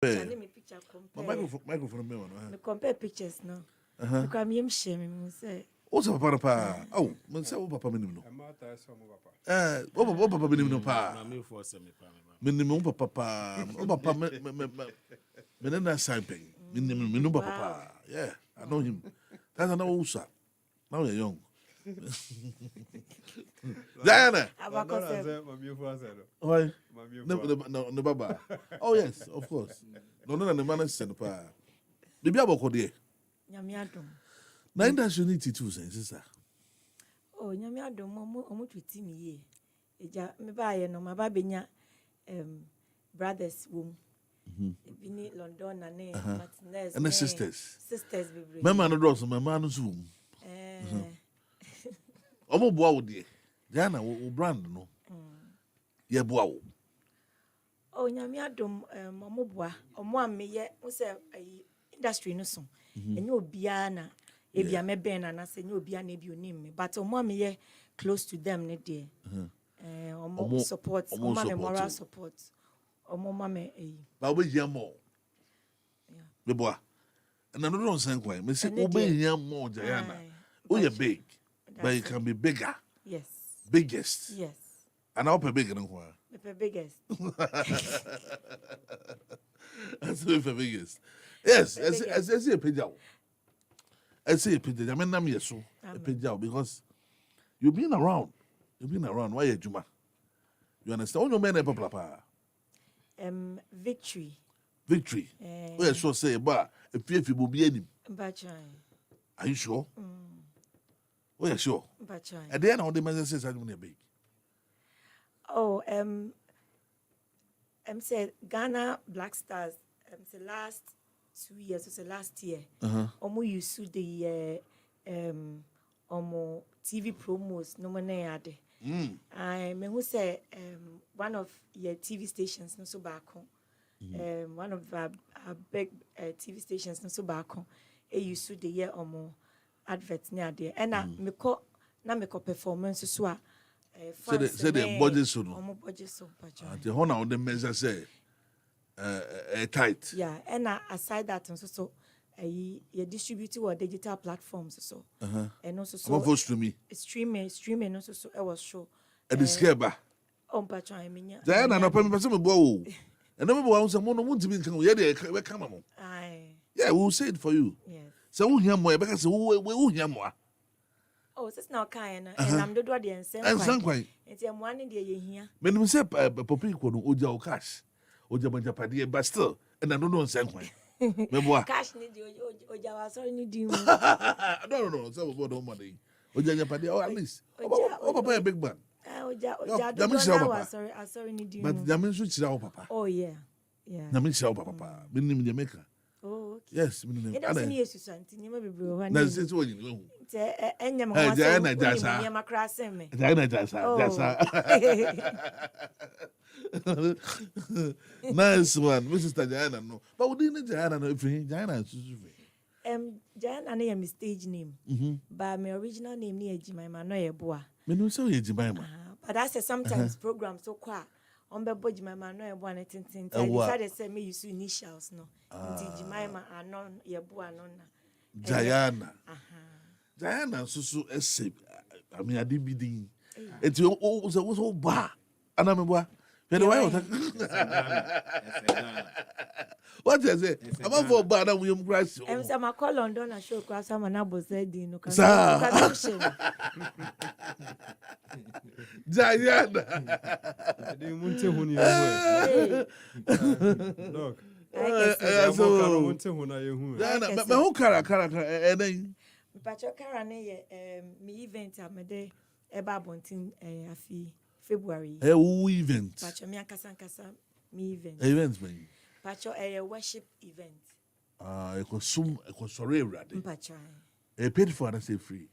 Me picture compare. Microphone me one. Me compare pictures no. Because I'm shame me say. Osa papa pa. Oh, man say papa minim no. Papa minim no pa. Na me for say me pa. Minim papa pa. Papa me na sign pen. Minim papa pa. Yeah, I know him. That's another Usa. Now you're young. Diana. Why? No, Baba. Oh, yes, of course. No, the man is sent pa. Bibi aboko de. Nyame adom. Na industry need to say, sister. Oh, nyame adom omo twiti mi ye. Eja me ba ye no ma ba benya brothers wom. Bini London na ne Martinez. And the sisters. Sisters be. My man no my man no zoom. Omo boa wo de. Diana wo brand no. Ye boa wo. Oh, nyame adom omo boa. Omo ameye wo se industry no so. Enye obia na ebia me ben na se enye obia na ebi onim me. But omo ameye close to them ne there. Omo support, omo me moral support. Omo mama Ba we hia mo. Yeah. Me boa. And I don't say kwai. Me say obe hia mo Diana. Oh, you're big. But it can be bigger. Yes. Biggest. Yes. And I'll pay bigger than one. The biggest. That's the biggest. Yes, I see a page out. I see a page. I mean, I'm here so a page out because you've been around. You've been around. Why, Juma? You understand? Oh, no man, papa. Victory. Victory. Oh, so say, but if you will be any. Are you sure? Oh, yeah, sure. At the end of the message says I'm going to be. Oh, said Ghana Black Stars. The last 2 years, so last year. Omo used to the omo TV promos. No one ade. I me who say one of your TV stations no so back home. One of our big TV stations no so back home. Used to the year omo adverts near there. And me ko performance so say the budget so no. Omo budget so the honor on the measure say tight. Yeah, and aside that so you distribute our digital platforms so. And also so for streaming also so I was show. And the scare ba. Pacho I mean. Diana no pay person me bow. And no bow say mo no want to be can we dey we come am. Yeah, we'll say it for you. Yes. So who hear more because we hear more. Oh, it's not kind and I'm the do the ensem. Ensem kwai. It's am one in the here. Me no say popi ko no oja o cash. Oja manja padi but still and I don't know ensem kwai. Me boa. Cash need oja wa sorry need you. No, so we don't money. Oja manja padi or at least. Oh papa a big man. Oja sorry need you. But Jamin so chira papa. Oh yeah. Yeah. Na me chira papa. Me nim Jamaica. Oh, okay. Yes, me nim. It doesn't need you santi. You may be bro. Na say so you. Enyam ho Diana Jasa. Enyam krasem me. Diana Jasa. Nice one, Mrs. Diana no. But we didn't Diana no if Diana Diana na my stage name. But my original name ni Ejima no Eboa. Me no say Ejima. But I say sometimes programs so kwa on be Ejima no Eboa na tintin. I decided say me use initials no. Ejima anon Eboa no na. Diana. Diana so essay. I mean, I did be the. It's so bad. And I'm a what is it? I'm not for bad. I'm William Grass. I'm some call London and show class. I'm an abo said, no, Diana. Pacho Karane me event amede eba bontin afi February. Who event? Pacho me akasa me event. Event me. Pacho worship event. E sorry ready. Pacho. Paid for and say free.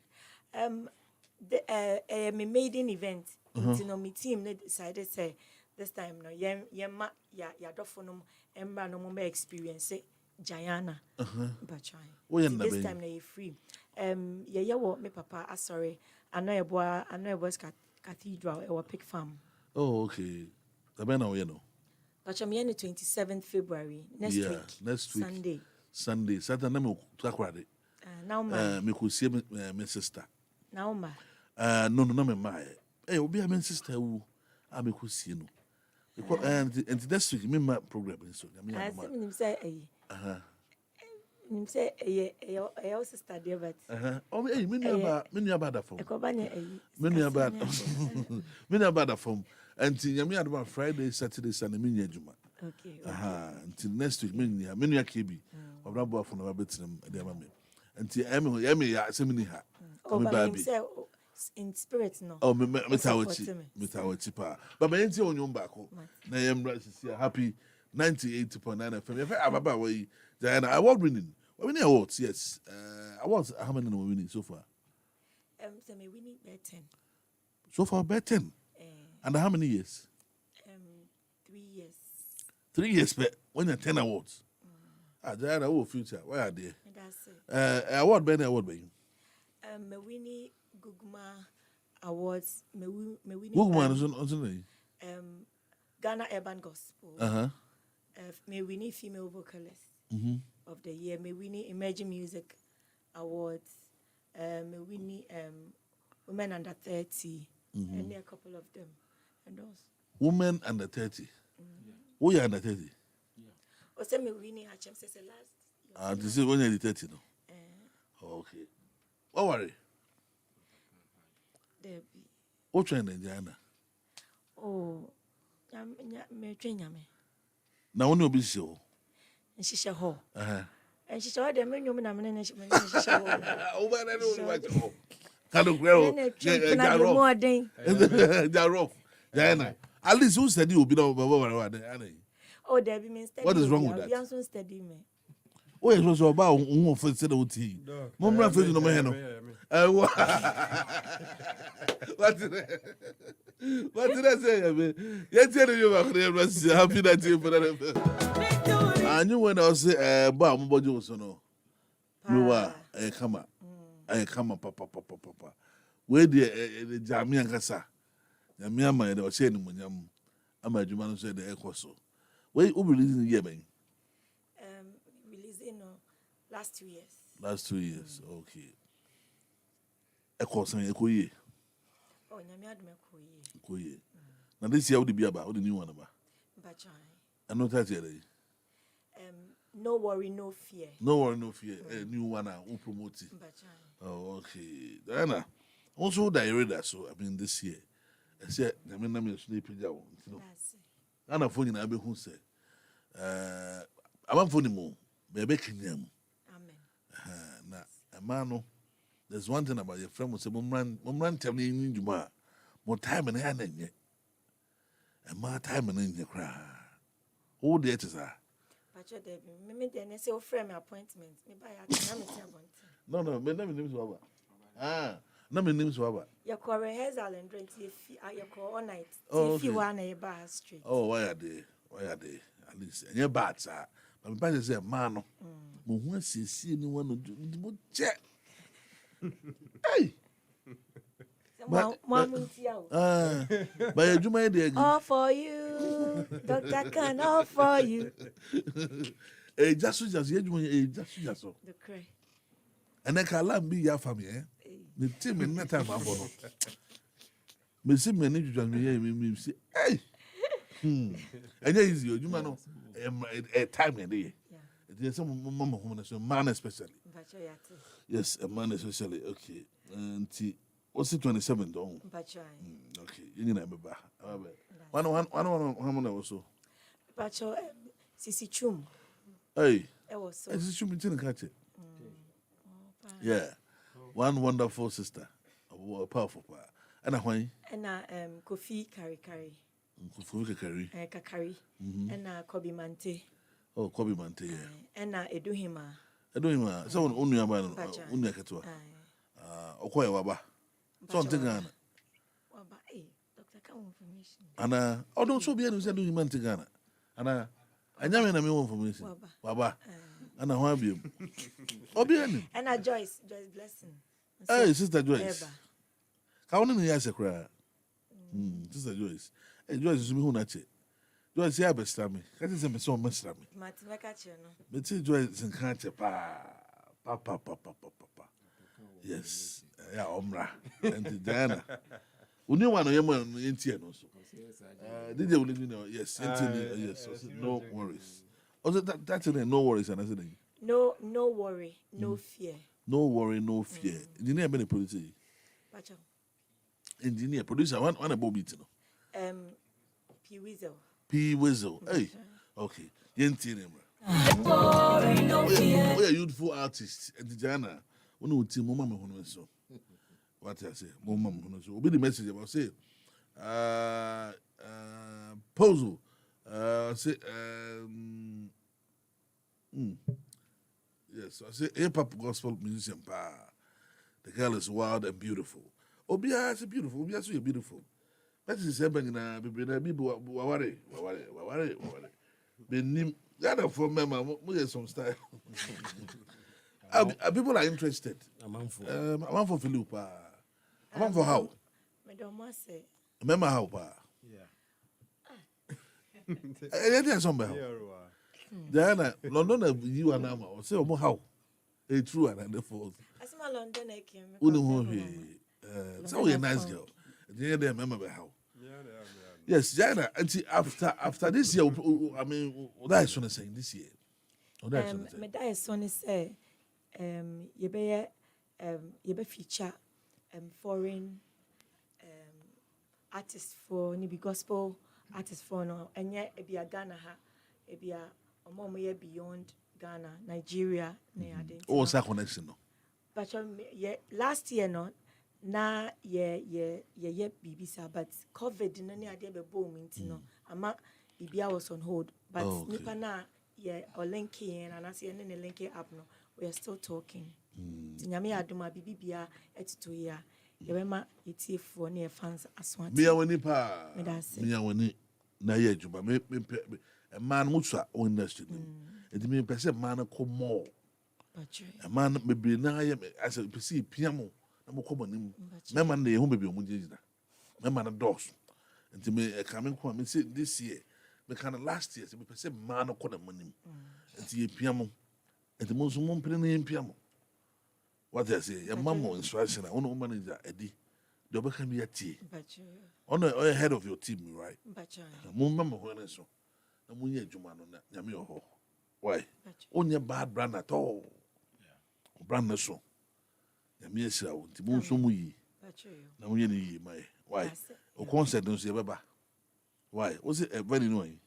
The me maiden event. Into me team they decided say this time no ya dofo no emra no mo experience Diana. Pacho. This time na free. Yeah, what me papa, sorry. I know a boy's cathedral or pig farm. Oh, okay. The man, you know. But I'm here 27th February next week. Next week. Sunday. Saturday me takwade. Now ma. Me could see my sister. Now ma. No me my. Hey, obi a my sister who I me could see no. Because and next week me my program so. I see him say him say your sister there but. Oh me me about that form. Ekobanye Me about that form. Until you have about Friday, Saturday, Sunday, me juma. Okay. Until next week, me KB. Or rabba from a bit them, dear mammy. Until Emmy, I say me ha. Oh, but himself in spirit, no. Oh, me tipa. But my auntie on your back. I am right to see a happy 98.9 FM. If I have about way, Diana, award winning. Well, winning awards, yes. Awards, how many are we winning so far? So me winning by 10. So far, by 10. And how many years? 3 years. 3 years, but when you're 10 awards. Diana, what future? Why are they? That's it. Award, Ben, award, Ben. Me winning Gugma Awards. Me winning. Gugma is Ghana Urban Gospel. Me winning Female Vocalist of the Year. Me winning Emerging Music Awards. Me winning Women Under 30. And a couple of them. And those. Women under 30. Who are under 30? Yeah. Or say me winning HM says last. This is when you're 30 no? Okay. What worry? Debbie. What train in Diana? Oh, me train yame. Now when you be show. And she shall ho. And she saw them when you mean I'm she shall ho. Oh, but I don't like to ho. Kind of grow. Jarrow. Diana. At least who said you will be done over there? Oh, Debbie means what is wrong with that? You are so steady, me. Oh, it was about who first said what he. Mom, I'm feeling no man. What did I say? You're telling you about the happy that you for that. I knew when I was Bob Bojo, no. You are a come up. I come up, papa. Where the Jamian Cassa? Yamiama, they were saying when I'm a Juman said the echo so. Where you releasing Yemen? Releasing last 2 years. Last 2 years, okay. Echo saying Echo ye. Oh, Yamiad Echo ye. Now this year would be about the new one about. I know that yet. No worry, no fear. No worry, no fear. A new one who promote it. Oh, okay. Diana, also the so I mean this year. I said, I mean, I'm sleeping down. I'm a phone in Abbey who said, I'm a phone more, baby can yam. Amen. Now, a man, there's one thing about your friend was a mom tell me in Juma, more time and hand in yet. And more time and in your cry. All the others are. But you're there, maybe then say, frame appointment. Maybe I can No, but never names over. No, my name's Robert. Your call rehearsal and drink your call all night. If you want a bar street. Oh, why are they? At least, and your bad, sir. But my parents say, man, once you see anyone who do check. Hey! But you might all for you, Doctor Cann, all for you. Hey, just the cry. And I can't be your family, eh? The team in that time, me see me need to join me say, hey, and yeah, easy, you man, a time in there. There's some mama woman, so man especially. Yes, a man especially. Okay, and what's it 27? Don't. Okay, you know me ba. One also. But Sisi Chum. Hey, Sisi Chum didn't catch it. Yeah. One wonderful sister, a powerful power. And why? And Kofi Kari. Kofi Kakari. And Kobe Mante. Oh, Kobe Mante. And Eduhima. Someone only about Unakatua. Okoya Waba. Something. Waba, Doctor Cann information. And although so be able to do him to Ghana. And I never know information. Waba. And I want you. And Joyce Blessing. Hey, Sister Joyce. How many years a cry? Sister Joyce. Hey, Joyce is me who not it. Joy say abestra me. Ka say me so mestra me. Matimeka che no. Me ti Joy sin kan che pa. Yes. Yeah, omra. And Diana. Uni one yem enti no so. DJ will know. Yes, enti yes. No worries. Also that's it. No worries and that's it. No worry, no fear. No worry, no fear. Engineer be the producer. Pacho. Engineer producer one about beat no. P Weasel. P Weasel. Hey. Okay. Yenti name. No fear. We are youthful artists. And Diana, we know team mama me hono so. What I say? Mama me hono so. Obi the message about say puzzle. Say yes, I say hip hop gospel musician pa. The girl is wild and beautiful. Obia is beautiful. Obia so beautiful. That is happening na be waware. Benim that for mama we some style. People are interested. I'm for Philip. I'm for how? Me don't want say. Remember how pa? Yeah. Anything somewhere. Diana, London you and Nama or say how? A true and the false. As my London I came. So a nice girl. You remember how? Yes, Diana. And after this year, I mean, that is what I'm saying this year. My dad is son say, you be feature foreign artists for maybe gospel artists for no, and yet it be a Ghana ha, it be a mom year beyond Ghana, Nigeria, Oh, what's that connection no? But last year no. Na bibisa but COVID no ne ade be boom nti no ama bibia was on hold but nipa na or linking and as ne linking up no we are still talking nyame adoma bibia etito ya ye be ma etiefo ne fans aswan me awani pa me awani na ye adwuma me man mutu a on industry edi me pese man ko more man me be na ye as pese piamo na mo ko manim me man na ye hu bebe omugina me man dos nti me coming ko me say this year me kind of last year say me pese man ko na manim nti ye piamo nti mo so mo mpere na ye piamo what I say ye mamo instruction na ono manager edi do be kan bi atie ono head of your team right mo mamo ho na so na mo ye adwuma no na nyame yo ho why onye bad brand at all brand na so nyame esira wo nti mo so mu yi na mo ye ni yi mai why o concert no so ye beba why was it very annoying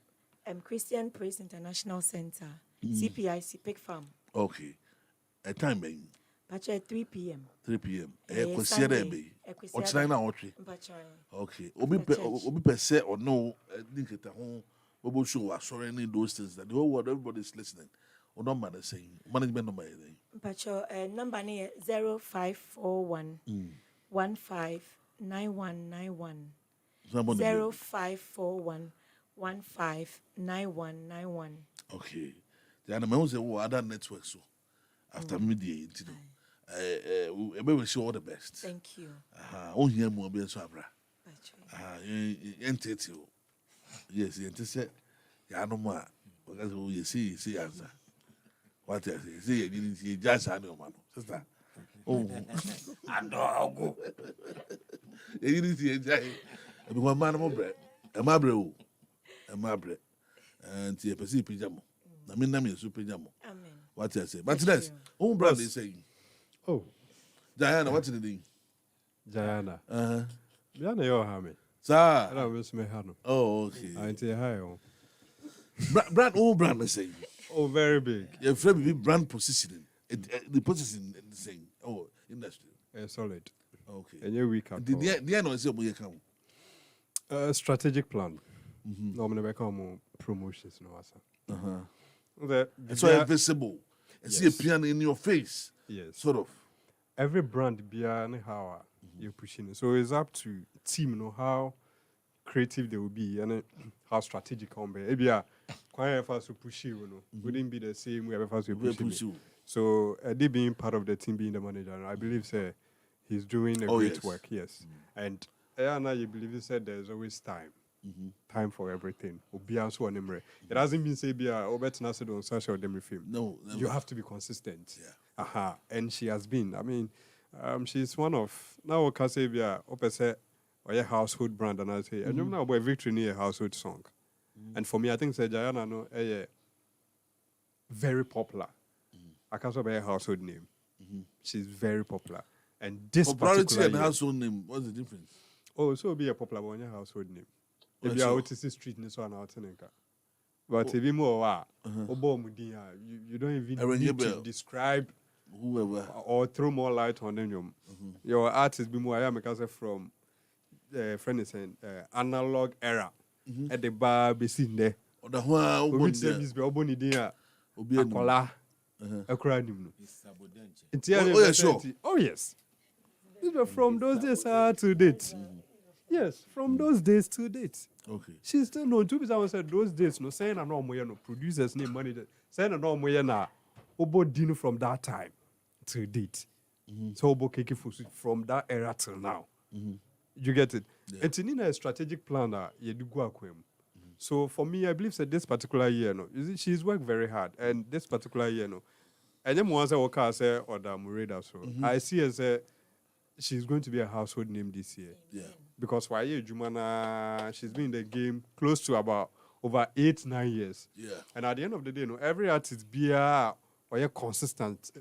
Christian Praise International Center CPIC Pig Farm okay at time being Pacha 3 p.m. 3 p.m. Kwasiere be. Ochina na otwe. Okay. Obi pe say or no link it ho bobo show asore any those things that the whole world everybody is listening. Or no matter saying management number is Pacha number ne 0541 159191. 0541 159191. Okay. The man say other networks so after media you know. We wish you all the best. Thank you. Oh, here more be so abra. Entity. Yes, you say, ya no more. Because you see answer. What I say, see, you didn't see just animal man. Sister. Oh, I know go. You didn't see it. Because man, more bread. A mabre. And you perceive pijamo. I mean, I'm super pijamo. Amen. What I say. But that's, oh, brother is saying. Oh, Diana, what's the thing? Diana. Diana, you're hammy. Sir. I don't miss me. Oh, okay. I tell hi. Brand, say. Oh, very big. Your friend be brand positioning. The position the same. Oh, industry. Solid. Okay. And you're weak. The end is your account. Strategic plan. Normally, we come promotions. No, It's so visible. And see a piano in your face. Yes. Sort of. Every brand behind how you're pushing it. So it's up to team, how creative they will be and how strategic can be. Maybe quite fast to push you, wouldn't be the same way fast to push you. So they being part of the team, being the manager, I believe he's doing a great work. Yes. And you believe he said there's always time. time for everything. Obia so animre. It doesn't mean say be obetina said on social demi film. No, never. You have to be consistent. Yeah. Aha. And she has been. I mean, she's one of now we can say be opese or a household brand, and I say and you know about Victory near a household song. And for me, I think say Diana no very popular. I can't say a household name. She's very popular. And this popularity particular and year, household name, what's the difference? oh, so be a popular one, your household name. Well, If you are sure. out to see street in this one out in but if you more you don't even need to describe Whoever. or throw more light on them. Your artist be more I am because from friend is saying analog era at the bar be seen there. Or the one Which is be oboni dia akola acronym. Oh, yeah, sure. Oh yes. These were from those days to date. Yes, from those days to date. Okay. She's still known. Two people said those days, no saying no more, no producers name money. Saying no more, na obo dino from that time to date. So obo keke from that era till now. You get it? Yeah. It's in a strategic plan that you do go akwem. So for me, I believe that this particular year, no, you see, she's worked very hard, and this particular year, no, and then once I say or the Mureda, so I see as a she's going to be a household name this year. Yeah. Because why Jumana, she's been in the game close to about over 8-9 years. Yeah. And at the end of the day, no, every artist be or consistent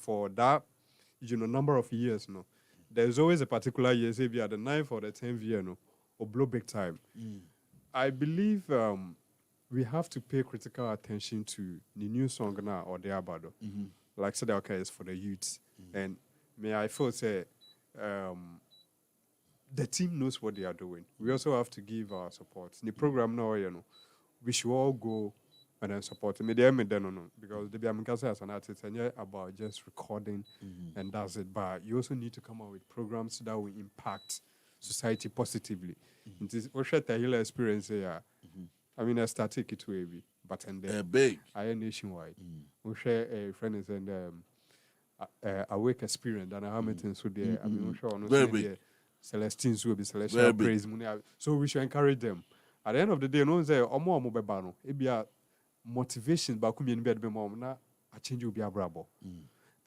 for that, number of years, no. There's always a particular year, say be at the 9th or the 10th year, no, or blow big time. I believe we have to pay critical attention to the new song now or the abado. Like said, okay, it's for the youths. And may I feel say the team knows what they are doing. We also have to give our support. The program now, we should all go and then support. Because the Biamikasa as an artist, and yeah, about just recording and that's it. But you also need to come up with programs that will impact society positively. It is Osheta experience here. I mean, I started it to but and then Big. I am nationwide. We share a friend and awake experience and I have so there. I mean, we sure Very big. Celestines will be celestial praise. So we should encourage them. At the end of the day, no one say omo bebano. It be a motivation, but come in bed be mom na a change will be a brabo.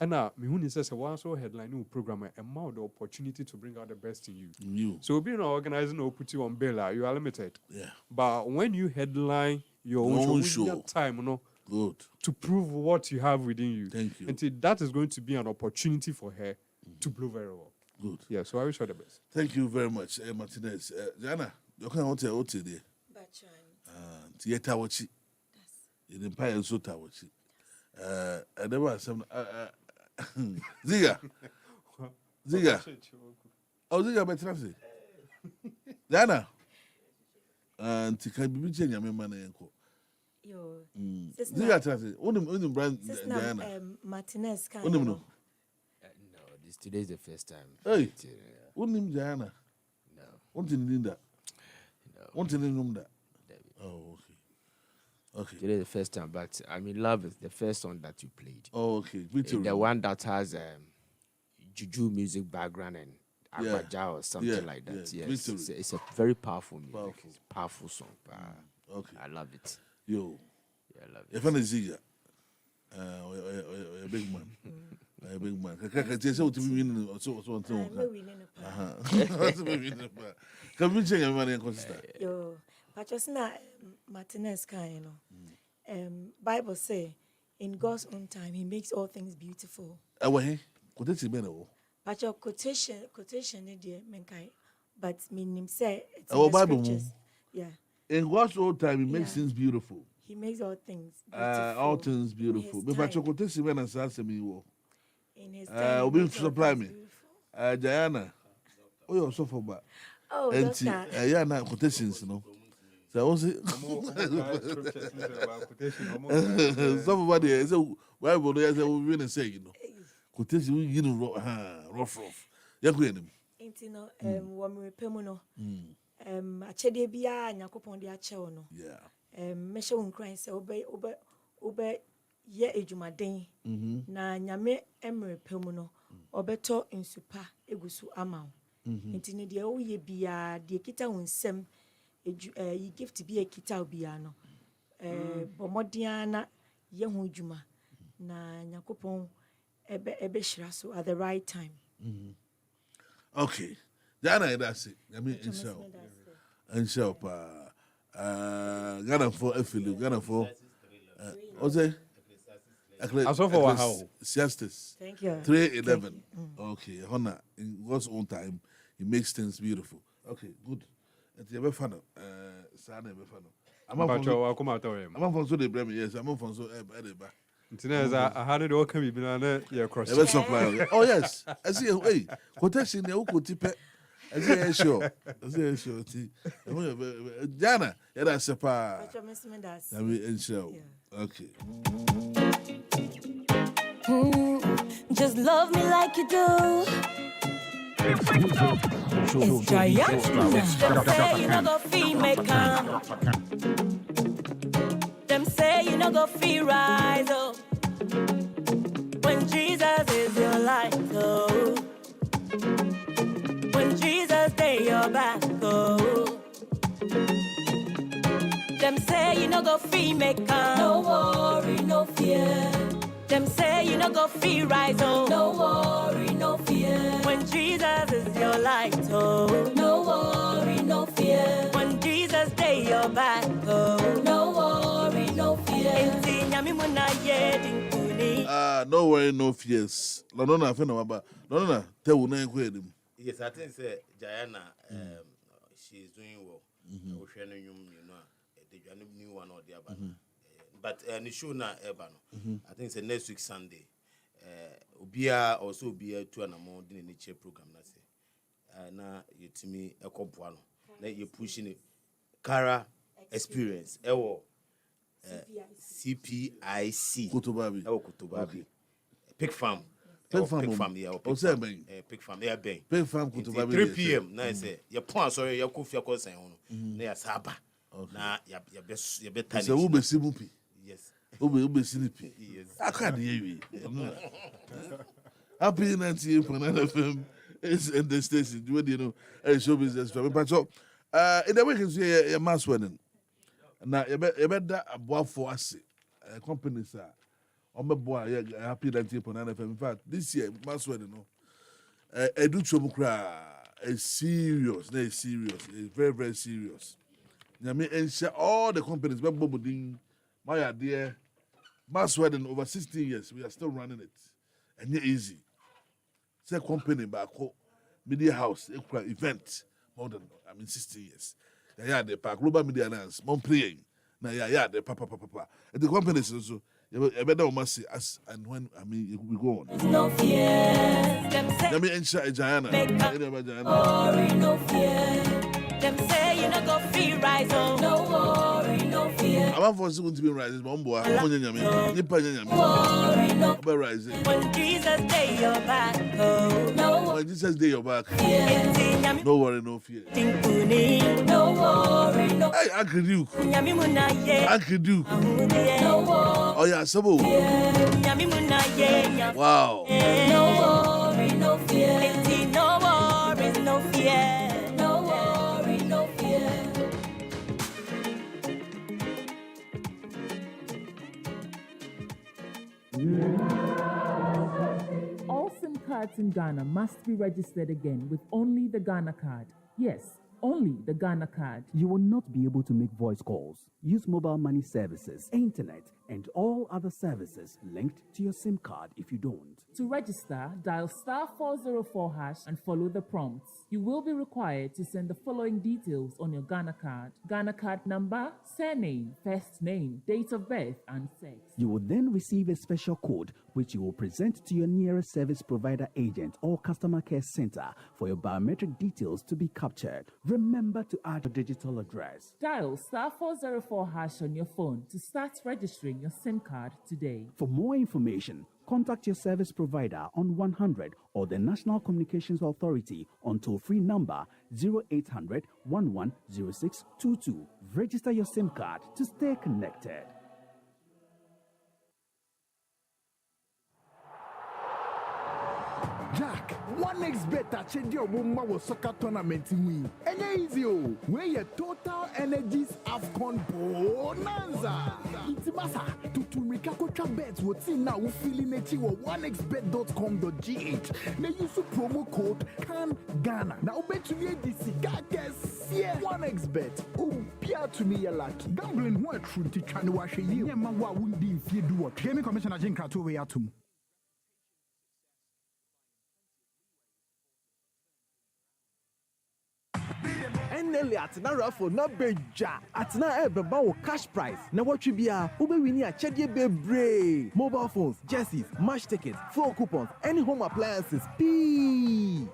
And now, me who says a one so headline new program and amount the opportunity to bring out the best in you. So being organizing or put you on bail, you are limited. Yeah. But when you headline your own show, you have time, Good. to prove what you have within you. Thank you. And that is going to be an opportunity for her to blow very well. Good. Yeah, so I wish her the best. Thank you very much, Martinez. Jana, you can want to today. Theater watch it. In Empire and Sota watch it. I never had some. Ziga. Oh, Ziga, my transit. Jana. And to can be changing your man. Yo. Ziga transit. Only brand Diana. Martinez can. No, today is the first time. Hey. Only Diana. No. What in Linda? No. What in Linda? Oh, okay. Okay. Today is the first time, but I mean, Love is the first one that you played. Oh, okay. Victory. The one that has juju music background and Abaja or something like that. Yeah. Yes, it's a very powerful music. Powerful. It's a powerful song. Okay. I love it. Yo. Yeah, I love it. Your friend is Ziga. A big man. A big man. Can say what you mean? So. Can we change your money and consistent? Yo. But just now, Martinez can, Bible say, in God's own time, He makes all things beautiful. But your quotation, menkai. But meaning say it's in the Bible. scriptures. Yeah. In God's own time, He makes things beautiful. He makes all things beautiful. All things beautiful. But your quotation when I say me, in His time, will be supply me. Diana. Oh, you're so for bad. Oh, Doctar. Yeah, now quotations, So I was somebody said, "Why would I say we win and say quotation? Rough. You're going. Woman Pemuno. Achede bia Nyakopon de ache no. Yeah. Mesha won cry say obe ye edwumaden na nyame emre pemuno obeto nsupa egusu ama wo. Enti ne de wo ye bia de kita wonsem you give to be a kita obiano. Bomodiana yehu juma na Nyakopon ebe shiraso at the right time. Okay. Jana, that's it. I mean, inshallah. Ghana for Efilu, Ghana for what's it? I saw for how? Siestas. Thank you. 3:11. Okay, Hona, in God's own time, He makes things beautiful. Okay, good. It's a fan. Sana fan. I'm from so the Bremen. Yes, I'm from so Edeba. I had it all coming in yeah, cross. Oh yes, I see. Hey, quotation. You could tip it. I say sure. Jana, that's a pa. I mean, sure. Okay. Just love me like you do. It's giant. Them say you no go feel make calm. Them say you no go feel rise up. When Jesus is your light, oh. When Jesus stay your back, oh. Them say you no go feel make calm. No worry, no fear. Them say you no go feel rise, oh. No worry, no fear. When Jesus is your light, oh. No worry, no fear. When Jesus stay your back, oh. No worry, no fear. No worry, no fears. No, tell me. Yes, I think Diana, she's doing well. You know, the new one or the other. But the show na I think it's next week Sunday. Ubia also be a 2 and more in the nature program. Na you to me a compuano. Let you pushing it. Kara experience. CPIC. Kutubabi. Kutubabi. Pig farm. Pig farm, yeah. Pig farm, yeah, bang. Pig farm, Kutubabi. 3 p.m. Now I say, your point, sorry, your coffee, your course, near Saba. Now, your best, your better. It's a Ube Simupi. Yes. Ube Sinipi. Yes. I can't hear you. Happy 98.9 FM is in the station. Do you know? ShowbizXtra. But so, in the week, it's a mass wedding. Now, you better a for us. Companies are. On my boy, happy 98.9 FM. In fact, this year, mass wedding, I do chomukra. It's serious. It's serious. It's very, very serious. I mean, ensure all the companies, my idea, mass wedding over 16 years, we are still running it. And it's easy. It's a company back home, media house, event, more than, 16 years. Yeah, the park, global media alliance, more playing. Now, yeah, the papa. And the companies also, you better must see us, and when, we go on. No fear. Let me ensure Diana. No fear. Them say you no go feel rise, oh. No worry, no fear. I'm for soon to be rising, but boy, no rising. When Jesus day your back, oh. No. When Jesus day your back, no worry, no fear. No worry, no. Hey, Uncle Duke. Uncle Duke. Oh yeah, Sabo. Wow. No worry, no fear. No worries, no fear. All SIM cards in Ghana must be registered again with only the Ghana card. Yes, only the Ghana card. You will not be able to make voice calls, use mobile money services, internet, and all other services linked to your SIM card if you don't. To register, dial *404# and follow the prompts. You will be required to send the following details on your Ghana card: Ghana card number, surname, first name, date of birth, and sex. You will then receive a special code which you will present to your nearest service provider agent or customer care center for your biometric details to be captured. Remember to add your digital address. Dial *404# on your phone to start registering your SIM card today. For more information, contact your service provider on 100 or the National Communications Authority on toll-free number 0800 110622. Register your SIM card to stay connected. Jack, 1xBet akyɛde a wɔma wɔ soccer tournament win. Ɛnyɛ easy o. Where your Total Energies AFCON bonanza. Intimasa, tutumika kotwa bets wo team na wo feeling echi wɔ 1xbet.com.gh. Na use promo code Cann Ghana. Na obetumi edi sika kɛseɛ. 1xBet. Obia to me yɛ lucky. Gambling ho atru nti twa ne wahwɛ yie. Nyɛma wo a wondi mfie du wɔ. Gaming Commissioner Jinkrato we atum. Nelly Atina Raffle na beja Atina ebeba wo cash prize na watwi bia wo be wini a chedie bebre mobile phones, jerseys, match tickets, phone coupons, any home appliances.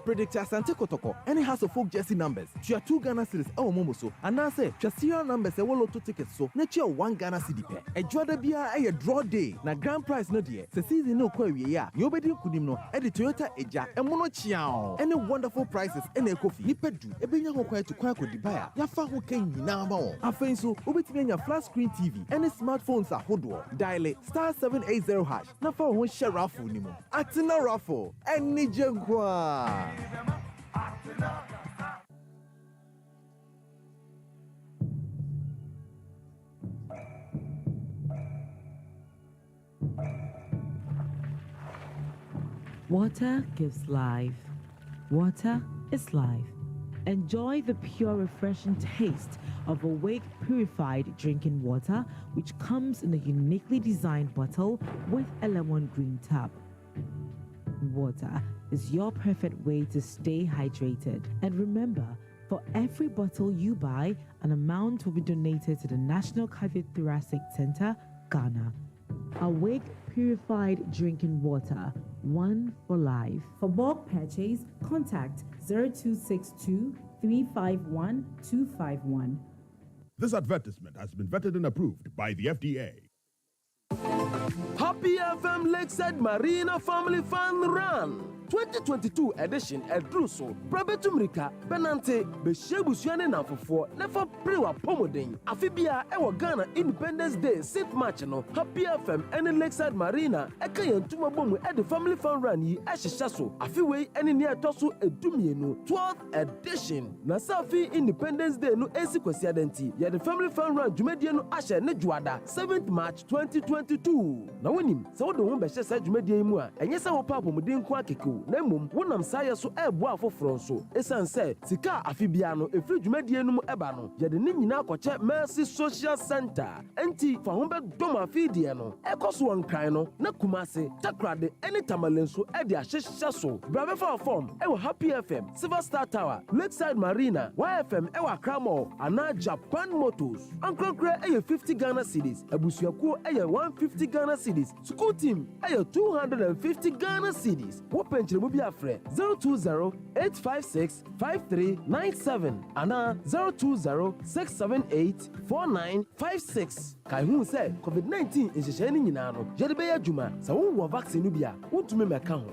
Predictor Asante Kotoko any house of folk jersey numbers. Tia 2 Ghana cedis e wo momo so anase tia serial numbers e wo lotto tickets so na tia 1 Ghana cedi pe. Ejoada bia e draw day na grand prize no de. Se season no kwa wie ya. Ye obedi kunim no e de Toyota Eja e mono chia. Any wonderful prizes e na ekofi. Nipedu e benya ho kwa to kwa Dibaya, Yafa who can you now? Afenso, Ubitinia flat screen TV, any smartphones are hoodoo. Dial it *780 hash. Nafa won't share raffle anymore. Atina raffle, and Nijangwa. Water gives life. Water is life. Enjoy the pure, refreshing taste of Awake purified drinking water, which comes in a uniquely designed bottle with a lemon green tap. Water is your perfect way to stay hydrated. And remember, for every bottle you buy, an amount will be donated to the National Cardiothoracic Center, Ghana. Awake purified drinking water, one for life. For bulk purchase, contact 0262 351 251. This advertisement has been vetted and approved by the FDA. Happy FM Lakeside Marina Family Fun Run 2022 edition Edruso Prabetumrika Benante Beshebusiane Nafofo Never Prewa Pomoden Afibia Ewa Ghana Independence Day Sit Match no Happy FM and Lakeside Marina Ekayen Tumabomu at the Family Fun Run Yi Ashishaso Afiwe any near Tosu Edumienu 12th edition Nasafi Independence Day no Esi Kwesiadenti Ya the Family Fun Run Jumedienu Asha Nejuada 7th March 2022 Na winim sa wodo ho behye sa Jumedie mu a enye sa wo papo muden ko akeke na mmom wonam saye so ebo afoforo so esan se sika afibia no efri Jumedie no mu eba no ye de ne nyina akɔkye Mercy Social Center enti fa ho be dom afidie no ekoso wonkan no na kumase takrade any tamalenso e de ahyehye so brabe fa form e wo Happy FM Silver Star Tower Lakeside Marina YFM e wa Kramo ana Japan Motors ankronkre e 50 Ghana cedis abusuakuo e 150 Ghana cedis school team e 250 Ghana cedis wopen Bi afre 020-856-5397 ana 020-678-4956 kai hu say COVID-19 nhyehyɛ ni nyina no yɛde bɛyɛ adwuma sɛ wo vaccine no bia wontumi mɛka ho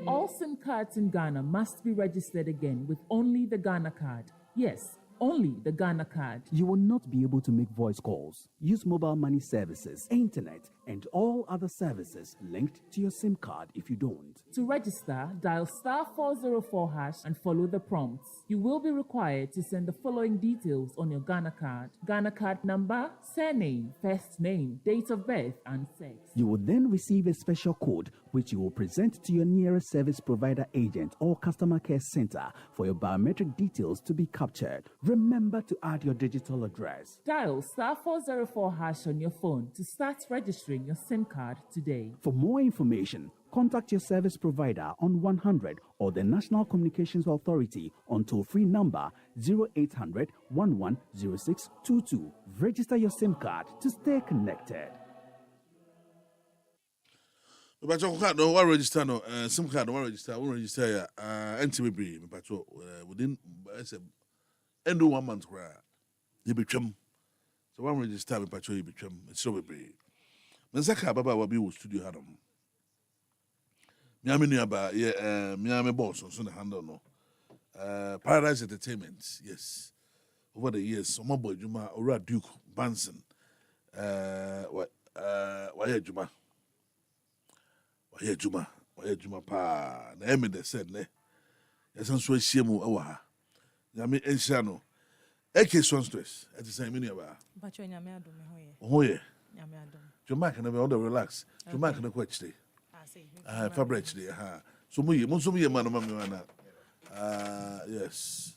All SIM cards in Ghana must be registered again with only the Ghana card. Yes, only the Ghana card. You will not be able to make voice calls, use mobile money services, internet, and all other services linked to your SIM card if you don't. To register, dial *404 hash and follow the prompts. You will be required to send the following details on your Ghana card. Ghana card number, surname, first name, date of birth, and sex. You will then receive a special code which you will present to your nearest service provider agent or customer care center for your biometric details to be captured. Remember to add your digital address. Dial *404 hash on your phone to start registering your SIM card today. For more information, contact your service provider on 100 or the National Communications Authority on toll-free number 0800 110622. Register your SIM card to stay connected. But card no one register no SIM card no one register ya NTB me pacho within end 1 month kra you be twem so one register me pacho you be twem it's so be me saka baba wa bi wo studio hadom me amenu aba me am boss so na handle no Paradise Entertainment, yes, over the years some boy Juma Ora Duke Banson Why Juma? Why Juma pa? Na emi de said ne. Yasan so shiemu awa ha. Nyame enhia no. Eke stress. It is many aba. But nyame adom me ho ye. Ho ye. Nyame adom. Juma can be on the relax. Juma can go today. Fabric today. So mu ye man ma me wana. Yes.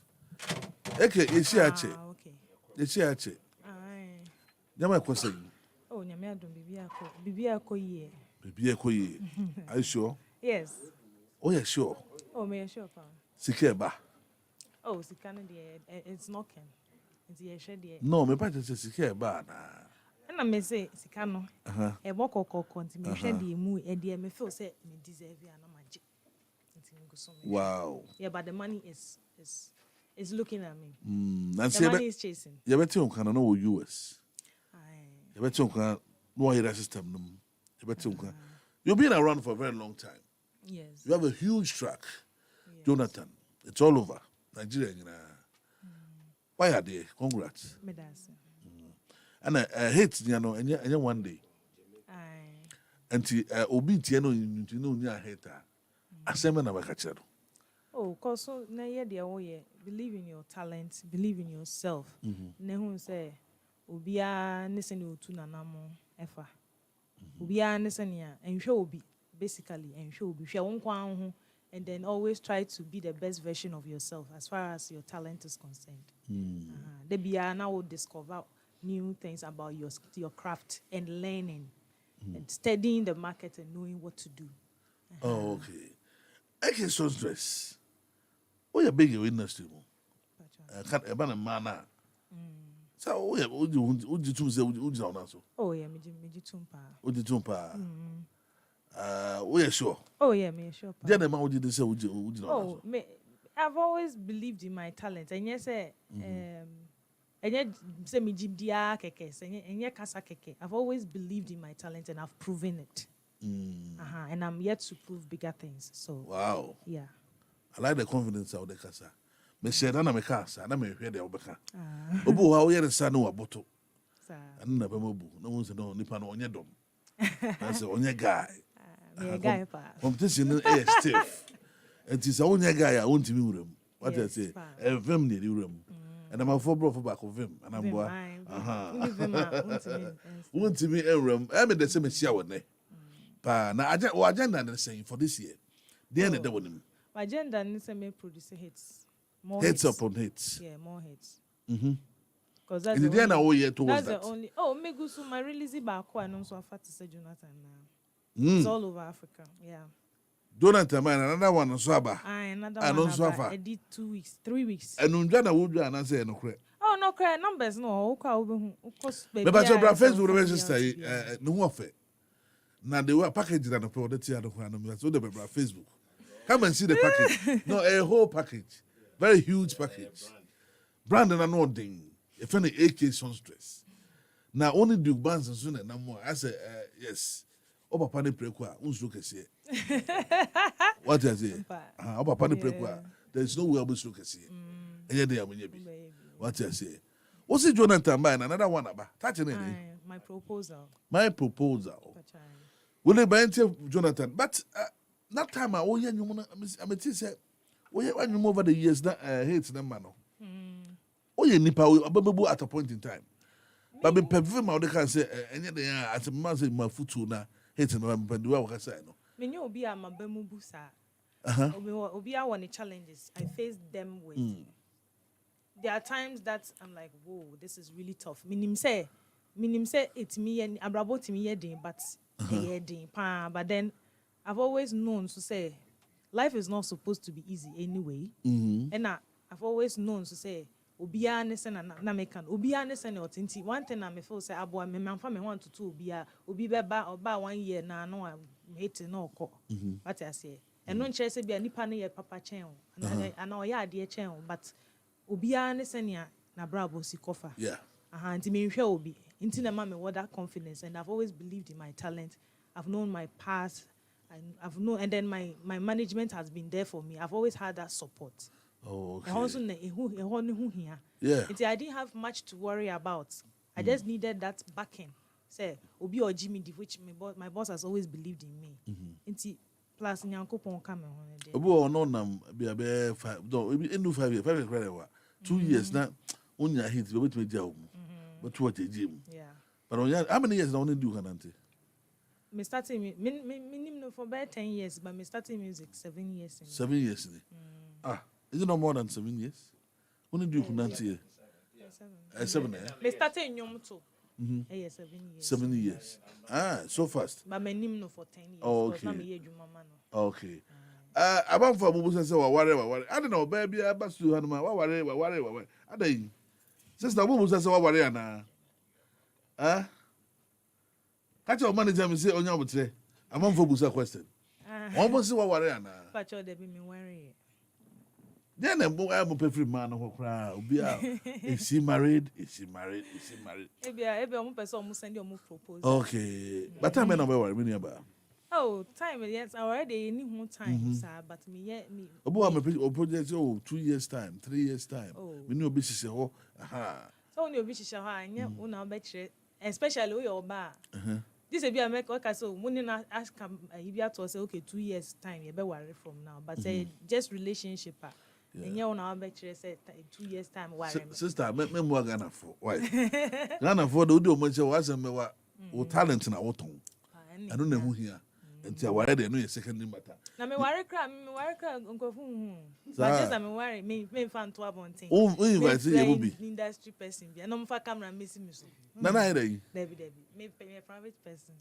Eke yesi ache. Okay. Yesi ache. Aye. Nyama ko say. Oh, nyame adom bibia ko ye. Bibia ko ye. Are you sure? Yes. Oh yeah, sure. Oh, me sure pa. Sike ba. Oh, sika no de it's knocking. It's ye hwe de. No, me pa say sike ba na. Na me say sika no. E bo kokoko nti me hwe de mu e de me feel say me deserve ya na maji. Nti me go so me. Wow. Yeah, but the money is looking at me. The money is chasing. You better on kana no US. Aye. You better on kana no your system no. You better on kana. You've been around for a very long time. Yes. You have a huge track. Yes. Jonathan, it's all over. Nigeria, why are they? Congrats. And I hate you know, and one day. Aye. And obi tieno you know near hater. Asema na bakachero. Oh, cause so na ye de wo ye believe in your talent, believe in yourself. Ne hu say obia ne se ne otu nanamo efa. Obia ne se ne enhwe obi basically enhwe obi hwe won kwan ho. And then always try to be the best version of yourself as far as your talent is concerned. They be now will discover new things about your craft and learning and studying the market and knowing what to do. Oh, okay. I can so stress. Oh, you're big in industry. Can't a man. So, would you two say, would you know? Oh, yeah, me tumpa. Would you tumpa? We are sure. Oh yeah, me sure. Then the man would say, would you know? Oh, me, I've always believed in my talent, and yes, and yet say me jibdia keke, and yet kasa keke. I've always believed in my talent, and I've proven it. And I'm yet to prove bigger things. So wow, yeah. I like the confidence out the kasa. Me share that na me kasa, na me hear the obeka. Obu how you say no aboto. And na be mobu. No one say no nipa no onye dom. I say onye guy. Guy pa. Competition is stiff. It is only guy I want to be with him. What I say, a vim near the room. And I'm a for back of him. And I'm boy. Want to be a room. I mean, the same shower. Pa, now I agenda saying for this year. The end of the one. My agenda is to produce hits. More hits upon hits. Yeah, more hits. Because that's the end of all year towards that. That's the only. Oh, me go so my release back. I know so I fat to say Jonathan now. It's all over Africa, yeah. Jonathan, man, another one on Swaba. Another one. I did 2 weeks, 3 weeks. And Unjana would do and say no credit. Oh, no credit numbers, no. But your face would register no offer. Now they were packaged and a product here. So they were Facebook. Come and see the package. No, a whole package. Very huge package. Brandon and nothing. If any AK stress. Now only do bands and soon and no more. I say, yes. Oba pani prekwa unsu kese. What is it? Oba pani prekwa. There is no way oba unsu kese. Enye dey amunye bi. What is it? What's it Jonathan man another one aba? Touch it. My proposal. My proposal. Will they buy Jonathan? But that time I oye nyumo I'm say oye nyumo over the years that hate them man. Oye nipa abebebu at a point in time. But me perfume out they can say enye dey at a man say my futu na hate no do what I say no. Me nyo obi a mabemu busa. Obi a one challenges I face them with. There are times that I'm like, whoa, this is really tough. Minim say it's me and abrabo to me yedin, but but then I've always known to say life is not supposed to be easy anyway. And I've always known to say Obia nesen na mekan Obia nesen o tinti one thing I me feel say abo me manfa me 1 to 2 Obia obi beba oba 1 year na no hate no ko what I say and no nche say bia nipa ne ye papa chen o ana o ya ade chen o but Obia nesen ya na brabo si kofa nti me hwe obi nti na ma me what that confidence and I've always believed in my talent. I've known my past and I've known and then my management has been there for me. I've always had that support. Oh, okay. Yeah. I didn't have much to worry about. I just needed that backing say obi or Jimmy di which my boss has always believed in me. Nti plus nyankopon ka me ho ne de. Obi o no nam be 5 do e no 5 years 5 years credit wa 2 years na onya hit be betime dia wo but what ejim Yeah. but on how many years na only do kanante Me starting me no for about 10 years but me starting music 7 years. 7 years is it no more than 7 years only do kanante 7 Me starting nyom too. 7 years. 7 years so fast But my name no for 10 years. Okay. Na me ye dwuma ma no. Okay. About for Bubu say, worry. I don't know, baby. I bust to Hanuma. Worry. I don't. Sister Bubu says, worry, na. Catch your manager and say, on your say, I'm on for Busa question. Almost worry, na. But you be me worry. Then I'm a free man who cry. Is she married? Ebi omo person omo send omo propose. Okay. But I'm not worry about. Oh, time yes, I already need more time, sir. But me. Obu am a project 2 years time, 3 years time. We know be say So when you be shisha ha, anya una obetire, especially we oba. This be a make okay so money na ask you be to say okay 2 years time you be worry from now. But say just relationship anya una obetire say 2 years time worry. Sister, me mo Ghana for. Why? Ghana for do o say wa say me wa o talent na wo ton. I don't know who here. Until I worry, they know your second matter. Na me worry nkofu but just me worry me fan to abonten. Oh, we invite you will be industry person bi. No mfa camera me so. Na dey. Debbie. Me private person.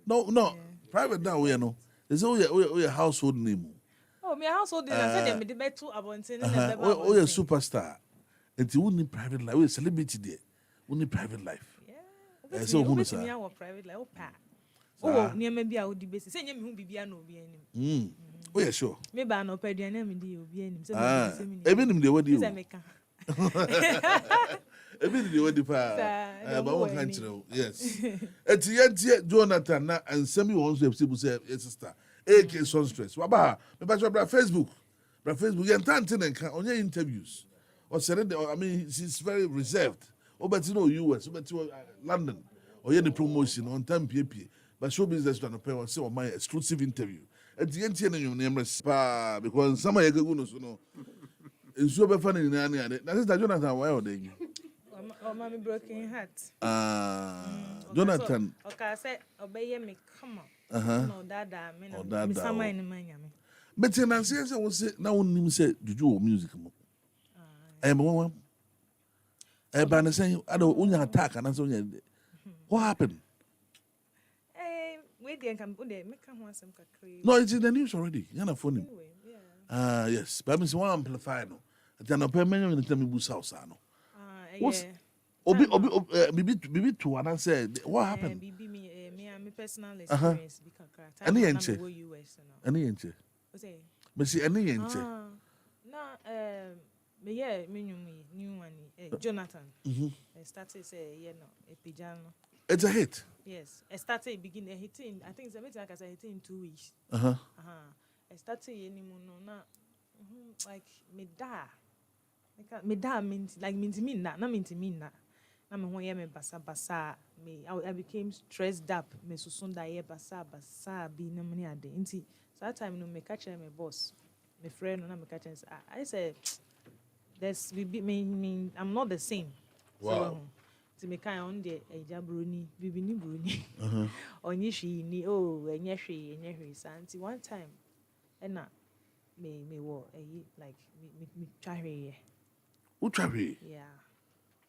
No. Private now we no. Is we household name. Oh, me household name I said me dey betu abonten na be. Oh, you superstar. Until we need private life. We celebrity there. We need private life. Yeah. So who is me our private life? Oh, near maybe I would be basic. Say, you be no be any. Oh, yeah, sure. Maybe I know Pedian and you be any. Even if they were you. Even if they were the fire. But one country, yes. At the end, Jonathan and Sammy wants to say, sister, AK Sunstress. Waba, but Facebook. But Facebook, and Tantin on your interviews. Or said, I mean, she's very reserved. Oh, but you know, US, but you London, or the promotion on time, PP. But ShowbizXtra no pay one say on my exclusive interview. At the end, you name because some of you go so no. It's so funny in any other. That is Jonathan. Why are they? Oh, mommy broken heart. Jonathan. Okay, I said, obey me. Come on. No, dada. Me sama in my yami. But then I say, now only say, did you music? I am one. I ban saying, I don't only attack and so what happened? No, it's in the news already. You're not funny. Yes. But I'm saying one amplifier. No. Then a permanent in the Tamibu South. What's Bibi to and said, what happened? Me personal experience. Any inche? Any inche? But see, any inche? No, me new one. Jonathan. Started say, a pijano. It's a hit. Yes, I started beginning hitting. I think it's a meeting like I said hitting in 2 weeks. I started anymore like me da means like means mean that not mean to mean that. Na me when me basa me I became stressed up. Me so soon that ye basa be na money ade. Inti so that time no me catch my boss, my friend no me catch I said there's me I'm not the same. Wow. So me kind on the ejabroni bibini broni onye hwe ni enye hwe santi one time na me wo like me twahwe who twahwe yeah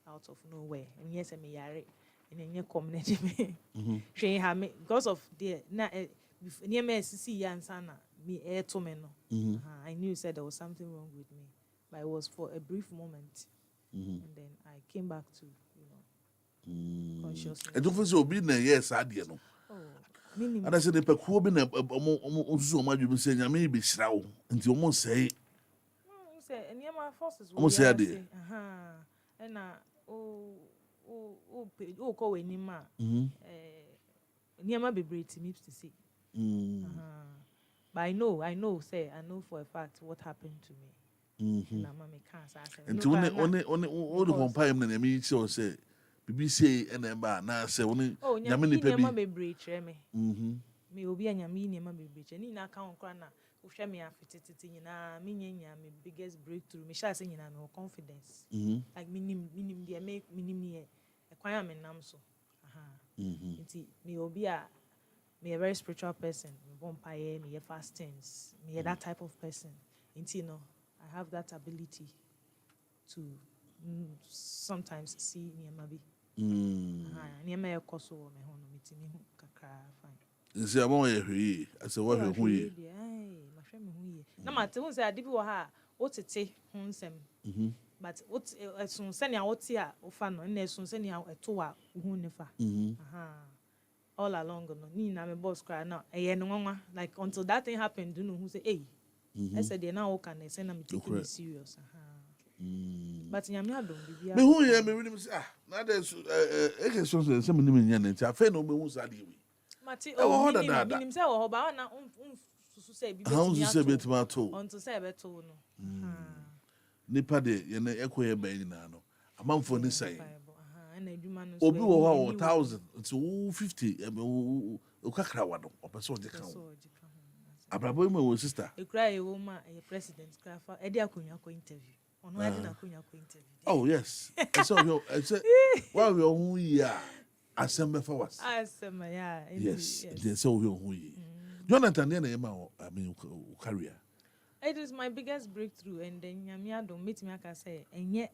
out of nowhere and yes me yare and enye community me hwe ha me because of the na near me sisi yansa na me to me no I knew said there was something wrong with me but it was for a brief moment and then I came back to consciousness. I don't feel so big yes, I did no. And I said, the Pacu been so much you say, I may be shroud until almost say, and near my forces almost say, and call any man. Near my baby to me to see. But I know, say, I know for a fact what happened to me. And to only all the vampire and me so say. BBC and Emma na say only Oh, Yamini nyama Pebi. be breach me. Me obi anyami nyama be breach. Ni na ka onkra na wohwe me afetete nyina me nyanya me biggest breakthrough. Me sha say nyina me confidence. Like minim dey make minim ne e kwan am nam so. Nti me obi me a very spiritual person. Me vampire, me fastings, me that type of person. Nti you know, I have that ability to sometimes see nyama bi. Nyama e koso wo me ho no mitimi hu kakra fine. Nsi amon ye hwi, ase wo hwe hu yi. Ma hwe me hu yi. Na ma te hu say ade bi wo ha, wo tete hu nsem. But what esun se nia wo te a wo fa no, na esun se nia eto a hu ne fa. All along no, ni na me boss cry now. Eye no nwa like until that thing happened, do no who say, "Hey." I said, "They now wo can say na me take it serious." But nyame adom bibia. Me hu ye me really say na dey e so say me nim nya nti afa na o me hu sa dey we. Mati o minim say wo ba na susu say bibia. How you say betima to? Until say beto no. Nipa de ye na ekoye ba nyina no. Amanfo ni say. Na adwuma no so. Obi wo ha 1000 to 50 o kakra wa no. O person de kan. Abrabo mu wo sister. E kra e wo ma e president kra fa e de akonya ko interview. Ono ade na akonya ko interview. Oh yes. So you say why we hu ya asem be fa was. Asem ya. Yes. They say we hu yi. Jonathan na e ma I mean career. It is my biggest breakthrough and then nyame adom metimi aka say enye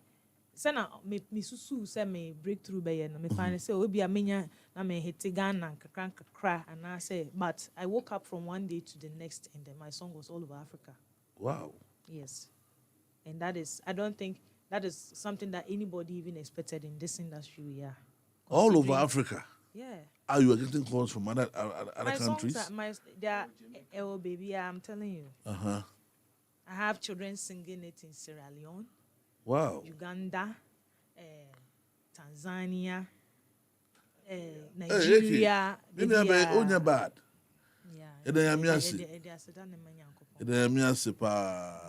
say na me susu say me breakthrough be ye no me find say obi amenya na me hit Ghana kakra and I say but I woke up from one day to the next and then my song was all over Africa. Wow. Yes. And that is I don't think that is something that anybody even expected in this industry we are. All over Africa. Yeah. Are you getting calls from other countries? They are, oh baby, I'm telling you. I have children singing it in Sierra Leone. Wow. Uganda, Tanzania, Nigeria. Onya bad. Yeah.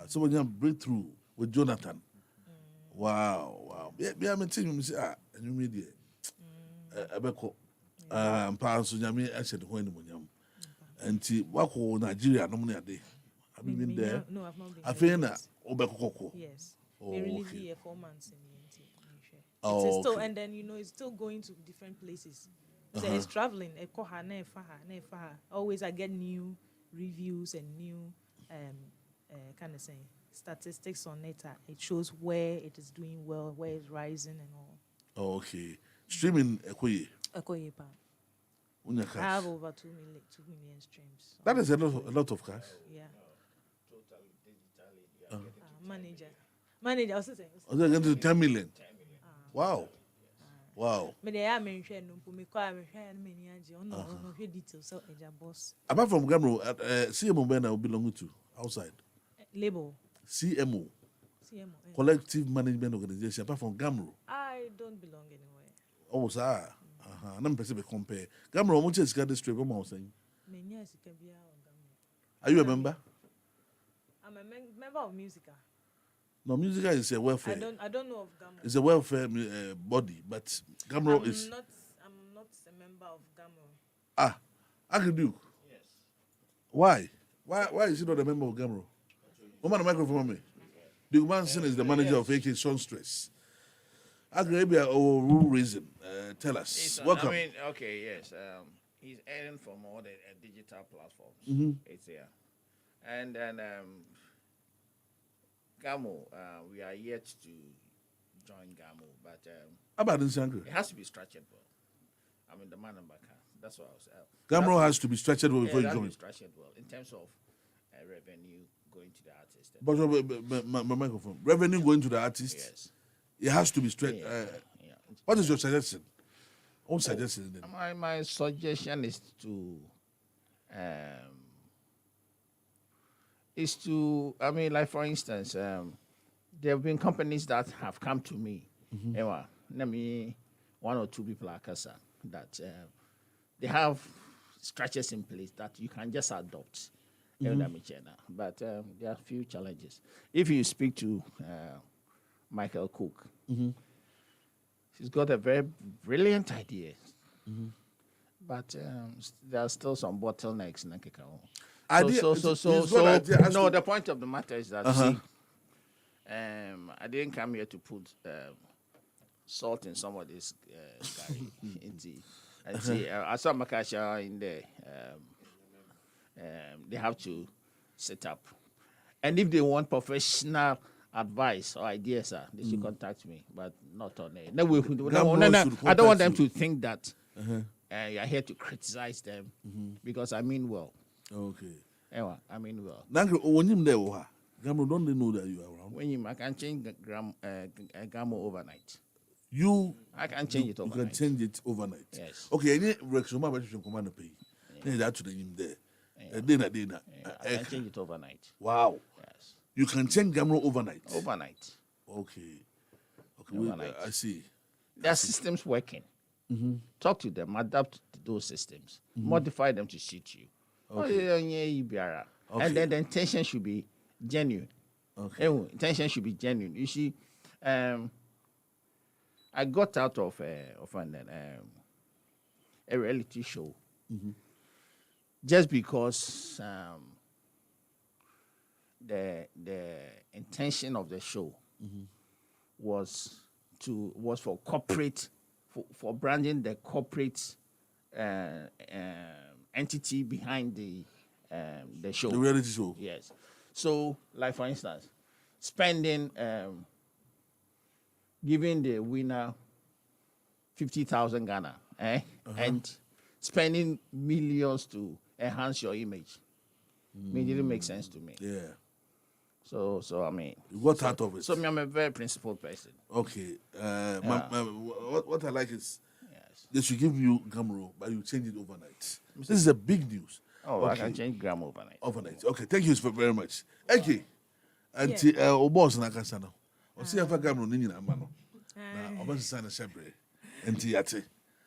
So when you breakthrough with Jonathan. Wow. Yeah, I'm telling you, and you media. Abeko. Pass Yami answered when you and Wako Nigeria, no money a day. Have you been there? No, I've not been. I feel that Obeko. Yes. Oh, they released okay. 4 months in the NT. Oh, it's still, okay. and then it's still going to different places. So it's traveling. Always I get new reviews and new kind of saying statistics on it. It shows where it is doing well, where it's rising and all. Oh, okay. Streaming Ekoye pa. I have over 2 million streams. That is a lot of cash. Yeah. Manager, I was saying. Oh, they're going to 10 million. Wow. Apart from Gamro, CMO Bena will belong to outside. Label. CMO. Collective Management Organization. Apart from Gamro. I don't belong anywhere. Oh, sir. I'm person compare. Gamro, how much is this trip? I'm saying. Are you a member? I'm a member of Musica. No, Musica is a welfare. I don't know of Gamro. It's a welfare body, but Gamro is. I'm not a member of Gamro. Agriduke. Yes. Why? Why is he not a member of Gamro? Woman, the microphone, me. The man is the manager of AK Stress. Agrabia or reason. Tell us. Welcome. Yes. He's earning from all the digital platforms. It's here. And then Gamo, we are yet to join Gamo, but it has to be structured well. I mean, the man in Baka. That's what I was. Gamro has to be structured well before you join. Structured well in terms of revenue going to the artist. But my microphone. Revenue going to the artist. Yes. It has to be straight. What is your suggestion? Own suggestion. My suggestion is to like for instance, there have been companies that have come to me. Let me 1 or 2 people are Kasa that they have structures in place that you can just adopt. But there are a few challenges. If you speak to Michael Cook, she's got a very brilliant idea. But there are still some bottlenecks in Kekao. No, the point of the matter is that see, I didn't come here to put salt in somebody's curry. And see, I saw Makasha in there. They have to set up, and if they want professional advice or ideas, they should contact me, but not on it. No, I don't want them to think that you're here to criticize them because I mean well. Okay. Anyway, I mean well. When you there, Gamro, don't they know that you are around? When I can change Gamo overnight. I can change it overnight. You can change it overnight. Yes. Okay, any Rexoma, but you can command pay. That to the him there. Dinner. I can change it overnight. Wow. Yes. You can change Gamro overnight. Overnight. Okay. Overnight. I see. There are systems working. Talk to them, adapt to those systems, modify them to suit you. Okay. And then the intention should be genuine. Okay. Intention should be genuine. You see, I got out of a reality show just because the intention of the show was for corporate, for branding the corporate entity behind the show. The reality show. Yes. So, like for instance, spending, giving the winner 50,000 Ghana, and spending millions to enhance your image. It didn't make sense to me. Yeah. So I mean, you got out of it. So I'm a very principled person. Okay. What I like is they should give you Gamro, but you change it overnight. This is a big news. Oh, okay. I can change Gram overnight. Overnight. Okay, thank you very much. Okay. And boss na kasa no. O see afa Gamro ni nyina ma no. Na obasa na shebre. Enti yate.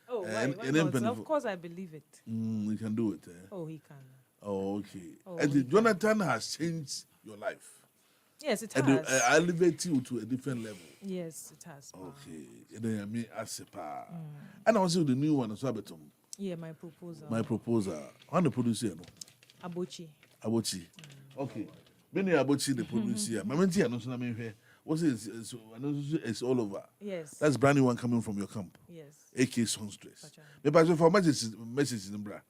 Oh, of course I believe it. You can do it. Oh, he can. Oh, okay. And Jonathan has changed your life. Yes, it has. And elevate you to a different level. Yes, it has. Okay. And then I mean, and also the new one as well. Yeah, my proposal. My proposal. When the producer, no? Abochi. Okay. Many Abochi the producer. My mentor, no, so I mean, what's it? It's all over. Yes. That's brand new one coming from your camp. Yes. AK Songstress. But for message in the bra.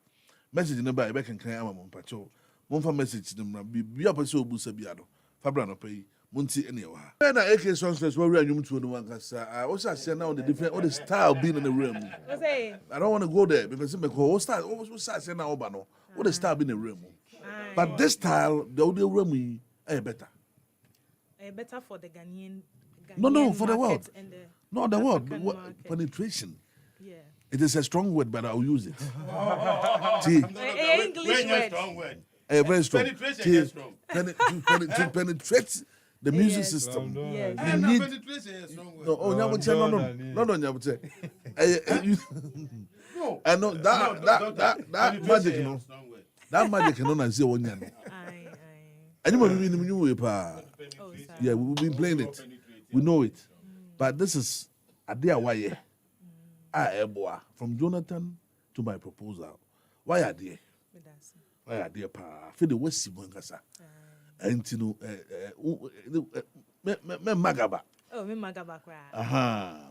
Message in the bra. I can carry my mom patrol. One for message in the bra. Be up a so busabiado. Fabra no pay. Munti anyway. When I AK Songstress, where are you to the one? I also say now the different, all the style being in the room. I don't want to go there because the whole style. What say now, Obano? What the style being in the room? But this style, the audio room, better. Better for the Ghanaian. No, for the world. No, the world. Penetration. Yeah. It is a strong word, but I'll use it. English word. Strong word. Very strong. Penetration is strong. To penetrate the music system. Yes. You need. Penetration is strong word. No. I know that magic, you know. That magic, you know, I say one year. Anybody in the way, pa? Yeah, we've been playing it. We know it. But this is a dear why. From Jonathan to my proposal. Why are they? Why are they, pa? For the West Sibongasa. And you know, me magaba. Oh, me magaba cry.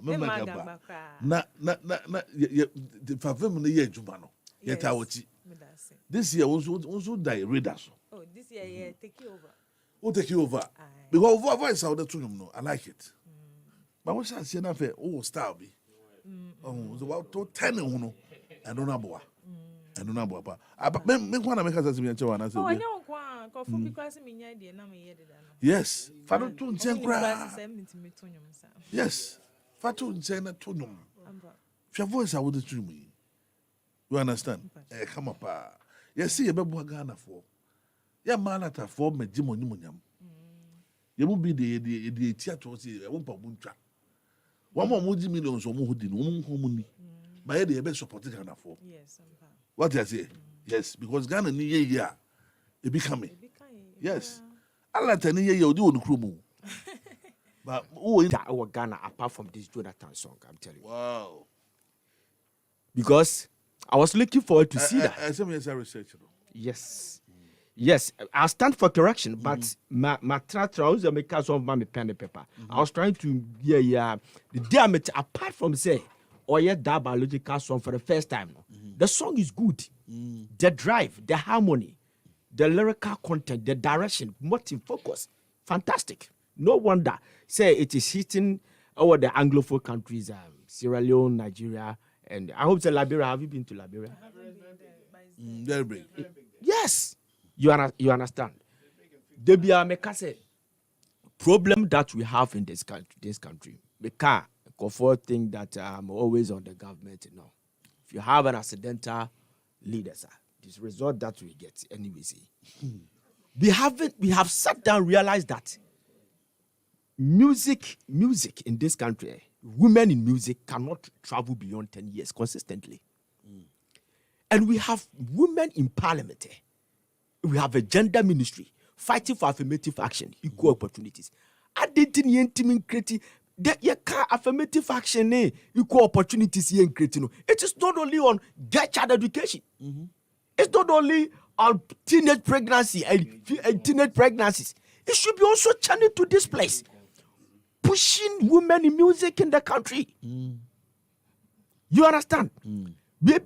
Me magaba. Na, the favor ye jumano. Yet I watch. This year also die readers. Oh, this year, yeah, take you over. Who take you over? Because voice out the to him, no, I like it. But what I say now for style be. Oh, so about to 10 no. I don't know boy. I don't know boy. But me wanna make us as me and I say. Oh, I know one. Because me idea na me yede. Yes. Fatu to nchenkra. Yes. Fatu nchena to no. Your voice out the to me. You understand? Come up. Yes, see, you be Ghana for. Yeah, man, at a form, a Jimonium. You will be the theatre, I won't put Muncha. One more millions or more who didn't woman. By the best supported Ghana for. Yes, what I say? Yes, because Ghana near year, it becoming. Yes. I like to near you do on the crew. But who in our Ghana apart from this Jonathan song, I'm telling you. Wow. Because I was looking forward to see that. Some years I researched. Yes. Yes, I'll stand for correction, but my trousers make us on my pen and paper. I was trying to the diameter apart from say or yet that biological song for the first time. The song is good. The drive, the harmony, the lyrical content, the direction, motive, focus, fantastic. No wonder say it is hitting over the Anglophone countries, Sierra Leone, Nigeria, and I hope the Liberia. Have you been to Liberia? Very big. Yes. You understand? Debia Meka say problem that we have in this country. We can't think that I'm always on the government. No. If you have an accidental leader, sir, this result that we get anyway. We have sat down, realized that music in this country, women in music cannot travel beyond 10 years consistently. And we have women in parliament. We have a gender ministry fighting for affirmative action, equal opportunities. I didn't create affirmative action, equal opportunities here in creating. It is not only on child education. It's not only on teenage pregnancy and teenage pregnancies. It should be also channeled to this place, pushing women in music in the country. You understand? We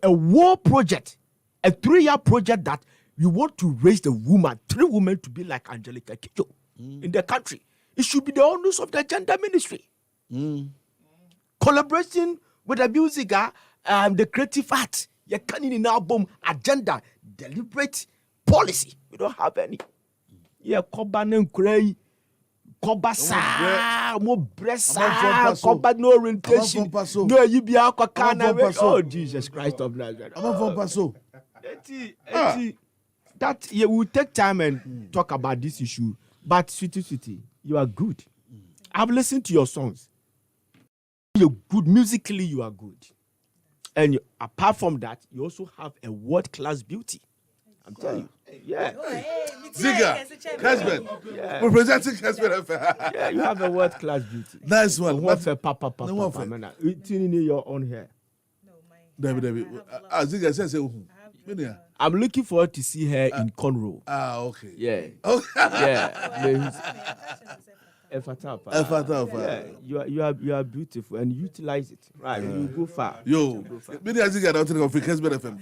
a war project, a 3-year project that we want to raise the woman, 3 women to be like Angelica Kidjo in the country. It should be the honors of the gender ministry. Collaboration with the music, the creative art, your Cann in album, agenda, deliberate policy. We don't have any. Yeah, Kobanen Cray, Kobasa, more breast, Koba no orientation. No, you be our Cann. Oh, Jesus Christ of Nazareth. I'm a phone passo. That will take time and talk about this issue. But sweetie, you are good. I've listened to your songs. You're good musically. You are good, and apart from that, you also have a world-class beauty. I'm telling you. Yeah. Ziga, Casper, representing Casper. Yeah, you have a world-class beauty. Nice one. Papa. It's in your own hair. David. Ziga says. I'm looking forward to see her in cornrow. Okay. Yeah. Okay. Yeah. You are beautiful and utilize it. Right. You go far. Yo. Maybe I think I don't think of Casper FM.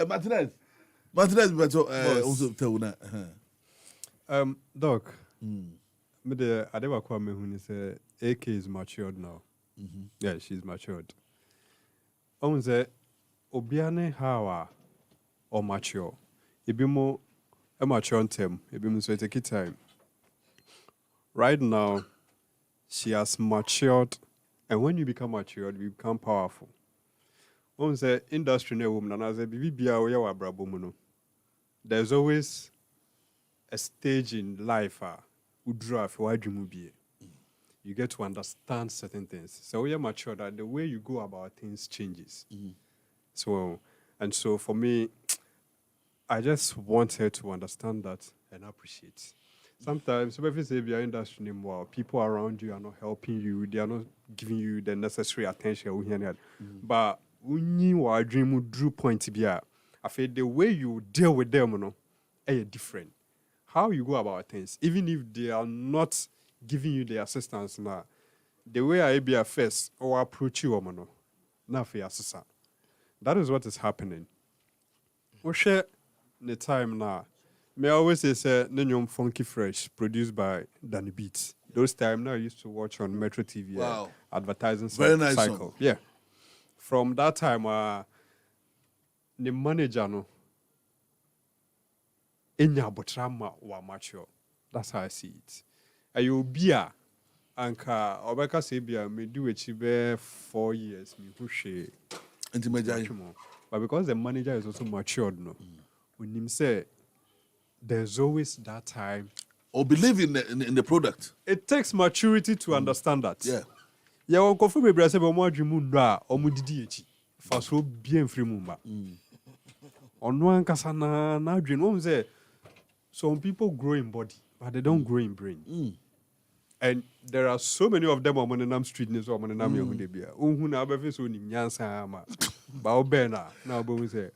Martinez, but also tell that. Doc. The Adewa Kwame who say AK is matured now. Yeah, she's matured. On the Obiane Hawa. Or mature. It be more a mature term. It be more so take it time. Right now, she has matured, and when you become matured, you become powerful. On the industry ne woman, and as a BBA there's always a stage in life who drive why you get to understand certain things. So we are mature that the way you go about things changes. So for me, I just want her to understand that and appreciate. Sometimes, if you say your industry name, people around you are not helping you, they are not giving you the necessary attention. But when you are dreaming, drew point to be I feel the way you deal with them, is different. How you go about things, even if they are not giving you the assistance now, the way I be a first or approach you, now for assistance. That is what is happening. We share the time now. Me always say Nenyom Funky Fresh, produced by Danny Beats. Those time now I used to watch on Metro TV. Wow. Advertising Very nice cycle. song. Yeah. From that time, the manager no enya botrama wa mature. That's how I see it. Ayo bia anka obeka say bia me do achieve 4 years me push but because the manager is also matured no when him say there's always that time or believe in the product. It takes maturity to understand that. Yeah. Yeah, on kofu be brase be mo adwemu ndo a omo didi echi fa so bien free mu ba ono ankasa na adwenu say some people grow in body but they don't grow in brain. And there are so many of them on the street news or on the name of the who now be so in Yansa ma. Bao Bena now we say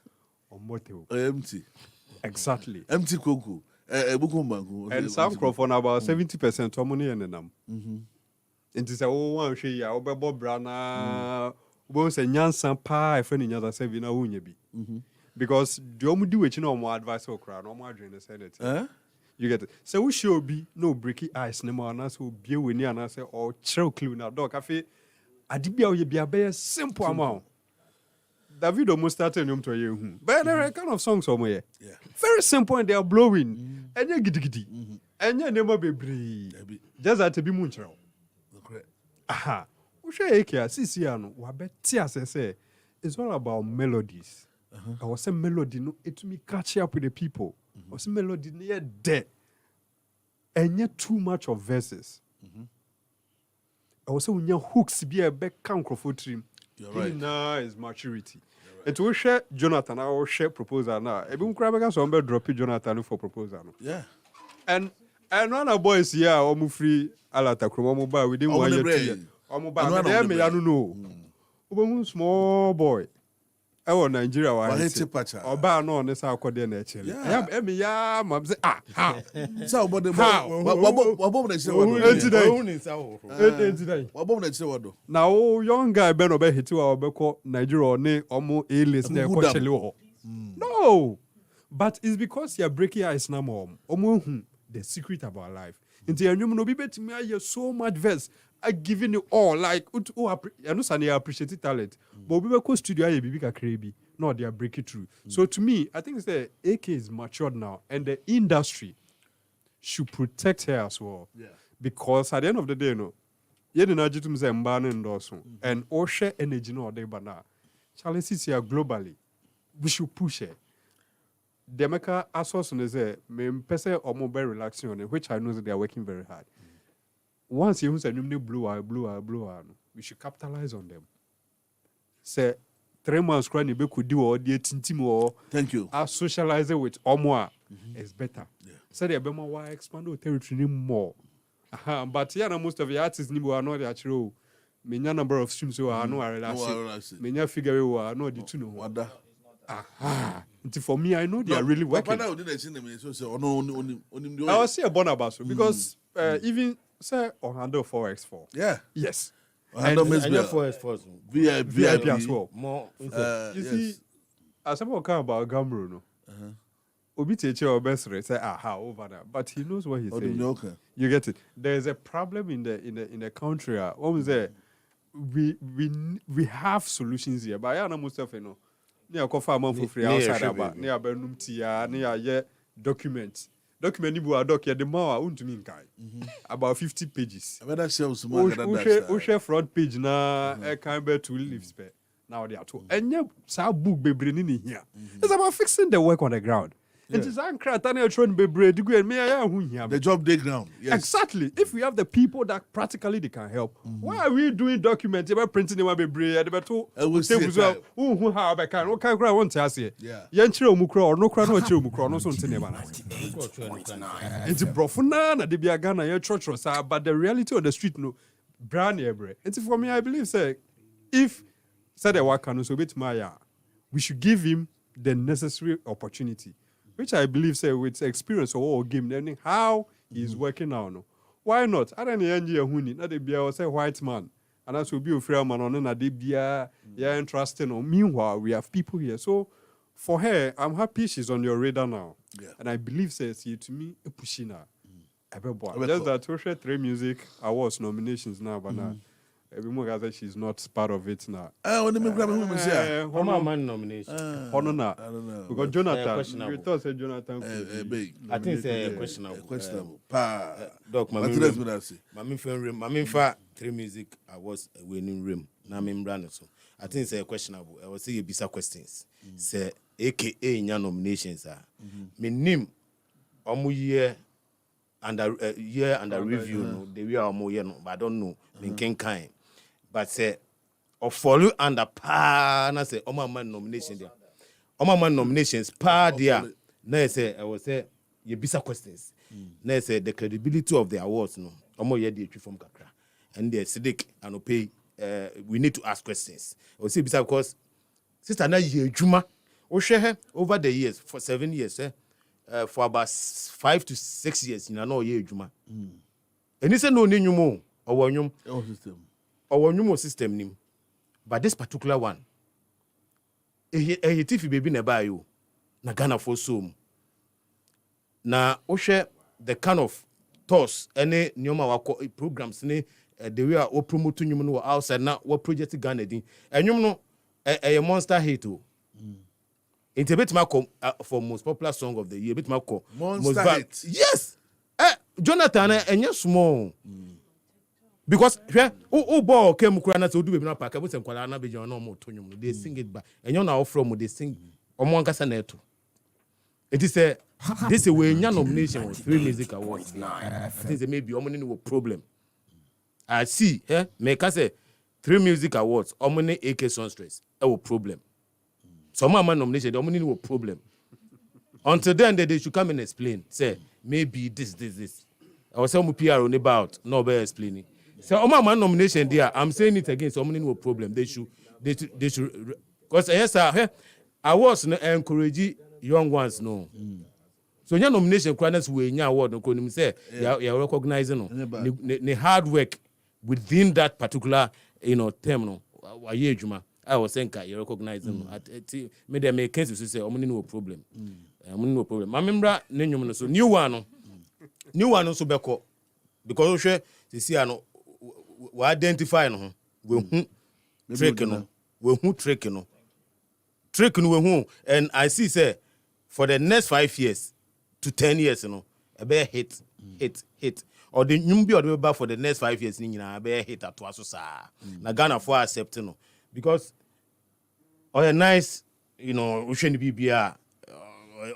empty. Exactly. Empty cocoa. And some crop on about 70% of money and them. And it's a one she ya Bob Brana won't say Yansan pa if any other 7 won't be. Because the only do it, you know, more advice or crowd, no more during the Senate. You get it. So we should be no breaky ice, no more, and I will be winning, and I say, or chill clean out dog. Cafe, I did be a simple amount. David almost started to you, but there are kind of songs somewhere. Yeah. Very simple, and they are blowing. And you're giddy. And you're never be brave. Just at to be munchero. Aha. We share a care, Siciano, Wabet Tias, say, it's all about melodies. I was saying melody, no, it to me catch up with the people. I was saying melody near dead. And yet too much of verses. I was saying when your hooks be a back count for trim. You're right. Now is maturity. And to share Jonathan, I will share proposal now. Everyone grab so I'm drop Jonathan for proposal. Yeah. And one of boys here, I'm free. Alata krumo mobile within 1 year 2 years. I'm mobile. Me I don't know. Small boy. I want Nigeria. I hate it. Oba no ne sa akode na eche. Emi ya mam say so about the wabom na say wado now young guy be no be hit wa obeko Nigeria ne omo A-list na ekọ chele wo. No, but it's because you're breaking ice na mom omo the secret about life. Into your no be betimi aye so much verse. I giving you all like I know Sunny appreciate talent, but we go studio aye bibi kakrebi. No, they are breaking through. So to me, I think the AK is matured now, and the industry should protect her as well. Yeah. Because at the end of the day, no, you didn't know to say and all share energy no day, but now challenges here globally, we should push it. The America association is a person or mobile relaxing on it, which I know that they are working very hard. Once you say blue, we should capitalize on them. Say 3 months crying be could do or the team or thank you. I socialize it with Omwa is better. Say the Bema why expand the territory more. But yeah, most of the artists are not actually many number of streams who are no relaxing. Many figure who are not the two know. For me, I know they are really working. I was say a Bonabaso because even say on handle 4x4. Yeah. Yes. And 4x4 VIP as well. More. You see, as someone come about Gambro, no. Obi teacher or best say how over there, but he knows what he's saying. You get it. There is a problem in the country. We have solutions here, but I know most of you know. Near coffee man for free outside about near Bernum Tia near documents. Document you are doc the more I to mean about 50 pages. I better show some share front page na can be 2 leaves per. Now they are 2. And yeah, sa book be bringing in here. It's about fixing the work on the ground. It is the job day ground. Yes. Exactly. If we have the people that practically they can help, why are we doing documents? About printing them be brave. About to who have a kind. What kind of crowd want to say? Yeah. Yanchiro mukro or no crowd no chiro mukro no something never. It's brofuna na de be Ghana your church but the reality of the street no brand ebre. It's for me I believe say if said the work can so bit Maya, we should give him the necessary opportunity. Which I believe, say, with experience or game learning how he's working now. No? Why not? I don't know, not the beer or say white man. And that will be a free man on another beer, yeah, interesting. Meanwhile, we have people here. So for her, I'm happy she's on your radar now. Yeah. And I believe, says you to me, a pushing her. Just that we share 3 music awards nominations now, but now. Everyone says she's not part of it now. Let me grab him and say, man nomination. I don't know. Because Jonathan, you thought say Jonathan. I think it's questionable. Questionable. Doc, my fa 3 music awards winning rim. Na me brand so. I think it's questionable. I will say you bisa questions. Say AKA in your nominations me name omu year under review no. The way omu year no, but I don't know. Me Cann. But say or follow under pa na say man nomination there. Man nominations pa there. Na say I will say you bisa questions. Na say the credibility of the awards no. omo ye dey from kakra and the Sidik and pay we need to ask questions or see because sister na ye adwuma o hwe over the years for 7 years for about 5 to 6 years na ye adwuma eni say no ni nwum o wo nwum system nim but this particular one tifi baby na ba yo na Ghana for so na o hwe the kind of tours any nyoma wako programs ni the way we promote nyum no outside na we project Ghana din enyum no a monster hit o it bit ma for most popular song of the year bit ma monster hit. Yes Jonathan enye small because who ball came kura na so do baby na park we say kwala na be John no mo to nyum no they sing it back enyo na from they sing omo ankasa na eto it is a this way nya nomination with 3 music awards I think maybe omo ni no problem I see make I say 3 music awards omo ni AK Songstress problem some man nomination omo ni no problem until then they should come and explain say maybe this I was some PR on about no be explaining so omo man nomination there I'm saying it again so omo ni no problem they should because yes sir awards no encourage young ones no so your nomination credits we nya award no konim say you recognizing no the hard work within that particular term no waye adwuma I was saying you recognizing no me dey make case say omo no problem omo no problem ma membra nenwum no so new one no so beko because we see ano we identify no we hu trick no we hu and I see say for the next 5 years to 10 years a be hit or the nyumbi or the for the next 5 years ni nyina be hit at so sa na Ghana for accept no because or nice we shouldn't be bia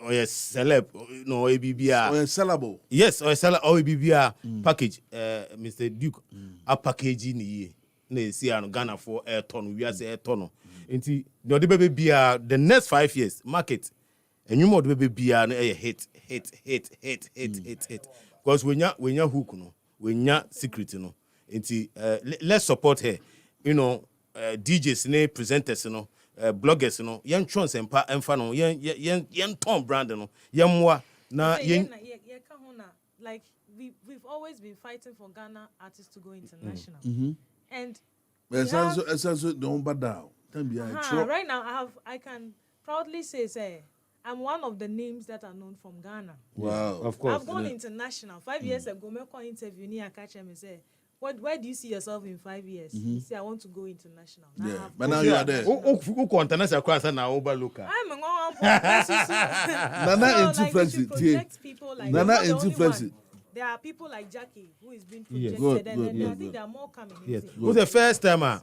or celeb or bibia or sellable yes or sell or bibia package Mr. Duke a package ni na see an Ghana for air ton we as air ton nti no the baby bia the next 5 years market and you more baby bia na hit because when you hook no when you secret no nti let's support her DJs ne presenters no bloggers no yen chance empa emfa no yen ton brand no yen moa na yen like we've always been fighting for Ghana artists to go international and so don't bad down right now I can proudly say I'm one of the names that are known from Ghana. Wow, of course. I've gone international 5 years ago. Me call interview ni catch him and say, where do you see yourself in 5 years? He say, I want to go international. Yeah, but now you are there. Who international class and now over local. I'm Nana into there are people like Jackie who is being projected, and I think there are more coming. Yes. Who's the first time I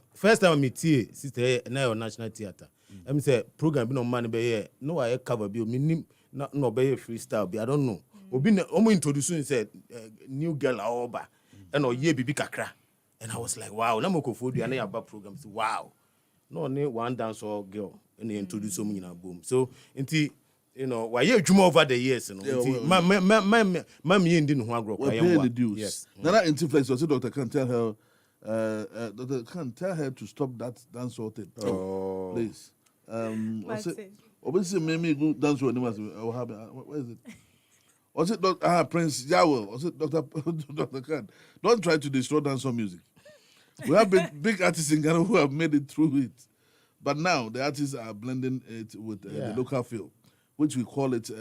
meet sister na National Theatre. I say program be no man be here. No I cover be me no be freestyle be I don't know. Obi na omo introduce said new girl oba and ye bibi kakra. And I was like wow, na moko do na about programs. Wow. No only one dancer girl and they introduce me in a boom. So inti why you juma over the years my me ndin ho agro kwa pay the dues. Yes. Nana interflex so Doctor Cann tell her Doctor Cann tell her to stop that dance thing. Oh. Please. Obviously maybe go dance with anyone. Where is it? Was it Prince Yawel? Was it Doctor Cann? Don't try to destroy dancehall music. We have big artists in Ghana who have made it through it. But now the artists are blending it with the local feel, which we call it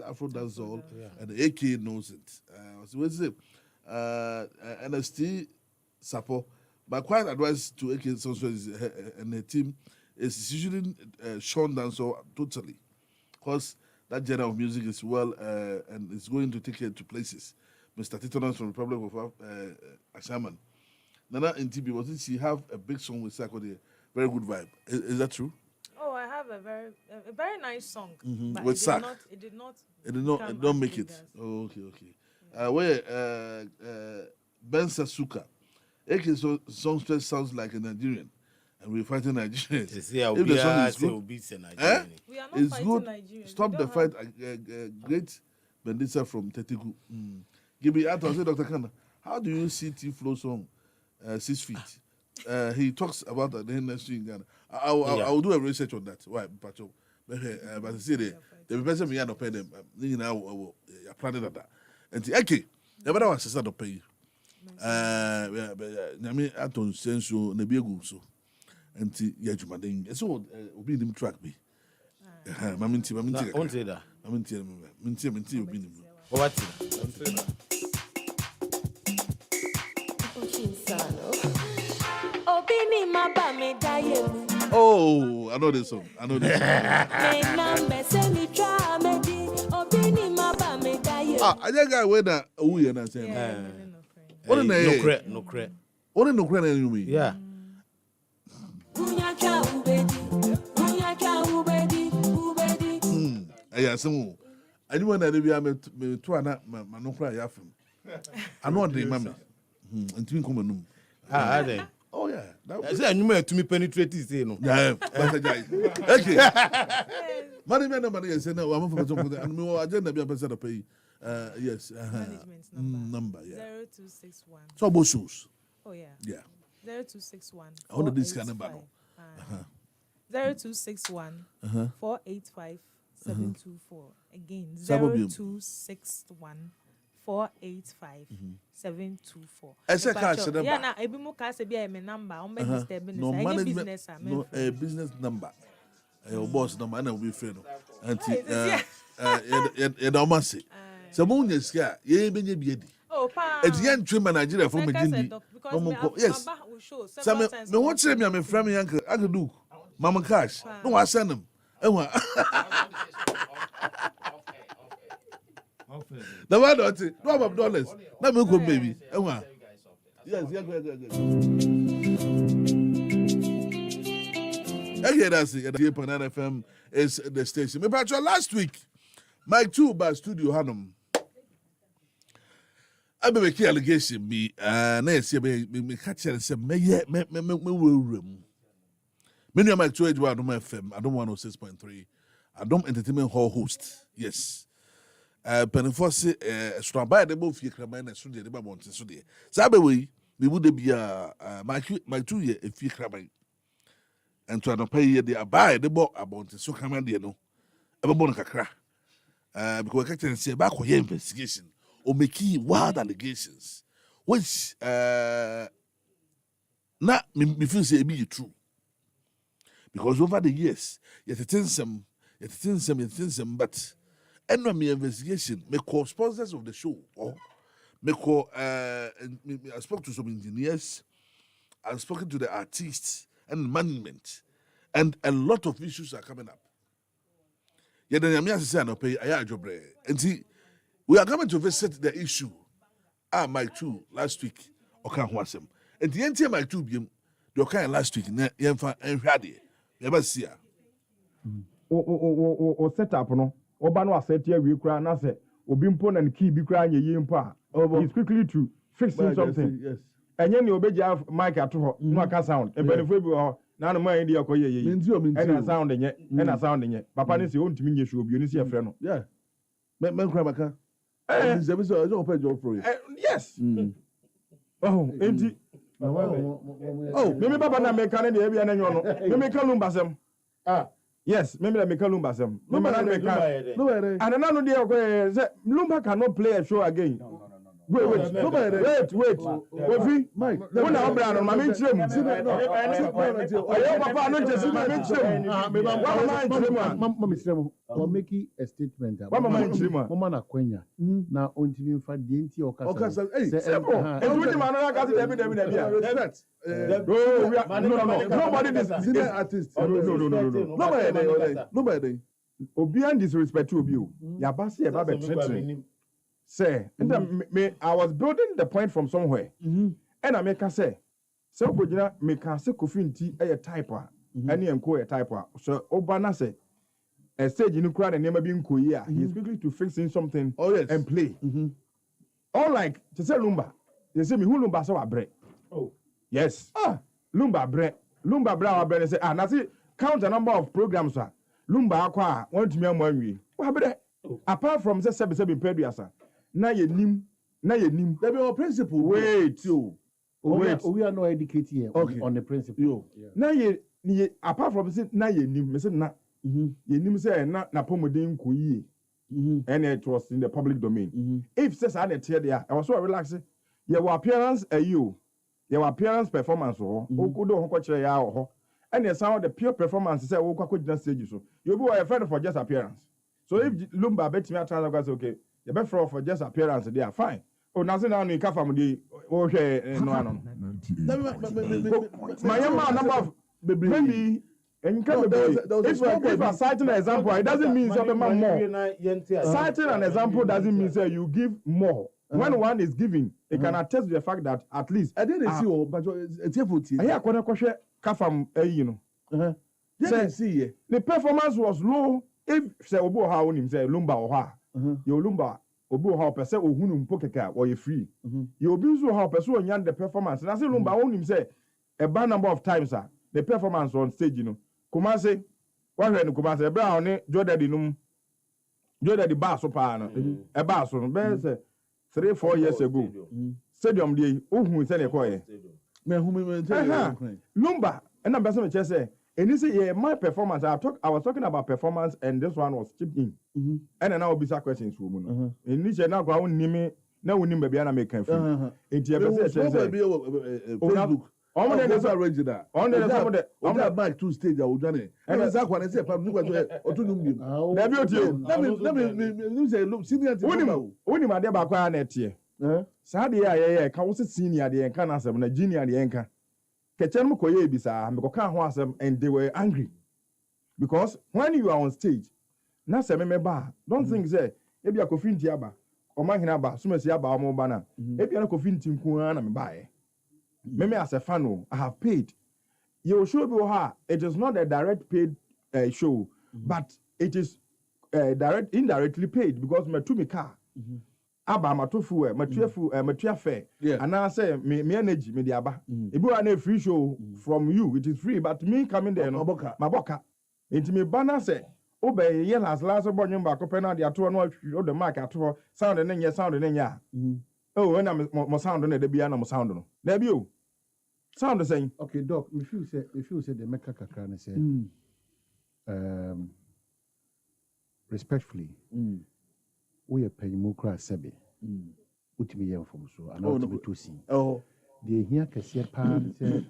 Afro dancehall, and the AK knows it. What is it? NST Sapo. But quite advice to AK and the team is usually Sean dancehall totally, because that genre of music is well and it's going to take it to places. Mr. Titonas from the Republic of Ashaman. Nana in TB, was it she have a big song with Sako there? Very good vibe. Is that true? Oh, I have a very nice song. But with Sak? It did not make it. Oh, okay. Where Ben Sasuka, AK Songstress sounds like a Nigerian, and we're fighting Nigerians. If the song is good, we are not fighting Nigerians. Stop the fight. Great Bendisa from Tetiku. Give me out. Say, Dr. Cann, How do you see T Flow song 6 feet? He talks about the industry in Ghana. I will do a research on that. Why, Pacho? But I see the person me pay them. You know, I planted that. And okay, never know what I said to pay. I mean, I don't sense you ne be good so. And yeah, you mading. So obi nim track be. Maminti. I won't say that. Minti obi nim. What? Oh, I know this song. I just got away that. Oh, you're not saying. What in the No credit. What in the credit you mean? Yeah. Yeah, some. I knew when I be to an no cry after. I know the mammy. And to come Ah, oh, yeah. I said, you may to me penetrate this, you know. Yeah, okay. Money, I said, no, I'm for the and more agenda be a person to pay. Yes, Management number, yeah. 0261. So, both shoes. Oh, yeah. Yeah. 0261. I want this kind of battle. 0261 485 724. Again, Sabobium. 0261 485 724. I said, cash number. Yeah, now, I be more cash be a number. I'm business. No management, business. no a business number. Your boss number, and I will be friend. And you don't must say. So, moon is scared. Ye be ye. Oh, pa. It's young trim Nigeria from a Jindi. Yes. Some me want to me, I'm a friend, uncle. I could do. Mama Cash. No, I send them. The one don't say, $12. Let me go, baby. Yes, okay, that's it. The 8.9 FM is the station. Me patch last week, Mike 2 by Studio Hanum. I be making allegation be na say me catch and say me room. Many of my 2 age Adom FM, Adom 106.3, Adom Entertainment Hall host. Yes. Penifo say Straba de bo fie kraman na so de ba bonte so de. Sabe we would be my 2 year e fie kraman. And to pay ye the abide the bo abonte so kraman de no. E be bon kakra. Because catch and say back for investigation or making wild allegations. Which na me feel say be true. Because over the years, yet some, but enemy investigation may call sponsors of the show, or may call I spoke to some engineers, I've spoken to the artists and management, and a lot of issues are coming up. Yet then I'm say no pay a job. And see, we are coming to visit the issue. Mike 2 last week, okay, wasem. And the NT Mike 2 be the okay last week, yemfa and ready. Never see her. O set up no. Oba no asset here we kura na say obi mpo na key bi kura anye yi mpo a. He's quickly to fixing something. Yes. Enye ni obeja mic ato ho no aka sound. Ebenefo bi ho na no man dey akoye yi. Ena sound nye. Ena sound nye. Papa ni say ontimi nye hwe obi oni se afre no. Yeah. Men kura maka. Yes. Oh, enti. Oh, maybe Papa na make an idea na nyo no. Maybe ka lumbasem. Yes, maybe make a lumbasem. Maybe na make and another day okay, say Lumba cannot play a show again. Wait. Ofi, Mike. When I open on my main trim. Papa no just my main trim. Mama or making a statement. Mama na kwenya. Na ontimi fa dienti o kasa. Nobody this artist. Nobody. Obi and disrespect to you. Ya basi e ba be treat. Say, I was building the point from somewhere. And I make her say, so Bojina make her say Kofinti a typer, any and a typer. So Obana say, a stage in Ukraine and never been Korea. He's quickly to fixing something and play. All like to say Lumba. They say me who Lumba saw a bread. Oh, yes. Lumba bread. Lumba brow bread and say, now see, count the number of programs. Lumba aqua, 1 million. Apart from the 7 period, na ye nim na ye nim. There be a principle. Wait. We are not educated here on the principle. Na ye apart from say na ye nim, me say na. Ye nim say na pomodin ko yi. And it was in the public domain. If says I net here there, I was so relaxed. Your appearance your appearance performance okudo ho ko kire ya ho. And the sound the pure performance say wo kwa ko stage so. You be a friend for just appearance. So if Lumba bet me atran go say okay, you be for just appearance they are fine. Oh na say now you ka fam dey wo hwe no ano. My man number of maybe if you are citing an example, it doesn't mean more. Citing an example doesn't mean say you give more. When one is giving, it can attest to the fact that at least I didn't see but it's a I hear kwashe kafam you know. See the performance was low. If say obo ha onim say lumba o ha. Your lumba obo ha per se ohunu mpo keka or you free. You obi so ha per se onyan the performance. Na say lumba onim say a bad number of times the performance on stage you know. Kumase wa hwe no Kumase e bra oni Jodadi num Jodadi ba so pa no e ba so no be say 3-4 years ago stadium dey ohun say ne koye me hu me Lumba and na be say and you say yeah my performance I was talking about performance and this one was chipped in and then I will be some questions for mu no and you say na kwa won nimi na wonim ba bia na make kan fi enti e be say Facebook on the original. On the back to stage, I will join. And as I want to say, I'm going to do. Let me say, look, senior. When you my dear Bakwa net here. Sadi ya can was senior the can answer na junior the enka. Ketchen ko ye bisa me ko kan ho asem and they were angry. Because when you are on stage, na se me ba, don't think say e bia ko finti aba. O ma hina ba, so me se aba o mo ba na. E bia na ko finti nku na me ba e. Me as a fan, I have paid. You show me it is not a direct paid show, but it is indirectly paid because me to me car. Aba ma to fu ma tua fair. And I say me energy me di aba. If you are a free show from you, it is free, but me coming there no my boka. Into me banner say obey ye last born you back open the ato no the mark ato sound and then sound and then oh when I'm sound on the bia na sound no. There be sound the same. Okay, Doc, if you say the Mecca Kakran say respectfully, we are paying more crass sebe. Utimi yam from so and ultimate to see. Oh, the here can see a pan say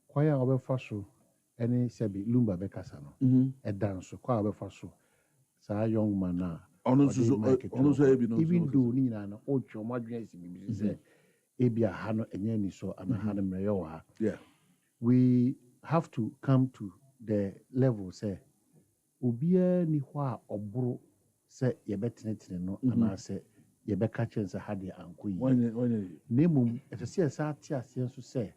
choir over faso any sebe lumba becasano. A dance choir over faso. Sa young man now. Even though Nina and Ocho Madras say Abia Hano and Yenny so and Hanam Rayoha. Yeah. We have to come to the level say Ubia Niwa or Bro say ye better no and I say ye be catching the Hadi and Queen. Name it is a satia sense to say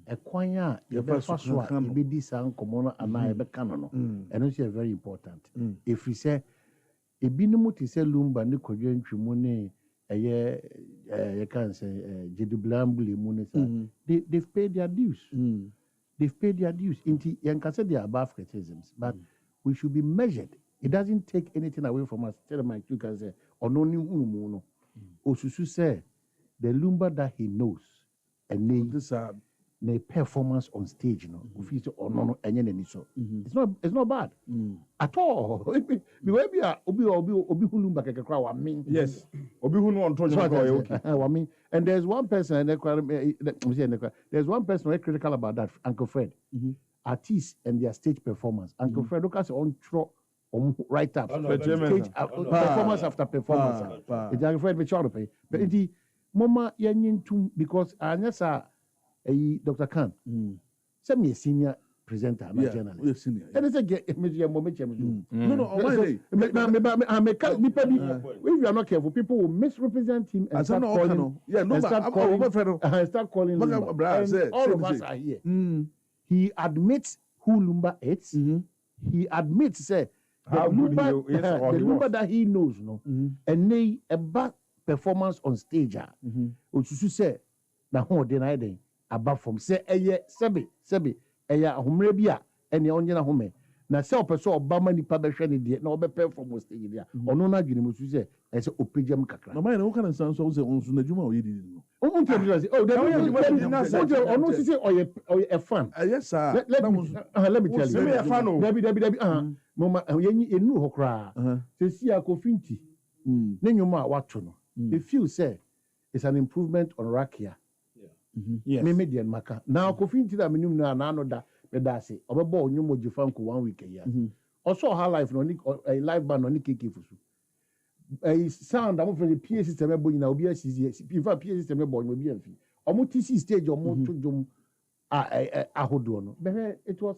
a choir ye be first one be this and common and I be canon. And it's very important. If we say Ebinimu ti se lumba ni kodwe ntwemu ne you can say jedublamble mu ne sa they've paid their dues. They've paid their dues. Inti you can say they are above criticisms, but we should be measured. It doesn't take anything away from us. Tell my you can say ononi unu no. Osusu say the lumba that he knows and this the performance on stage, you know, no, it's not bad at all. Yes, and there's one person there's one person very critical about that, Uncle Fred. Artists and their stage performance. Uncle Fred, look at on write up stage performance after performance. Uncle Fred be sure to pay, but the mama yenin because Doctor Cann, send me a senior presenter, not journalist. And it's a get me. No, if you are not careful, people will misrepresent him and start calling. Start calling. All of us are here. He admits who Lumba is. He admits, say, the Lumba that he knows, no, and they a bad performance on stage. Which you say, now who deny them. Above from say sebe ahumre bia ene onye na home na sɛ ɔpɛ sɛ ɔbama nipa bɛhwɛ ne deɛ na ɔbɛpɛ from stage there ɔno na adwene mu so sɛ ɛsɛ opegyam kakra na man na wo kana san so say onso na dwuma oyɛ di no ɔmo ntɛ bi sɛ oh da ɔno si sɛ ɔyɛ a fan yes sir let me tell you dabi mama yɛnyi enu hɔ koraa sɛ si akofinti ne nnwuma a wato no they feel say it's an improvement on Rakia. Yes. Me median maka. Now akofinti da menum na ano da beda ase obɛbɔ onyumo jifanko 1 week a year. Also her life no a live band no ni keke fusu. A sound am from the PA system ebo nyina obi asisi in fact PA system ebo obi amfi. Omo TC stage omo to dwom ahodo no. But it was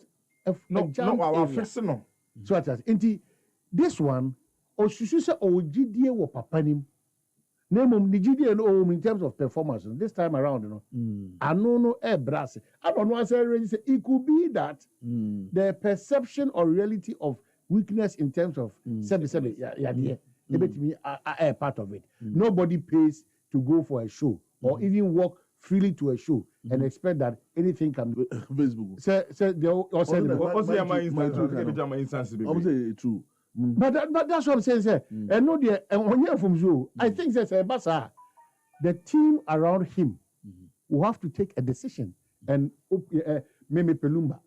no our fix no. So at this one osusu se ogidie wo papa nim. Name Nigidi no in terms of performance this time around, you know. I know brass. I don't know. It could be that the perception or reality of weakness in terms of a part of it. Nobody pays to go for a show or even walk freely to a show and expect that anything can be. Facebook. Say they also true. But that's what I'm saying, sir. And no, and from you, I think that the team around him will have to take a decision. And Meme Pelumba,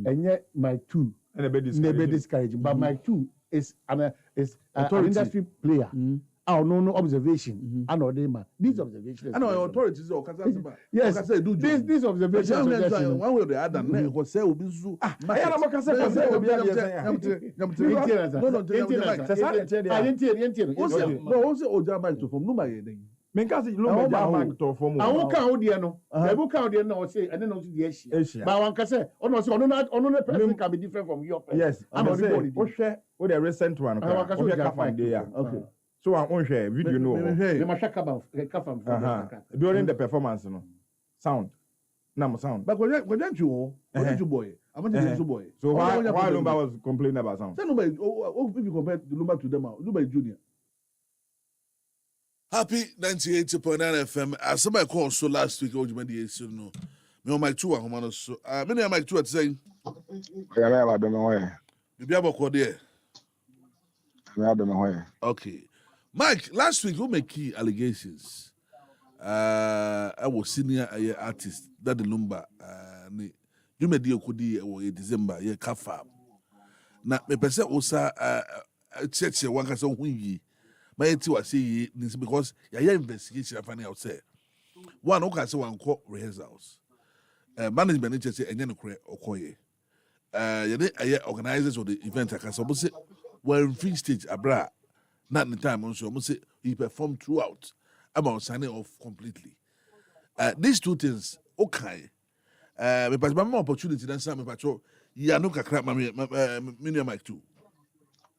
and yet my two, never discouraging. But my two is an industry player. No observation. I know them. These observations. I know authorities or yes. These observations. One way or the other. Jose will be so. So I won't share video no. During the performance, no sound. No sound. But when you boy, I'm not boy. So why Lumba was complaining about sound? Say nobody. If you compare Lumba to them, Lumba Junior. Happy 98.9 FM. As somebody called so last week, you made the issue no. Me on my two, I'm so. Many of my two at saying. I don't know where. You be able to call there. I don't know where. Okay. Mike, last week we make key allegations. I was senior artist that the Lumba you made the Okudi or December ye kafa. Na me pese osa church one ka so hunyi. My enti was say because ya investigation afani out say. One oka say one call rehearsals. Management church say enye no kure okoye. Ye organizers of the event aka so say we're in free stage abra. Not in the time also, I must say he performed throughout. About signing off completely. These two things, okay. But my more opportunity than some patrol. Yeah, no crap, my mic too.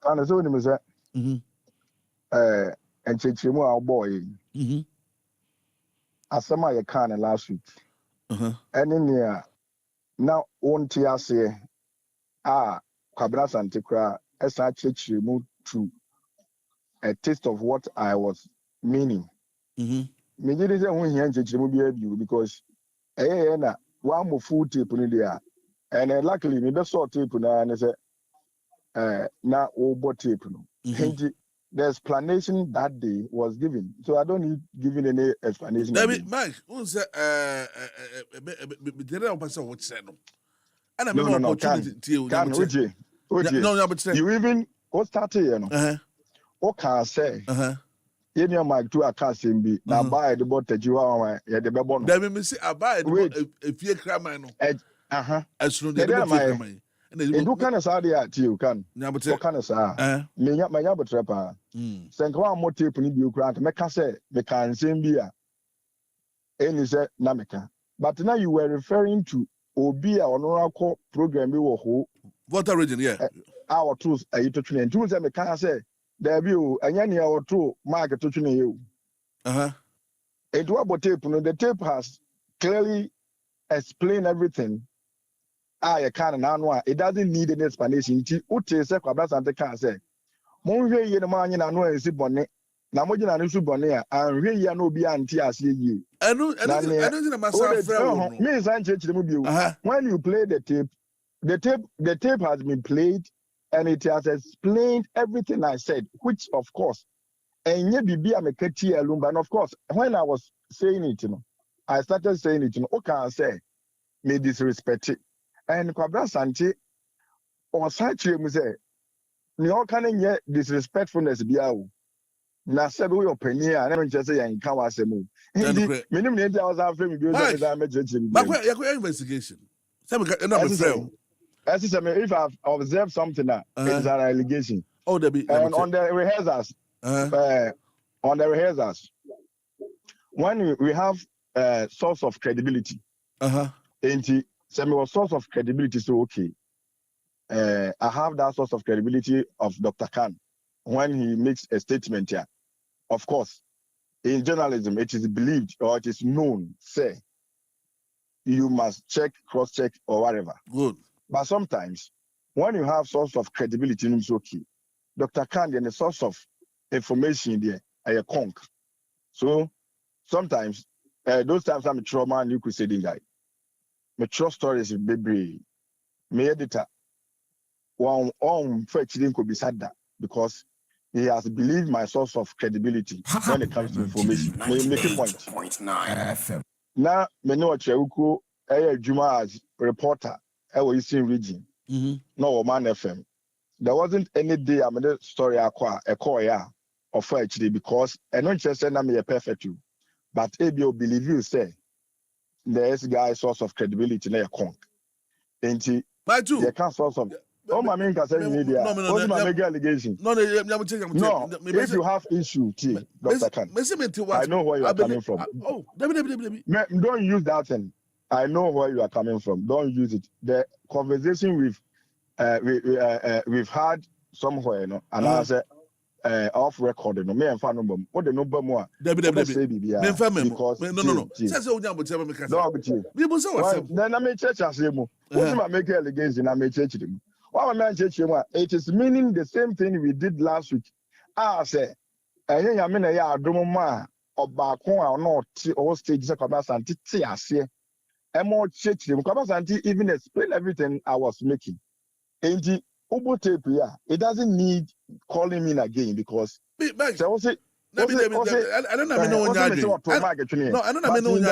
And as only was that. And Chichimu, our boy. As some I can last week. And in here now, one tear say, Cabras Antiqua, as I Chichimu to. A taste of what I was meaning. Me didn't say when he entered you because one more food tape in there. And luckily, me saw tape and I said, now over tape. The explanation that day was given. So I don't need giving any explanation. Mike, who's no, you even what started, you know. Okay, say. You know, Mike, to a casting be now buy the bottle you are the bebon. Let me see, I buy if you cram. As soon as my and who can I say that you can? What can I say? Me, my yabba trapper. Send one more tape in you grant, make us say, the can same beer. And is a Namika. But now you were referring to Obia or no program you were who. What origin, yeah. Our tools are you to train. And tools I can say. There be and any or two market to you. It was tape, the tape has clearly explained everything. I can't know. It doesn't need an explanation. Uti se kwabra sante kan say. Mon hwe ye no man na no ensi bone. Na mo gina no su bone a hwe ye no bi anti ase ye. I don't think myself. Me san chechire mu bi. When you play the tape, the tape has been played and it has explained everything I said, which of course, and and of course, when I was saying it, I started saying it, okay, say, me disrespect it. And Kwabra Sanche, or such you say, ni all can get disrespectfulness biawo. Na said we opinion, and I just say, and can was a move. Minimum, I was after me, because I'm a investigation. If I've observed something, it's an allegation. Oh, there be and on the rehearsals, when we have a source of credibility, and some source of credibility, so okay. I have that source of credibility of Dr. Cann when he makes a statement here. Of course, in journalism, it is believed or it is known, say, you must check, cross-check, or whatever. Good. But sometimes, when you have source of credibility, it's okay. Dr. Cann, then the source of information there, a conk. So sometimes, those times I'm a trauma and you could say the guy. My true stories is baby. My editor, one fetching could be sad that because he has believed my source of credibility when it comes to information. Make a point. Now, me know Chewuku, Juma as reporter. Eastern region, no Man FM. There wasn't any day I made a story a call of actually because I don't just say I'm a perfect you, but ABO believe you say there's guy source of credibility in a conk. Ain't he? The can source of my main media. What's my mega allegation? No, if you have issue, Dr. Cann, I know where you are coming from. Don't use that thing. I know where you are coming from. Don't use it. The conversation we've had somewhere, and I said off record. No, me and fan number. What the number more? Because then I may church as you. What I make allegation? I may church them. Why am I church you? It is meaning the same thing we did last week. I say, I mean, I don't know. Or not all stages of Santi. More church them even explain everything I was making. And the Ubo tape, it doesn't need calling me again because I don't know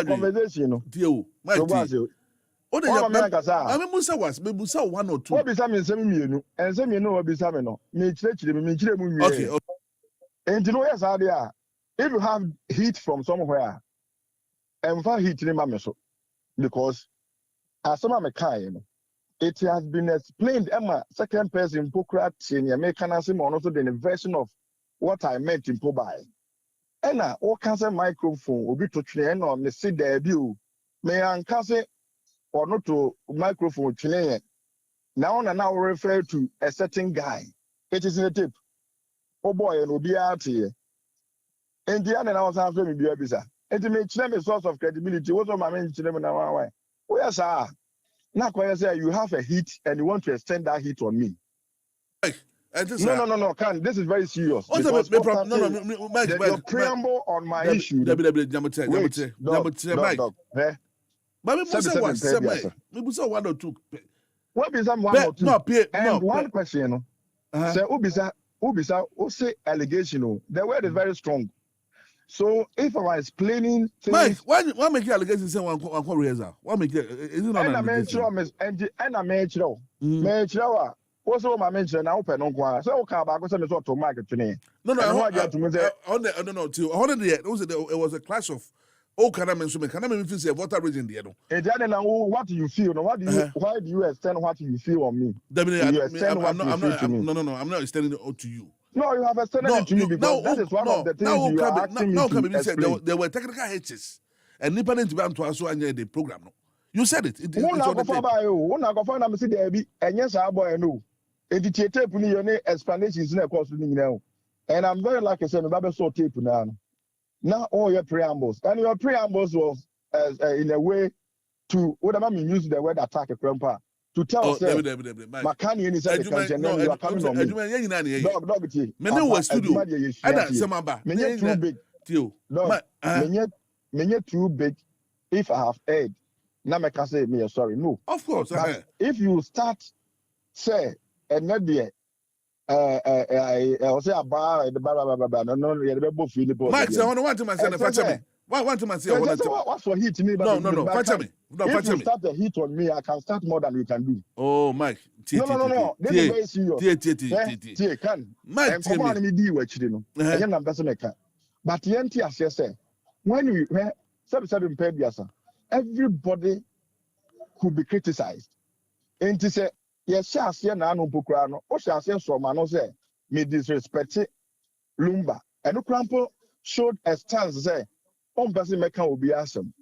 conversation. Musa was one or two. What be some and some what be some me church them. Okay. And you know, yes, if you have heat from somewhere, and for heat in so. Because as some of it has been explained, Emma, second person, Pocrat, in the mechanism, or also the version of what I meant in Pobai. Enna, all cancer microphone will be to train on the seat debut. May I cancer or not to microphone train. Now and now refer to a certain guy. It is in the tip. Oh boy, and will be out here. And the other was after me, be a visa. And to make them a source of credibility. What's on my main children now? Why? Yes, sir. Now, I say you have a hit and you want to extend that hit on me. No, Cann. This is very serious. Your preamble on my issue. But one or two. What is that one or two? And one question, say, Ubisa, say allegation. The word is very strong. So if I was explaining things, Mike, why make your allegations say one rehearsal? Why make it? Is it not an allegation? And I made you. Also, my mention now open on one. So okay, about go send to market to me. No. It was a clash of. Oh, can I mention? Can I mention say water region there? No. And then what do you feel? Why do you extend what you feel on me? I'm not extending it to you. No, you have extended it to me because that is one of the things you are asking me to explain. There were technical hitches, and Nippon didn't want to answer the program. No, you said it. It's on the tape. And I'm very lucky to say I saw tape now. Now all your preambles, and your preambles was in a way to whatever me use the word attack a grandpa. To tell us, Makani and his country, and you are coming on me. Dog, Many was studio. And some about many too big. Many too big. If I have heard na me can say me sorry. No. Of course. But if you start say another I say about the blah no you be both feel the Mike, say I want to man say me. Why want to man say I want to? What for hit me? No. Fetch me. No, if fetch you me. start the heat on me, I can start more than you can do. Oh, Mike. No. This is very serious. Tie, Cann. Mike, come on, me do what you know. I am person make. But the NT as say when we seven paid everybody could be criticized. And to say yes, shall na no pokrano. O shall say so man say me disrespect Lumba. And Crampo showed a stance say on person make will be awesome.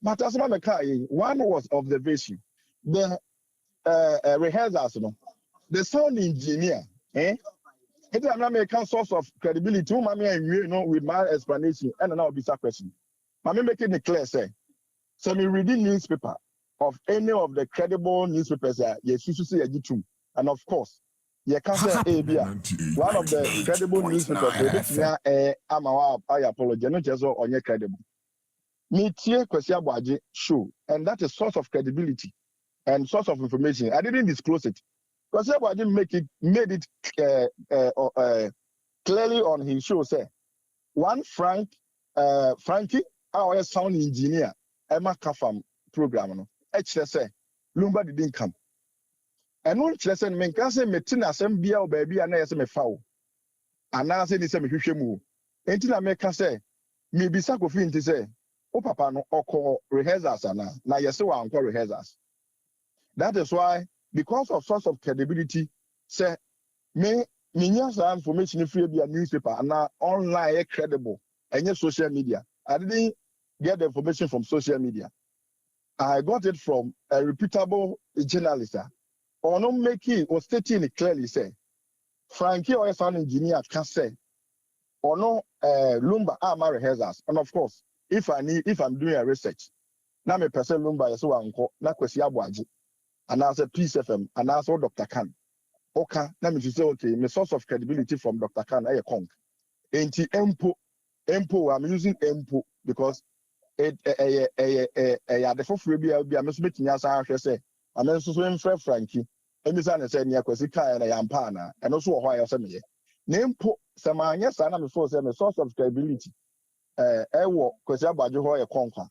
But as one was observation. The rehearsals, the sound engineer, It's an American source of credibility. With my explanation, and now be a question. I'm making it clear, say, so me reading newspaper of any of the credible newspapers, yes, you should see a YouTube, and of course, you can say one of the credible newspapers. I apologize, not just on your credible. Me tie Kwesi Abuaje show, and that is source of credibility and source of information. I didn't disclose it. Kwesi Abuaje made it clearly on his show. Say one Frankie, our sound engineer, Emma Kafam program. No, say Lumba didn't come. And one lesson men can say metina sembia or baby and I say me foul. And now say this me hwehwemu. Until I make say me be sakofin to say. O papa no oko rehearsals na yesi wa anko rehearsals. That is why, because of source of credibility, say me nya information free be a newspaper and online credible and social media. I didn't get the information from social media. I got it from a reputable journalist. Or no making or stating it clearly say Frankie or sound engineer can say or no Lumba are my rehearsals. And of course, if I'm doing a research, now me person Lumba so anko na Kwesi Abuaje, and as a Peace FM, and as Doctor Cann. Okay, let me say okay, my source of credibility from Doctor Cann I conk. Enti empo, I'm using empo because it the for free be I'm making us say I'm also in Frankie. And Miss Anna said, Kwesi Kai and I am pana, and also why I say me. Nempo, Samanya Sana before say my source of credibility. Ewo Kwesi Abuaje ho ye konka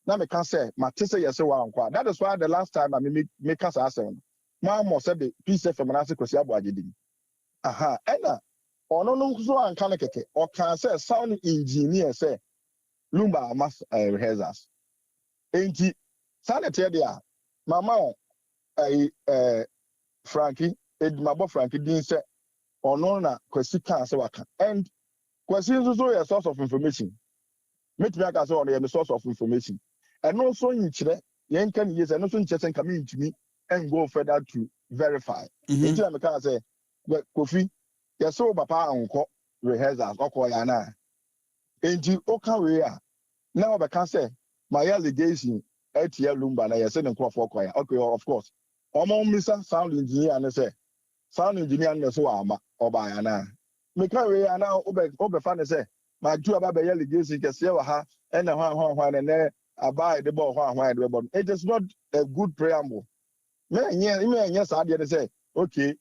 na me can say matese yese wa nkwa. That is why the last time I make us ask ma mo say the Peace FM na say Kwesi Abuaje dim aha ena ono no so anka ne keke o can say sound engineer say Lumba mas rehearsals enti sanete dia mama Frankie edmabo Frankie din say ono na Kwesi kan say waka and Kwesi so a source of information. Meet me as on the source of information. And also in Chile, yen can use and also in Chile coming to me and go further to verify. In Chile, I can say, but Kofi, yes, so papa uncle rehearsals or koyana. And you okay, now I can say my allegation at Lumba, and I said in for choir. Okay, of course. Omo Mr. Sound engineer and I say, sound engineer and so ama or by ana. Mekawe ana obefa ne say ma ju aba be yele gesi kese wa ha e na hwan ne aba de ball hwan de ball. It is not a good preamble. Me anya sa de say okay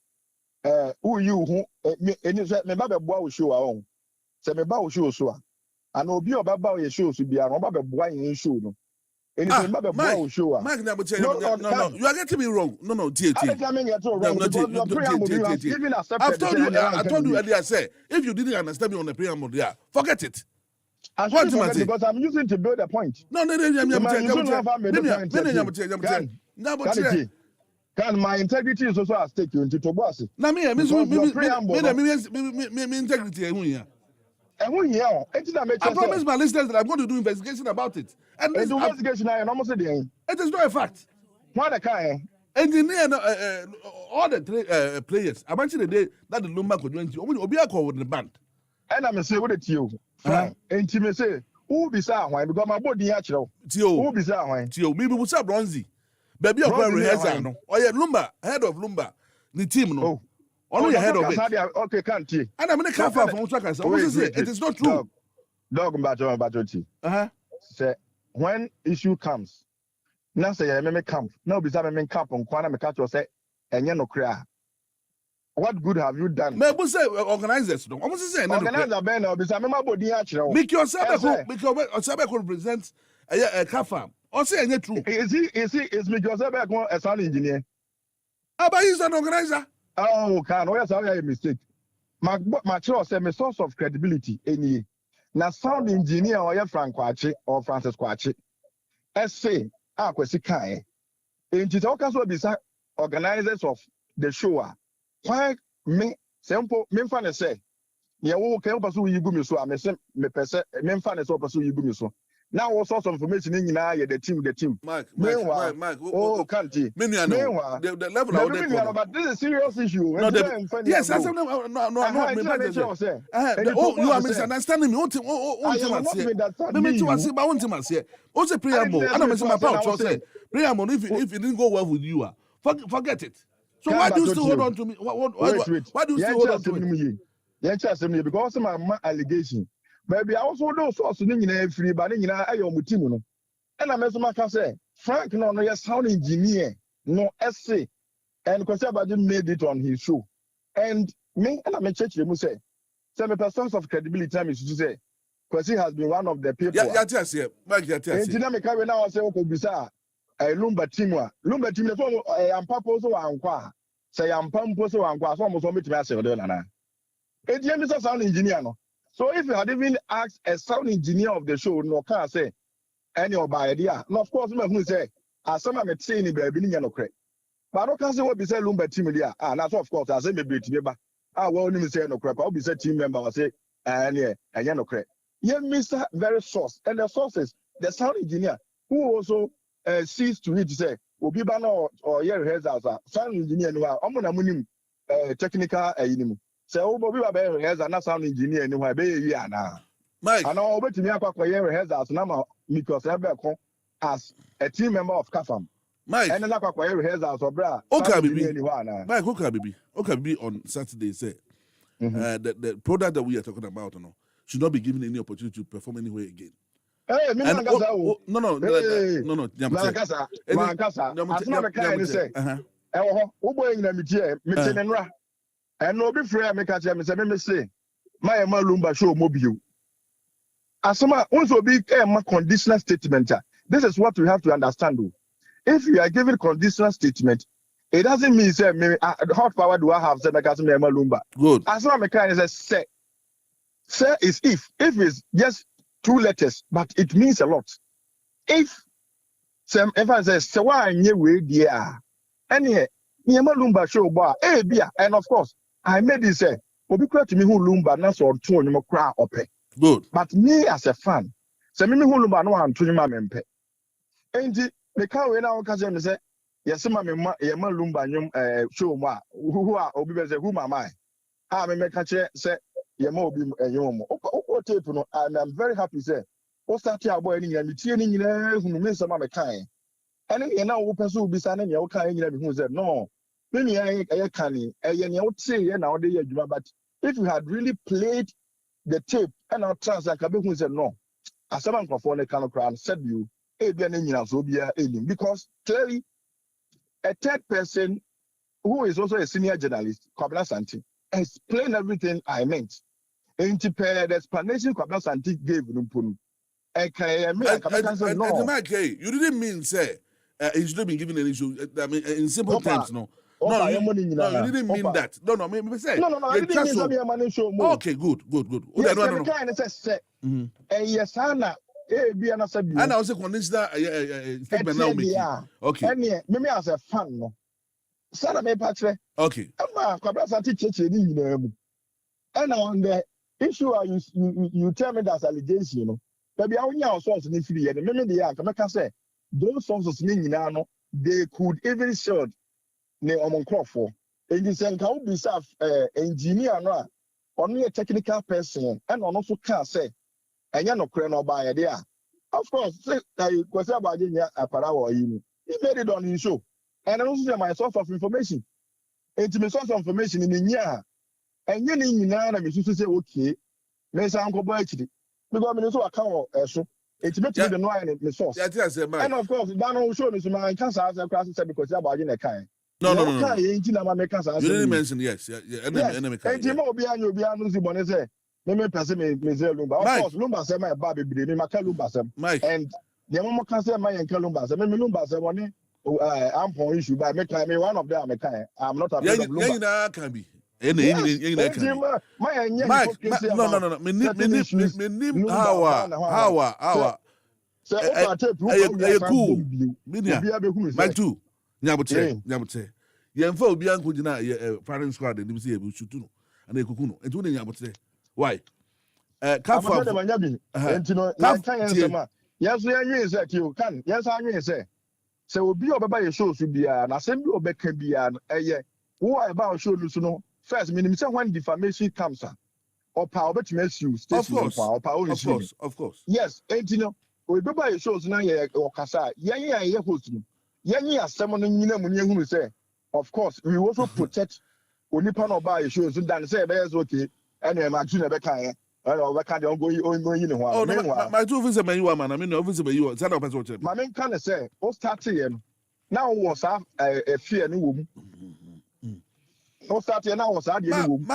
who you who any say me ba be boa wo show a on. Say me ba wo show so a. And obi obaba wo show so bia no ba be boa yin show no. Anything Mike, no, you are getting me wrong. No, T. I've told you earlier, say, if you didn't understand me on the preamble, yeah, forget it. Because I'm using to build a point. No, my integrity is also at stake into Tobosi. Now, me integrity. I promise my listeners that I'm going to do investigation about it. And this investigation, I almost said it is not a fact. What a kind. Engineer, all the players. I mentioned the day that the Lumba could join you. Obia call with the band. And I'm say what it you. And you say, who be why because my body natural. Who be why? Tio, maybe what's up, Bronzy? Baby, of rehearsal. Oh, yeah, Lumba, head of Lumba, the team, no. Only ahead of it. Okay, can't you? And I'm going to come from trackers. It is not true. Dog, Say, when issue comes, Now say me camp. Now be me camp on kwana me catch you say enye no kra. What good have you done? Me bo say organizers no. Almost say organizer ben no be say me ma bodi a kire. Make yourself represent a car farm. Or say enye true. Is make yourself a sound engineer. But he's an organizer. Oh, can we have a mistake? My choice say me source of credibility any. Na sound engineer or Frank Kwachi or Francis Kwachi. Say kwesi kan. Enti so ka so be organizers of the show. Why me simple me fa ne say ye wo kan paso yigu mi so a me se me pese me fa ne so paso yigu mi so. Now what source of information in the team. Mike. Oh, can't you? The level of the but this is a serious issue. No, yes, I said no. You are misunderstanding me. What's a preamble? I don't miss my pouch. Preamble, if it didn't go well with you, forget it. So why do you still hold on to me? Why do you still hold on to me? Yes, because of my allegation. Maybe I also don't source in free, but in Ayomutimo. And I mess my say, Frank, no, sound engineer, no essay, and Conservative made it on his show. And me, and I'm a church, you say, some persons of credibility time is to say, because he has been one of the people. Yeah, Mike, and dynamic now say, okay, bizarre, a Lumba Timwa, Lumba Tim, I am Paposo and Qua, say I'm Pamposo and Qua, almost on me to master. And James is a sound engineer. So if you had even asked a sound engineer of the show, no can say any of my idea. No, of course, me say as some am saying in the beginning no correct. But I don't say what be say Lumba team there. That's of course I say me be together. Well me say no correct. I'll be say team member I say yeah, no correct. Yeah, Mr. Very source. And the sources, the sound engineer who also sees to it say Obi Bano or yeah rehearsals sound engineer no I'm munim technical so Bobby has an sound engineer anyway, baby, Mike. I know what to me rehearsals now because as a team member of CAFAM. Mike. And another rehearsals or bra. Okay, Mike, okay, be on Saturday say the product that we are talking about should not be given any opportunity to perform anywhere again. Hey, no. And no be free, me catch me say, my Lumba show mobile. Asoma also be a conditional statement. This is what we have to understand. If you are giving conditional statement, it doesn't mean say me how power do I have say me catch me Lumba. Good. Asoma me can say say is if it's just 2 letters, but it means a lot. If some emphasis say why nye we dia, any Lumba show bar, and of course. I made this say, Obi to me who Lumba na so to ni cry ope. Good. But me as a fan, say me who Lumba no an to ni ma mempe. Enti me can we na o ka say yes ma me ma Lumba nyum show ma who are Obi be say who am I? Me ka che say ye ma Obi nyum. O tape no I'm very happy say. O start your boy ni me tie ni nyina hunu me sama me kan. Ene ye na wo person obi sa na ye wo kan nyina me hu say no. But if you had really played the tape and our trans and Kabeku said no, as someone for the kind of crowd said you, because clearly a third person who is also a senior journalist, Kwabena Santi, explained everything I meant. And the explanation Kwabena Santi gave Numpunu. You didn't mean say he should have been given an issue. I mean, in simple terms, no. No, you didn't mean that. No, me say. No, I didn't mean something money show more. Okay, good. Yes, no. Yes, Anna. Be an assembly. And I also consider statement now making. Okay. And me as a fan, no. Sana me patre. Okay. Ama Kwabena Santi cheche ni nyina mu. And on the issue you tell me that's allegation, you know. Baby, I want source ni free. And me dey am ka say those sources ni nyina no they could even show ne omonkrofo and you say can be staff engineer no only a technical person and on also can say enya no kre no ba ye there of course say kwese abaje nya apara wo yi he made it on his show and also say my source of information my source of information ni nya enye ni nyina na me susu say okay me say anko bo akiri because me so aka wo eso It's better than the no source. And of course, that no show me some cancer as a class said because about in a kind. No. You didn't mention yes. Yes. And you will be an Zibon say. Me person me Lumba. Of course, Lumba say my baby be me Lumba sem. And the mama can say my Lumba sem. Me Lumba sem one. I'm for issue, but me one of them. I'm not afraid of Lumba. Yeah, can be. No. Me how. Cool. My two. Nyabote. Yemfa obi anko gina firing squad and say e shoot no. And e kuku no. Enti won nyabote. Why? Kafa. Entino like kan yensema. Yes we anwen say you can. Yes anwen say. Say obi obeba ye show so bia na sem bi obeka bia eye. Wo about show no so no. First minimum say when defamation comes or power betime you station or power of course. Yes, entino obeba ye show so na ye okasa. Ye host no. Ye asem no nyina mu ne hunu say. Of course, we also protect onipa no buy shows than say be okay. And imagine be kan we can go you know. Oh, no, my two officer man you man. I mean officer you are that person check. My men can say o start here. Now was a fear no wom. O start here now was a dey wom.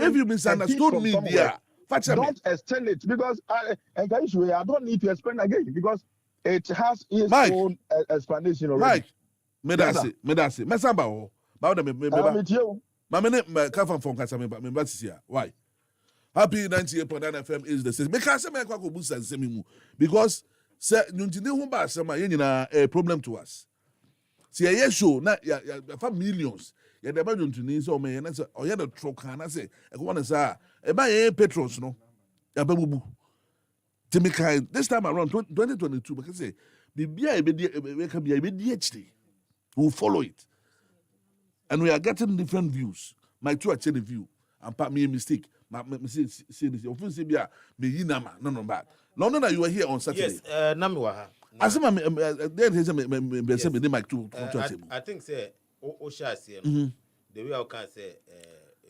If you misunderstood me there, don't extend it because I don't need to explain again because it has its own explanation already. Mike, medase. Mesamba ho. Ba wo me. Ma me come from Kasa me ba here. Why? Happy 98.9 FM is the same. Because say me kwa ko busa nsemi mu because say nyuntine ho ba asema ye nyina a problem to us. See a show na ya fa millions. Ya de ba nyuntine so me na say oye the truck na say e ko wana say e ba ye petrons no. Ya ba bubu. Timikai this time around 2022 because say bibia e be ka bia e be di actually. We'll follow it. And we are getting different views. My two are the view. And part me a mistake. Say this. Offensive be me yinama. No bad. No, you were here on Saturday. Yes, Namiwaha. I say me Mike two. I think say Osha say the way I can say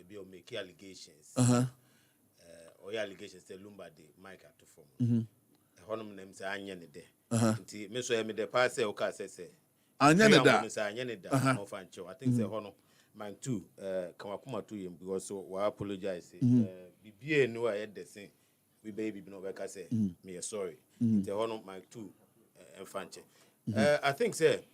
be make allegations. Or allegations say Lumba de Mike at to form. Honum name say anya ne de. Nti me so me de pass say o ka say Anyane da. I think say hono man too kamakuma to him because so we apologize bibie no I the same we baby no beka say me sorry the hono man too enfanche I think say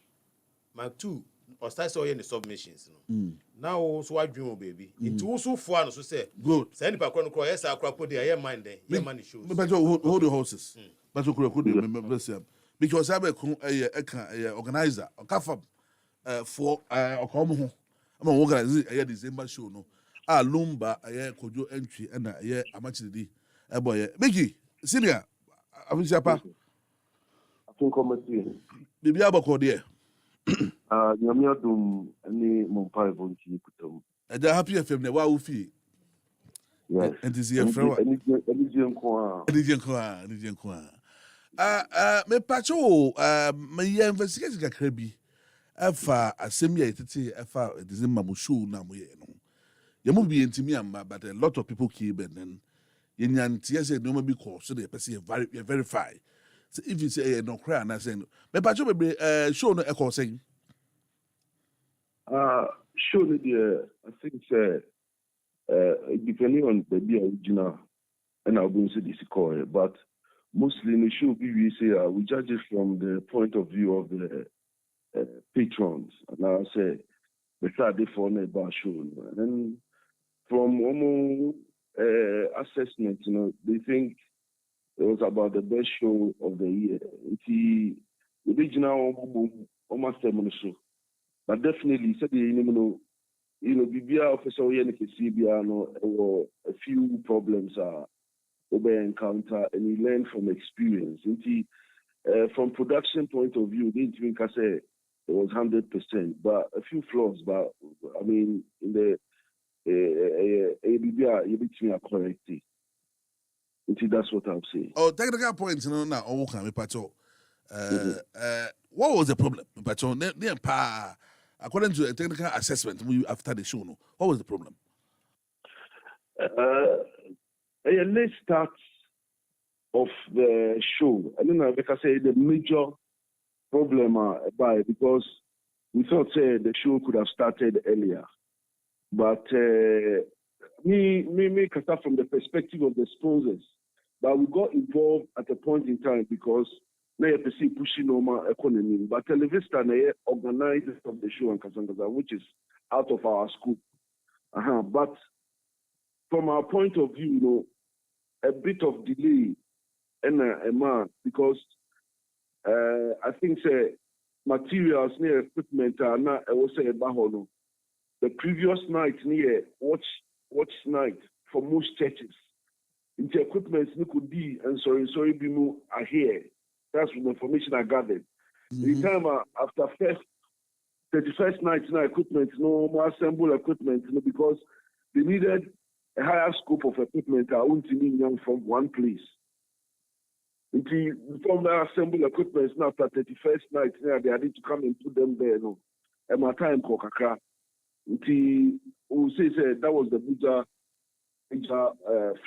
man too or start so in the submissions no now so adwun baby it also for no so say good say nipa kro no kro yes akra podi aye mind then your money shows but hold the horses but you could bless because I be organizer or kafab for okomo ho am organize a December show no Lumba kojo entry and amachidi boy Mickey senior afisiapa bibi abako there nyamia dum ani mompai vonchi kutom ada happy fm ne wa wo fi yes and this year friend any jenko me pacho me investigate kakra bi afa asem ya tete afa December mo show na mo ye no ye mo bi entimi amba but a lot of people came and then ye nyantie say no be call so they person verify so if you say no cry na say me pacho be show no e call say show the I think depending on the original and I'll go to this call but mostly in the show, we say we judge it from the point of view of the patrons. And I say, besides the phone about show, and then from almost assessment, they think it was about the best show of the year. The original almost show, but definitely said BBR officer a few problems are. Encounter and he learned from experience. From production point of view, they didn't think say it was 100%, but a few flaws. But I mean, in the ABBR, you between are corrected. That's what I'm saying. Oh, technical points, now. Oh, can we patrol? What was the problem, patrol? According to a technical assessment, after the show, what was the problem? Let's start of the show. And then I say the major problem about it, because we thought the show could have started earlier. But me can start from the perspective of the sponsors. But we got involved at a point in time because now you see pushing normal economy. But Televista they organized of the show and Kasangaza, which is out of our scope. But from our point of view, a bit of delay and a man, because I think materials near equipment are not I will say bahono. The previous night near watch night for most churches. Into equipment could be and sorry be more are here. That's the information I gathered. The time after 31st night equipment, no more assemble equipment, because they needed a higher scope of equipment from one place. From the assemble equipment now after 31st night, they are need to come and put them there. No, at my time, Kokaka. We say that was the major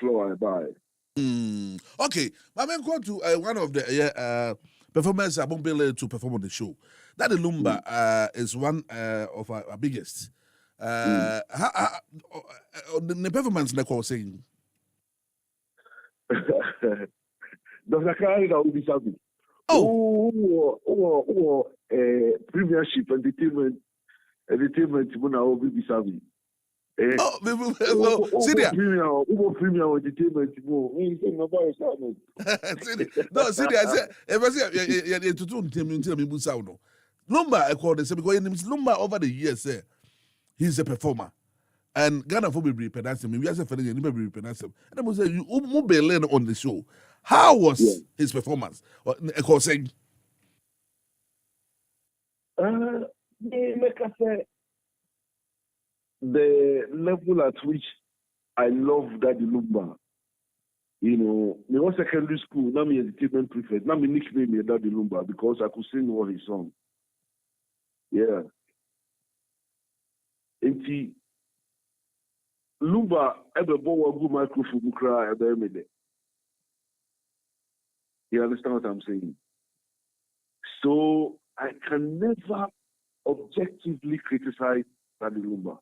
flaw I buy. Okay, I'm going to one of the performers I'm able to perform on the show. That the Lumba is one of our biggest. The performance like I was saying. Dr. Cann will be something. Premiership entertainment when I will be something. Syria. Premium entertainment. No, Syria. I said, to Lumba, I call this because Lumba over the years, he's a performer. And Ghana for be pronounce him. We as a friend, anybody be pronounce him. And I was say, you learn on the show. How was his performance? I call saying. The level at which I love Daddy Lumba. Me was secondary school, now me entertainment prefect. Now me nickname me Daddy Lumba because I could sing all his songs. Yeah. And Lumba ever bought a good microphone cry ever made it. You understand what I'm saying? So I can never objectively criticize Daddy Lumba.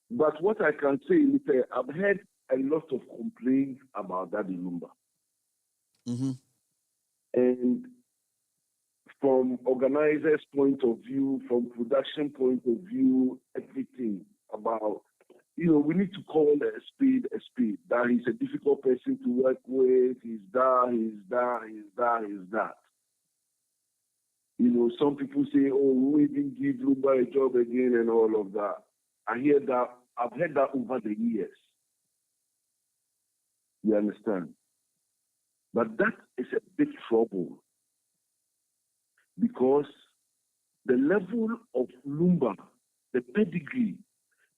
But what I can say is that I've heard a lot of complaints about Daddy Lumba. And from organizers' point of view, from production point of view, everything about, we need to call a spade a spade. That he's a difficult person to work with, he's that. Some people say, we didn't give Lumba a job again and all of that. I hear that. I've heard that over the years. You understand? But that is a big trouble because the level of Lumba, the pedigree,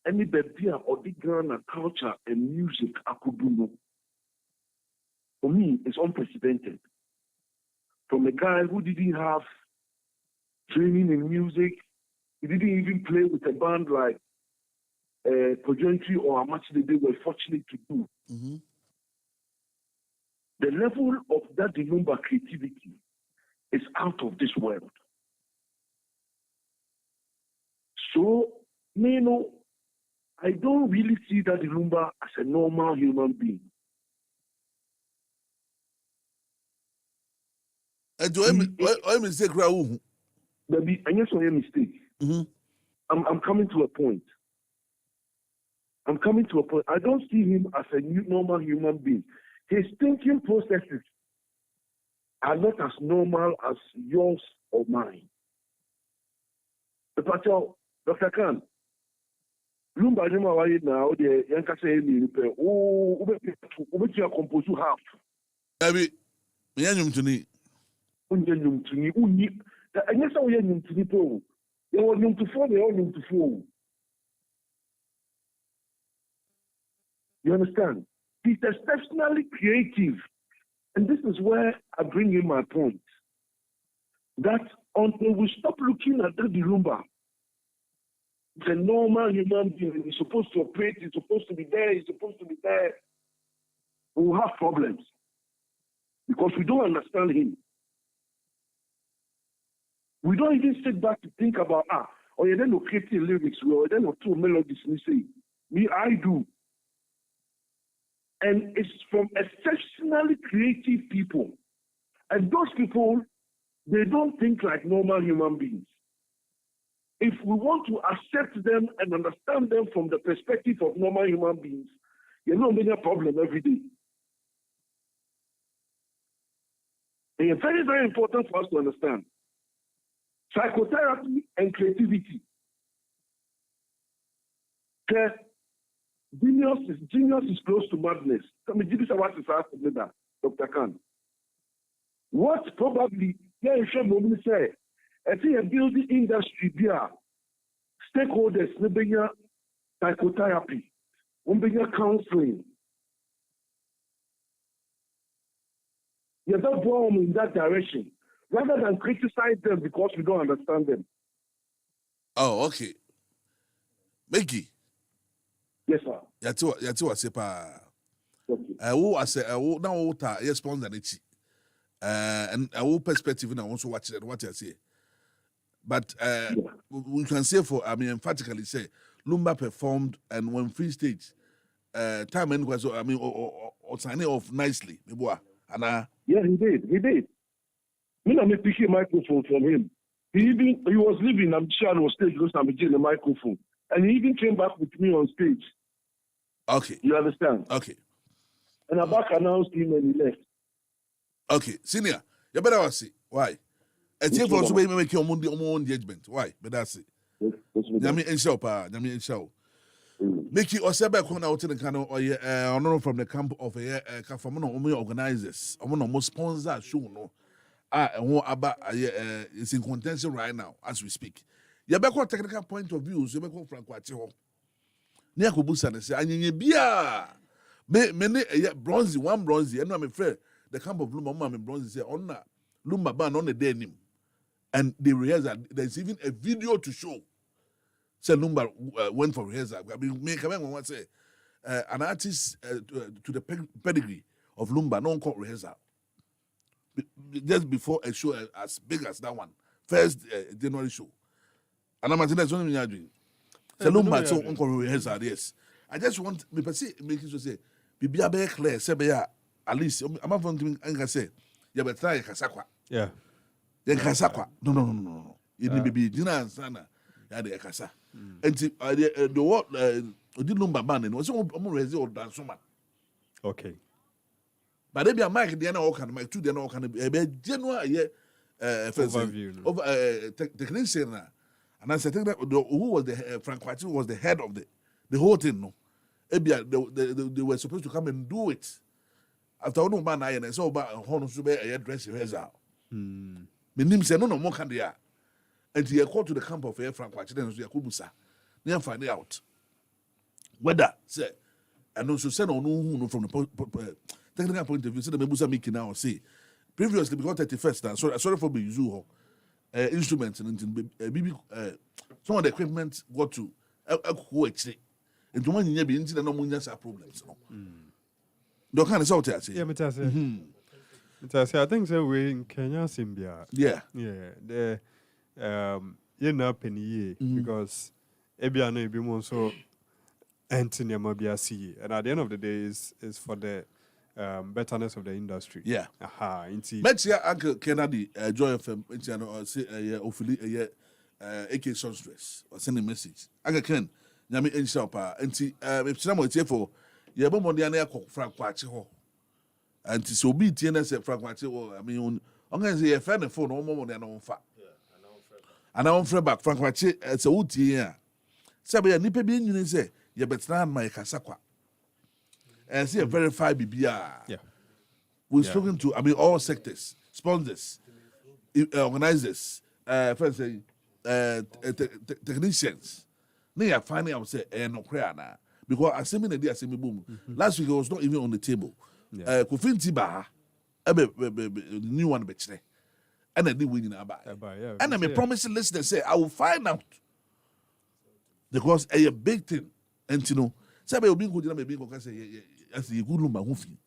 any Bebia or the Ghana culture and music I could do, for me, is unprecedented. From a guy who didn't have training in music, he didn't even play with a band like Cogentry or how much they were fortunate to do. The level of that Lumba creativity is out of this world. So, I don't really see that Lumba as a normal human being. Do I mistake Raul? Baby, I just a mistake. I'm coming to a point. I don't see him as a normal human being. His thinking processes are not as normal as yours or mine. Dr. Cann, Lumba Jema Waye now, the Yanka say, you compose half. Baby, Yanyum to me. Unyum to me, and yes, I am to me. You want him to fall, they want him to fall. You understand? He's exceptionally creative. And this is where I bring in my point. That until we stop looking at Daddy Lumba, the normal human being, he's supposed to operate, he's supposed to be there. we will have problems because we don't understand him. We don't even sit back to think about, or you don't know creative lyrics, or you don't know two melodies, me say. Me, I do. And it's from exceptionally creative people. And those people, they don't think like normal human beings. If we want to accept them and understand them from the perspective of normal human beings, you know, there's a problem every day. And it's very, very important for us to understand. Psychotherapy and creativity. Genius is close to madness. Come and give us what is asked me that, Dr. Cann. What probably, yeah, you should say, I think a building industry, stakeholders, maybe psychotherapy, maybe counseling. You're not going in that direction, rather than criticize them because we don't understand them. Oh, okay. Mickey. Yes, sir. Yati wa sepa. Who I say, now what I respond on it. And our perspective now also watch it, what I say. But we can say emphatically say, Lumba performed and when free stage, time and was, or signing off nicely. Yeah, he did. When I pick a microphone from him, he was leaving, I'm sure on stage because I'm getting the microphone. And he even came back with me on stage. Okay. You understand? Okay. And I back announced him and he left. Okay. Senior, you better see. Why? I think for also make your own judgment. Why? But that's it. Nyami enshow pa. Nyami enshow. Make you osebe kona out in the kind of from the camp of from organizers. Most sponsor show no. It's in contention right now as we speak. You better technical point of view. You better Frank Wachiho. Near Kubusa and say, "Anya bia." Many bronzy, one bronzy. And I'm afraid the camp of Lumba, I'm bronzy. Say, "On na Lumba ban on the denim," and they rehearsal. There's even a video to show. Say Lumba went for rehearsal. I mean, me come on, say an artist to the pedigree of Lumba, no one rehearsal. Just before a show as big as that one, first January show. And I'm that's what I'm doing. Lumba so uncle rehearsal, yes. I just want me to say, make it so say, be a clear, say, at least, I'm not going to say, you better try Kasakwa. Yeah. Then Kasakwa. No. It may be dinner and sana, yeah, the Kasa. And the what, did Lumba band, and was almost rehearsal dance so much. Okay. But maybe a mic, the other all can, my two, the other all can be general, overview. Over technician. And I said, who was the Frank Wachi was the head of the whole thing, no? They were supposed to come and do it. After one man, I saw about Honor Sube, a dress rehearsal. My name said, no more can they are. And he called to the camp of Frank Wachi, then Yakubusa. They are finding out whether, say, and also send on no from the technical point of view, so the Mebusa Miki now say, previously, because 31st, now, sorry for being used. Instruments and some of the equipment got to actually. And to one year be into the normal problems. Don't kind of sort of say. Yeah, I think so. We in Kenya, Simbia. Yeah. The you know penny because Ebiano Ebimo so Anthony Mabiasi, and at the end of the day is for the betterness of the industry. Yeah. Let's hear Uncle Kennedy, Joy FM, say, AK Sunstress, or send a message. Uncle Ken, Yami in Shapa, and see, if someone say for Yabomodiana Frank Wachi, and so be TNS Frank Wachi, I mean, I'm going to say a fan of phone, no more than on fat. And I'm from back, Frank Wachi, it's a wood here. Sabi, a nipper being you say, you better my Kasakwa. And see a verified BBR. Yeah. We've spoken to, all sectors, sponsors, organizers, technicians. They are finding out, say, no prayer now. Because I see me the day, I see me boom. Last week, it was not even on the table. Kofin Tiba, the new one, betray. And I did win in Abai. And I'm a promising listener, say, I will find out. Because a big thing, and you know, Sabe will be good, maybe because I say, as you good Lumba Hufi.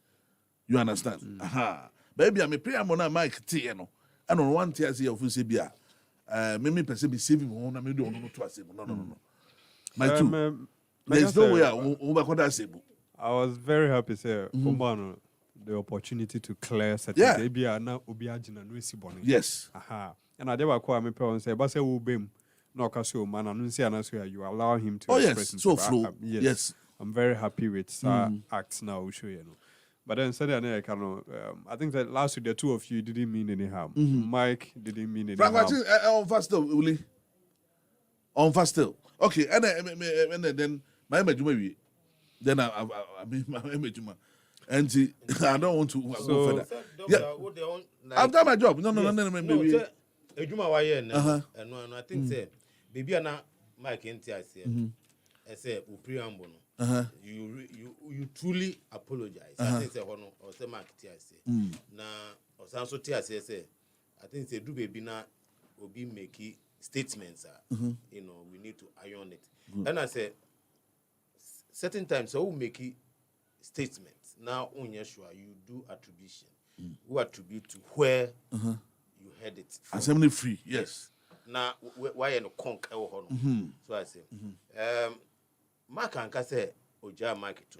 You understand? Aha. Baby, I'm a prayer mona Mike T. I don't want to see of Usibia. Maybe person be saving one. I mean, don't know to say. No. My two. There's no way I was very happy, sir. The opportunity to clear certain Yes. Aha. And I never call me parents say, but say we'll be no casio man and you allow him to express himself. So flow. Yes. I'm very happy with acts now, show you know. But then said I think that last week the two of you didn't mean any harm. Mike didn't mean any harm. On fast still, Uli. On fast still. Okay, and then my image maybe. Then I mean my image. And I don't want to go further. I've done my job. No, maybe. And I think say, baby, na Mike NTI say, preamble. You truly apologize. I think say, or say Mike TI na or so TI say, I think say do baby na obi make statements. You know, we need to iron it. And I say, certain times so we make statements. Now, on Yeshua, you do attribution. Who attribute to where you heard it from. Assembly free, yes. Now, why you no conk? So I say, Mark and Kase Oja Mike to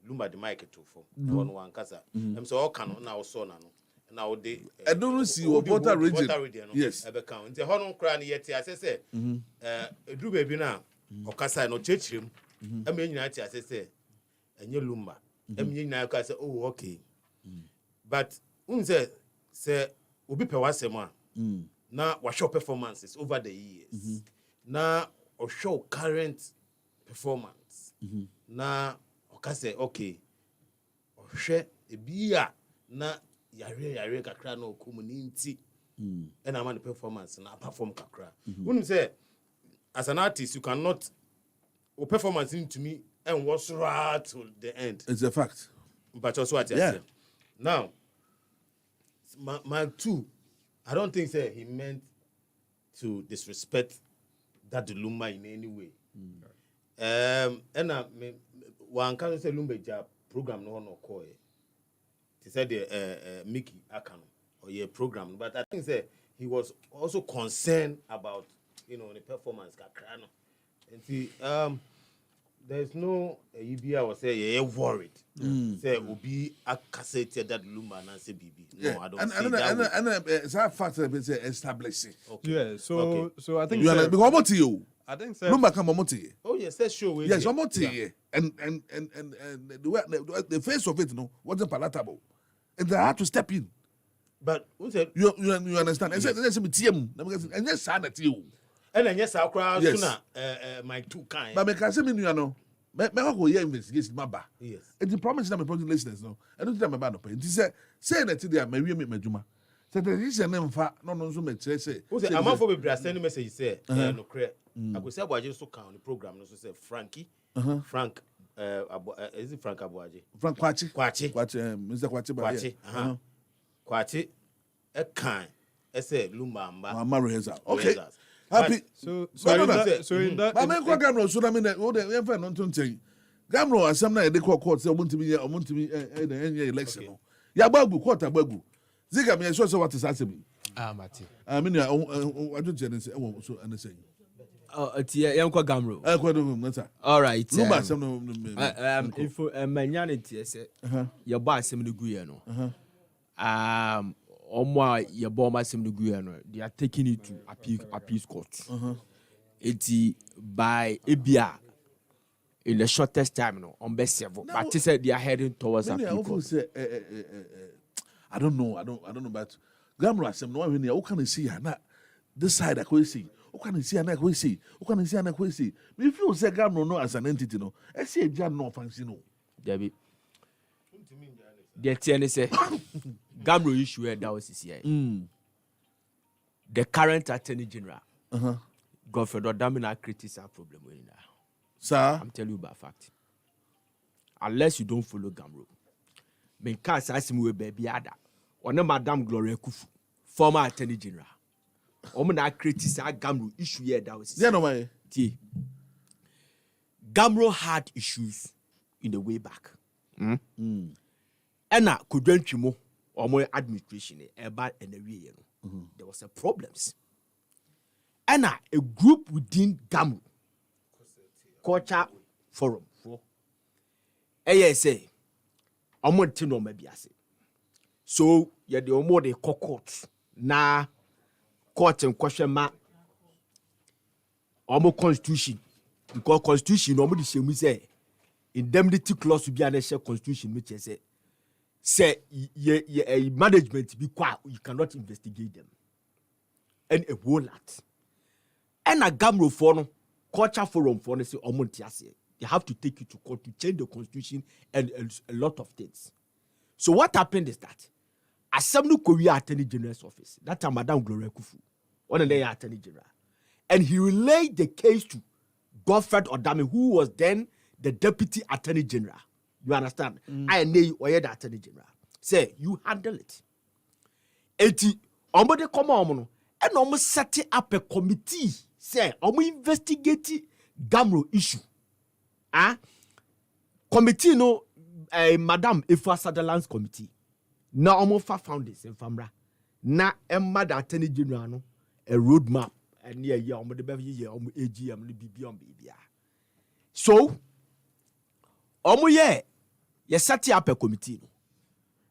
Lumba the Mike to from one Kasa. So all can now so now they. I don't see what water region. Yes. I become the Honon Cran yet. I say, do baby now. Okasa no church him. I mean, I say. And you lumba. I say, oh, okay. But say, Obi Pewasema. Now, what show performances over the years. Now, or show current performance. Now, say, okay. Or share a beer. Now, yare kakra no community. And I'm on the performance. Now, perform kakra. When say, as an artist, you cannot. Or performance into me. And was right to the end. It's a fact. But also what I said. Now, my two, I don't think say he meant to disrespect that Lumba in any way. And one can say Lumba job program no call. He said Mickey Akano or your program, but I think say he was also concerned about the performance. And see there's no EBI was say you're worried. Say Obi akasated that Lumba and say BB. No, I don't see that. And it's a fact that say establishing. Okay. Yeah, so I think you are because what you. I think Lumba come omoti. Oh yes, that's sure. Yes, omoti. And the face of it wasn't palatable. And they had to step in. But who said you understand? And say me TM. And yes, sanity you. And then yes, our crowd sooner my two kind. But me can say me no. Me go here investigation maba. Yes. And the promise that me project listeners no. I don't think I'm about to pay. It say that they are me juma. Say the reason name fa no so me say. Who say among for be send message say no cre. I go say Abuaje so can on the program no so say Frankie. Frank is it Frank Abuaje? Frank Kwachi. Mr. Kwachi. Kwachi e kan e say Lumba amba. Reheza. Okay. Happy. So in that. But men kwa Gamro so na me o de e fa no tonten. Gamro asem na e de court say omontimi election. Ya bagu court abagu. Zika me so what is asem. Mate. I mean I don't say so understand. Tie yankwa Gamro. Kwa do matter. All right. Lumba asem no info manyane tie say ya ba asem no guye no. Omwa ye bomba assembly guano, they are taking it to appeals court. It's by ABA in the shortest time on best server. But they said they are heading towards appeal court. I don't know, but Gamra assembly when you can see na this side I could see. Who can see and I could see? Who can see and I could see? If you say Gamro no as an entity no, I see a jam no fancy no. Debbie. The TN say Gamro issue that was here. The current Attorney General, Godfrey Odamina creates a problem with that. Sir, I'm telling you by fact. Unless you don't follow Gamro, me can't say we baby ada. One Madame Gloria Kufu, former Attorney General. Omina creates a Gamro issue here that was. Yeah, no way. Gamro had issues in the way back. Ena kudwantwimo omo administration eba enawie no. There was a problems. Ena a group within GAMRO culture forum for say omo ntino ma biase. So ye de omo de court na court en question ma omo constitution because constitution omo de shemu say indemnity clause bi an share constitution which say ye management be kwa you cannot investigate them and a whole lot and a GAMRO for no culture forum for no say omontiase they have to take you to court to change the constitution and a lot of things. So what happened is that Assembly Korea Attorney General's office that time Madam Gloria Kufu one of the Attorney General and he relayed the case to Godfred Odame who was then the Deputy Attorney General. You understand? I know you or the Attorney General. Say you handle it. Eti omode come on and almost set up a committee. Say investigate GAMRO issue. Committee no Madam Ifwa Sutherland's committee. Na almost found this in Famra. Na Emma the Attorney General no a roadmap and yeah omode be ye AGM ni BBM bibia. So omo ye set up a committee.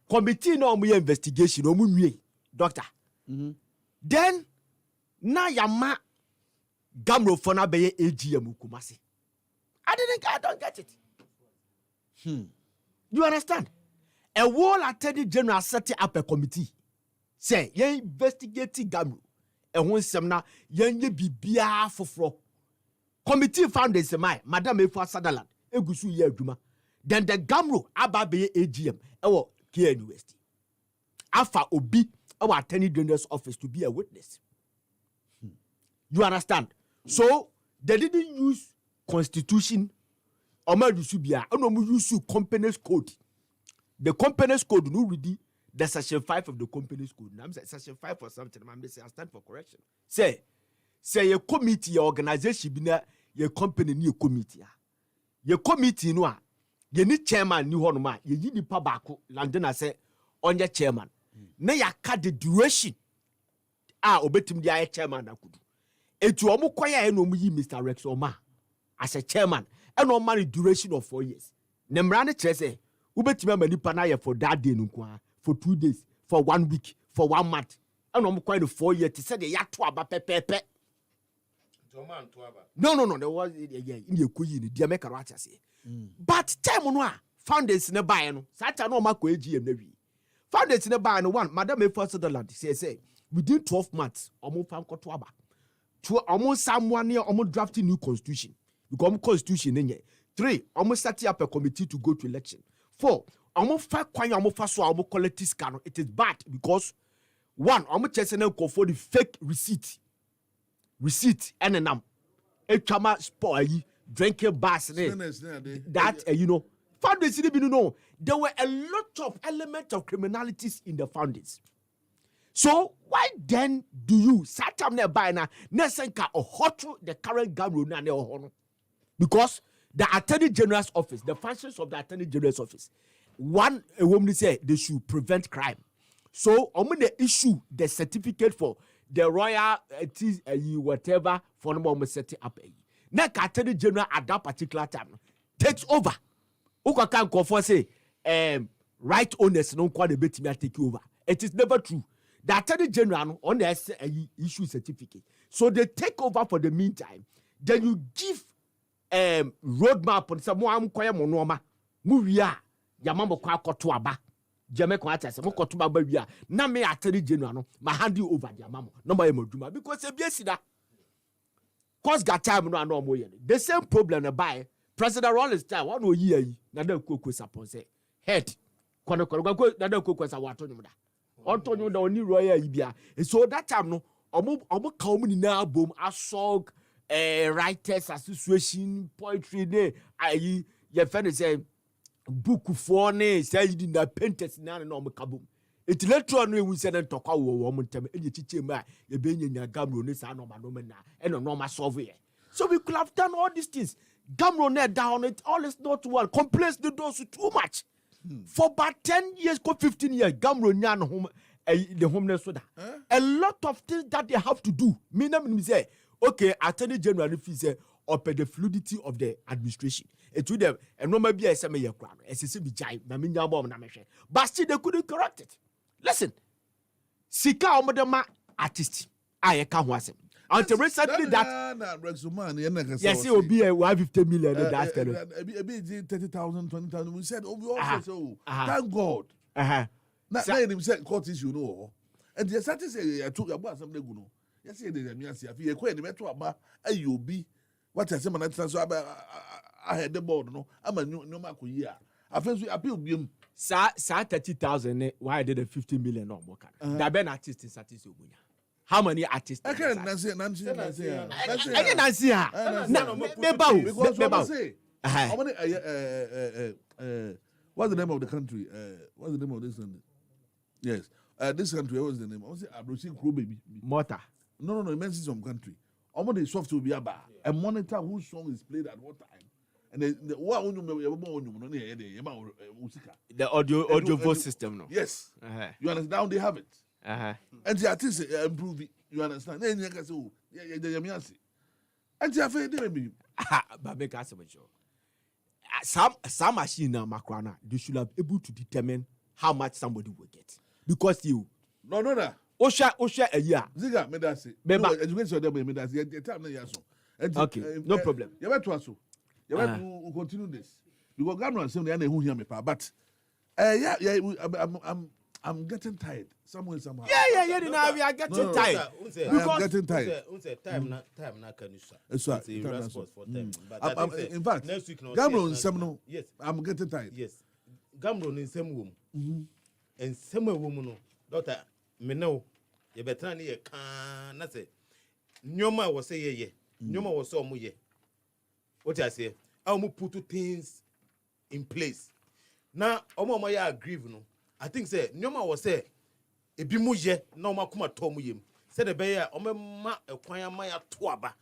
Committee no omo investigation omo nwie doctor. Then na yama GAMRO for na be AGM Kumasi. I don't get it. You understand? A whole Attorney General set up a committee. Say ye investigate GAMRO. E won sem na ye nye bibia foforo. Committee found this Madam Ifwa Sutherland egusu ye adwuma. Then the GAMRO ababe AGM ewo Cann University. Afa obi ewo Attorney General's office to be a witness. You understand? So they didn't use constitution or Madusubia, and use company's code. The company's code no ready the section 5 of the company's code. I'm saying section 5 or something. I'm saying I stand for correction. Say a committee, your organization be your company new committee. Your committee no you need chairman new one man. You need the pabako London say on your chairman. Na ya cut the duration. Obetim the chairman na kudu. Etu omo kwaya eno mu yi Mr. Rex Oma as a chairman and no man duration of 4 years. Nemra ne kire say ubetim ma nipa na ye for that day nko for 2 days, for 1 week, for 1 month. And omo kwaya 4 years to say the ya to aba pepepe. No, there was in the kuyi ni dia make right say. But time no founders ne buy no sata no makọ AGM na wi. Founders ne buy no one Madam Ifwa Sutherland say within 12 months omo fan koto aba. To almost someone near almost drafting new constitution. Become constitution in 3, almost setting up a committee to go to election. 4, almost 5 kwanya almost so almost collective scan. It is bad because 1, almost chasing them for the fake receipt and a chama spoil drinking bars that you know founders didn't know there were a lot of elements of criminalities in the founders. So why then do you Satam nearby now Nesenka or hot the current GAMRO na because the Attorney General's office, the functions of the Attorney General's office, one a woman say they should prevent crime. So I'm going to issue the certificate for the royal whatever for the moment setting up. Now Attorney General at that particular time takes over. Uka can go for say right owners no quite a bit me take over. It is never true. The Attorney General on the issue certificate. So they take over for the meantime. Then you give roadmap on someone kwaya monoma. Muria yamambo kwa kotuaba. Jame kwa ata se mo kotuba ba wi a na me Attorney General no ma hand you over the amamo. No ma yemoduma because e biesi da. Cause got time no ano mo ye. The same problem na buy President Rollins time one o yi yi na da kokwe sapon say head kono na da kokwe sa wato nyum da. Ontonyo da oni royal ibia. So that time no omo ka omo ni na bom asog writers association poetry ne ayi ye fene say book for ne say you na painters na no omo kabom. It later on we say na tokwa wo omo ntem e chiche ma ye be nyanya GAMRO ne sa no ma no na e no ma solve here. So we could have done all these things. GAMRO ne down it all is not well. Complaints the doors too much. For about 10 years, 15 years, Gamro nyan home the homeless soda. A lot of things that they have to do. Me say, okay, Attorney General if he say or the fluidity of the administration. It to them and no maybe a year crown. As a jai, but still they couldn't correct it. Listen, Sika Omodema artist. I can't was him. Until recently yes, it will be a 150 million. That's 30,000, 20,000. We said, we also thank God. Now, him said, court issue, no. And the started say, I took about some leguno. Yes, it is a Miasi. If you acquire the metro about a UB, what I said, I had the board, no. I'm a new Makuya. I first we appeal him. Sa 30,000, why did a 50 million no more? That ben artist in Satis. How many artists? I can't answer. Nancy. Because what's the name of the country? What's the name of this country? Yes, this country. What's the name? I was say Abrosin Crew baby. Mota. No. It means some country. The soft will be about a monitor whose song is played at what time. And the audio voice system. No. Yes. You understand? Now they have it. And the artists improve it. You understand? Then you can say, oh, yeah. And the affair, they be. But make us some machine now, Macrana, they should have able to determine how much somebody will get. Because you. No. Osha a year. Ziga, me that say. No, education them me that say. The time na yaso. Okay, no problem. You want to aso. You want to continue this. Because God knows say na who hear me pa, but I'm getting tired. Somewhere somehow. Yeah. Now we are getting tired. I'm getting tired. Time na can you it's a response for them. But in fact, next week Gamro in yes. I'm getting tired. Yes. Gamro in same room. And same woman no. Doctor, me know. You better ni can na say. Nyoma was say ye. Nyoma was so mu ye. What I say? I will put two things in place. Now, omo ya agree no. I think say nyoma was say ebi mu ye na oma kuma to mu yem. Say the be ya omema ekwan ma ya to aba.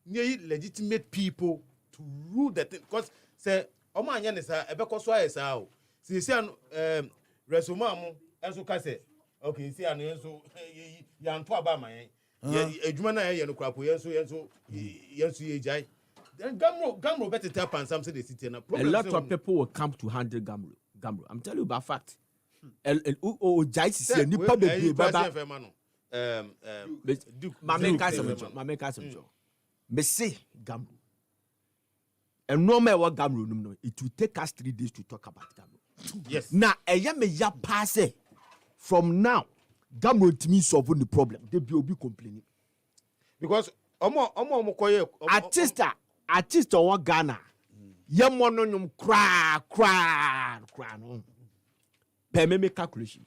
Nye legitimate people to rule the thing because say oma anya ne sa ebe koso ayesa o. See resoma mu enso ka say okay see anu enso ya nto aba man yen. Edwuma na ye no krapo yenso ye jai. Then Gamro better tap and something they sit in a lot of people will come to handle Gamro. I'm telling you about fact. Jai si nipa bebre baba. Mame kasem jo. Me say Gamro. And no matter what Gamro no, it will take us 3 days to talk about Gamro. Yes. Now, me ya passe. From now, Gamro to me solve the problem. They will be complaining. Because omo artist on Ghana. Yamono nyum cry no. Per me calculation.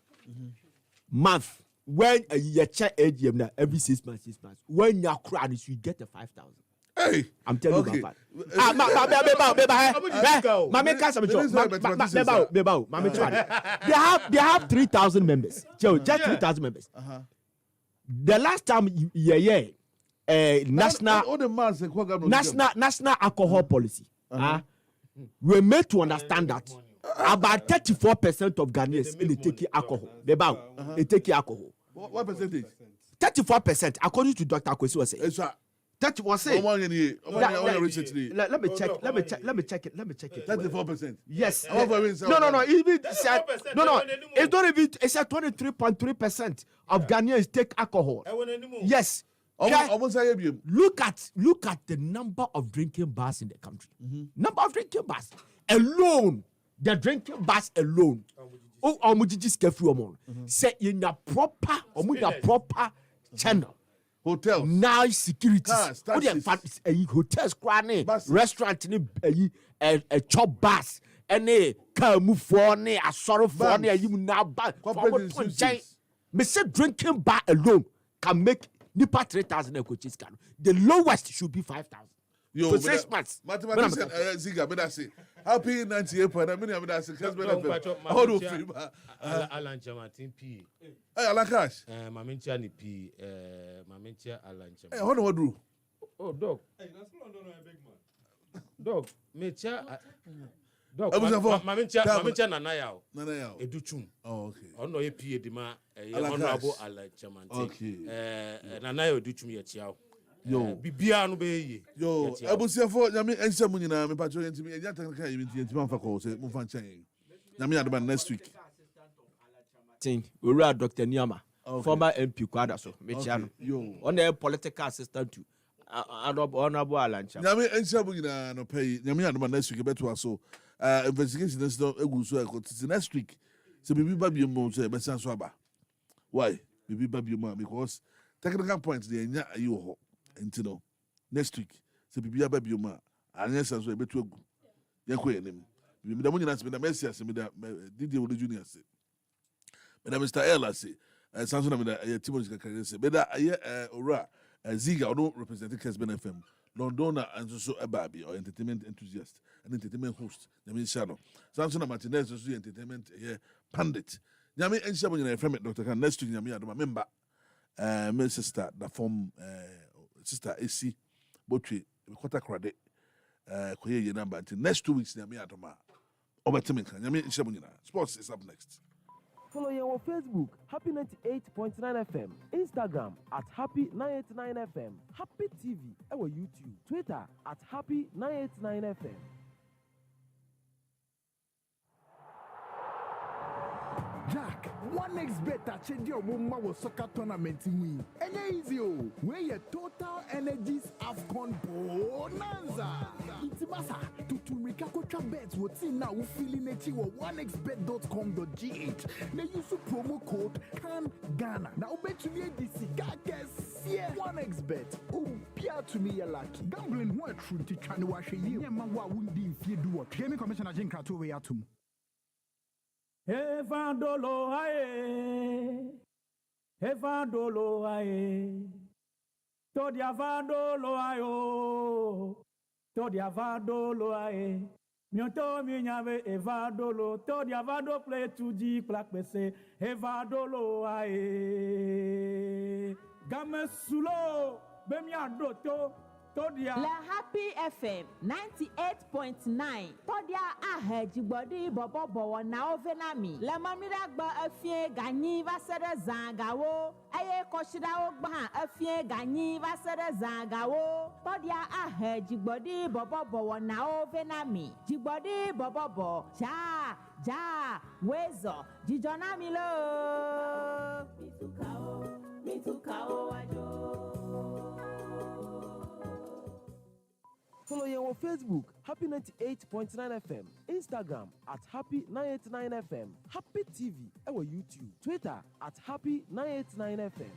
Month when a year check AGM na every 6 months. When you cry, you get a 5,000. Hey, I'm telling you about that. They have 3,000 members. Just 3,000 members. The last time national alcohol policy. We made to understand that about 34% of Ghanaians they take alcohol. They take alcohol. What percentage? 34%, according to Doctar Kwesi was saying. That was saying. Let me check it. 34%. Yes. No. It's not even. It's at 23.3% of Ghanaians take alcohol. Yes. Look at the number of drinking bars in the country. Number of drinking bars alone. The drinking bars alone. Say in a proper channel. Hotels. Now security. Hotels, restaurant, a chop bus, any car move for ne, a sorrow for ne, you now back. Me say drinking bar alone can make nipa 3,000 coaches can. The lowest should be 5,000. For 6 months. Mathematician Ziga, but I say happy 98 point. I mean, I say how do you Alan Chamatin P. Hey, Alan Cash. Mamincha ni P. Mamincha Alan Chamatin. Hey, how do you do? Oh, dog. Hey, that's not a big man. Dog, Mecha. Mamencha Nanayao. Nanayao. Educhum. Oh, okay. Ono APA Dima, Honorable Alachamante. Okay. Nanayo Duchum Yachao. Yo. Bibiano Bay. Yo, Abusiafo, Yami, and Samunina, my patron, and to me, and Yataka, even to Manfaco, say, Mufan Chang. Yami Adama next week. We were Dr. Nyama, former MP Quadaso, Michiano. Yo, on the political assistant to Honorable Alancha. Yami and Sabuna, no pay, Yami Adama next week, better so. Investigation is not a good so next week. So, Bibi Baby Mons, Bessan Swaba. Why? Bibi Baby Mom, because technical points, they are you. Until next week, so Bibi Baby Ma, and yes, as well, bet you Yanko name. The money has been a messy as Didier Junior say. Madam Mr. Ella say, Samson with a Timothy Kakari say, better a year or Ziga or no representing Kesben FM, Londona and so a baby or entertainment enthusiast, an entertainment host, Yamin Shadow. Samson Martinez is the entertainment pundit. Yami and Shabon and friend Dr. Cann next week, Yami, I remember, my sister, the form. Sister AC Botry, quarter credit, Koye number until next 2 weeks. Near me at Oma. Obertiminka, Yami Shamunina. Sports is up next. Follow you on Facebook, Happy 98.9 FM, Instagram at Happy 989 FM, Happy TV, our YouTube, Twitter at Happy 989 FM. Jack, 1xBet change your woman was soccer tournament win. And easy, where your Total Energies AFCON bonanza. It's massa to Rikakocha bets what's in now feeling it you 1xbet.com.gh. Now use the promo code Cann Ghana. Now bet to me this yeah. 1xBet. Oh, Pia to me you're lucky. Gambling what truth to try to wash a year. Man, what wouldn't if you do what? Gaming Commissioner Jinkra to way out. Evandolo aye, Evandolo aye, Todia Vandolo ayo, Todia Vandolo aye, Mionto minyave Evandolo, Todia Vando play 2G plaque pese, Evandolo aye, Game Sulo, Bemiando to. Todia. La Happy FM 98.9. Todia ahejibodi bobo bowo na ovenami. La mamira gba afie ganyi vasere zangawo. Aye koshida ogba afie ganyi vasere zangawo. Todia ahejibodi bobo bowo na ovenami. Jibodi bobo bo. Ja wezo. Jijonami lo. Mitukao wajo. Follow you on Facebook, Happy 98.9 FM, Instagram at Happy 989 FM, Happy TV, our YouTube, Twitter at Happy 989 FM.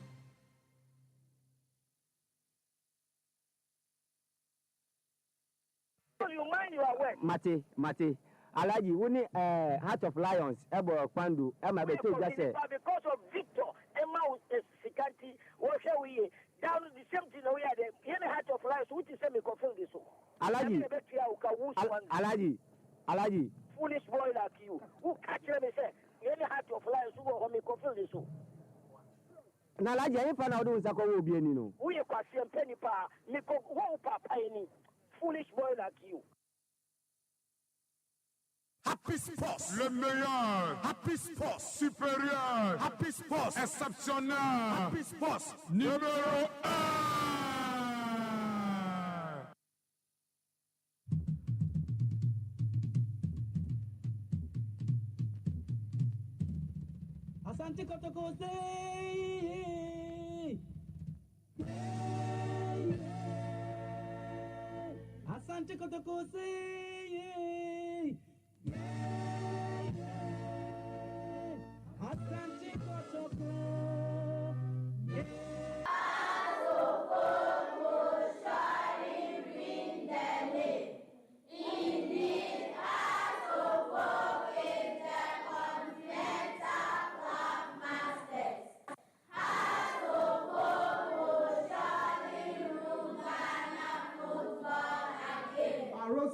You mind your work. Mate. Alaji, wuni Heart of Lions, Ebo Kwandu, Emma Beto just say. Because of Victor, Emma Sikanti, what shall we down the same thing we are there. Any Heart of Lions, which is semi confirmed this. Alaji. Foolish boy like you, who catch them and say, any Heart of Lions, who will me confirm this. Nalaji, I ain't found out who's a go be any no. We are passing penny pa, Nico, who papa any foolish boy like you. Happy Sports, le meilleur. Happy Sports, supérieur. Happy Sports, exceptionnel. Happy Sports, numéro 1. Asante Kotoko say. Asante Kotoko say. Asante Kotoko.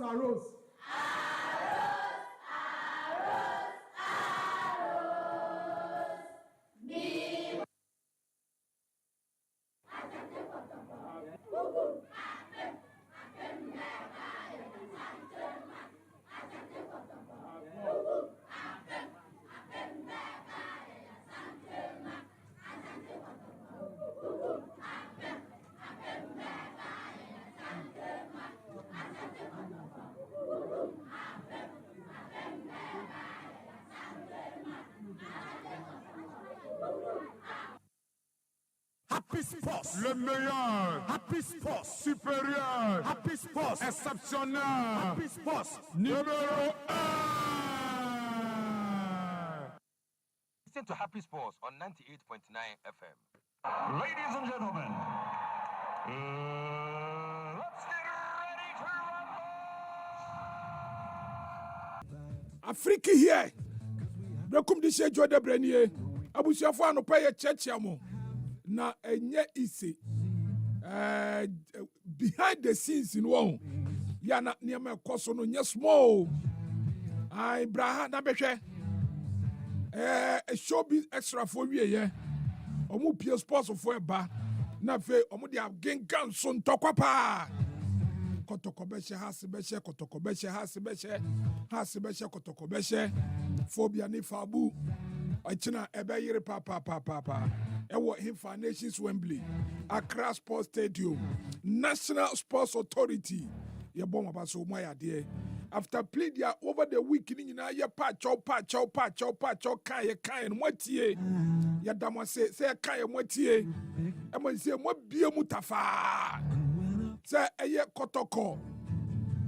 Arroz. Sports, le meilleur. Happy Sports, supérieur. Happy Sports, exceptionnel. Happy Sports, numéro 1. Listen to Happy Sports on 98.9 FM. Ladies and gentlemen, let's get ready to Africa here. Welcome to Shea Jordan Brenier. Abusiafo anopa ye chechia mo. Na enye isi. Behind the scenes in one. Ya na niema koso no nye small. Ai braha na behwe. ShowbizXtra for we ye. Omu pie sports for eba. Na fe omu dia gengan so ntokwa pa. Kotokobeshe hasibeshe kotokobeshe hasibeshe kotokobeshe phobia ni fabu achina ebe yire pa ewo himfa Nations Wembley Accra Sports Stadium National Sports Authority ye bom abaso mo ya de after play dia over the week ni nyina ye pacho kan motie ya damo se kan motie e mo se mo bie mutafa se eye kotoko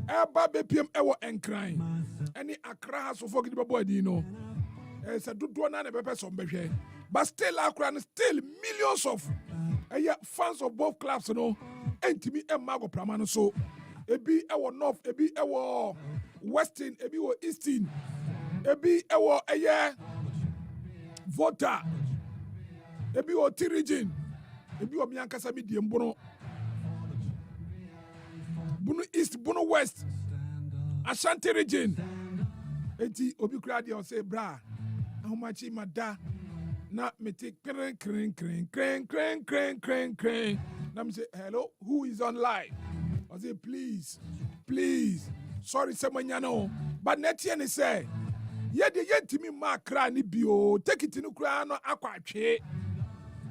eba bepiem ewo enkran any Accra so for gidi babo adi no se dodo na bepe so behwe but still Accra and still millions of fans of both clubs no entimi emago prama no so ebi ewo north ebi ewo western ebi wo eastern ebi ewo voter ebi wo T region ebi wo miankasa mi die mbono Bunu East, Bunu West, Ashanti region. Eti obi kradi o say bra. How much ma da? Na me take crane. Na me say hello, who is on live? I say please. Sorry semanyano. But netie ni say ye de yentimi ma kra ni bio. Take it no kra no akwa twe.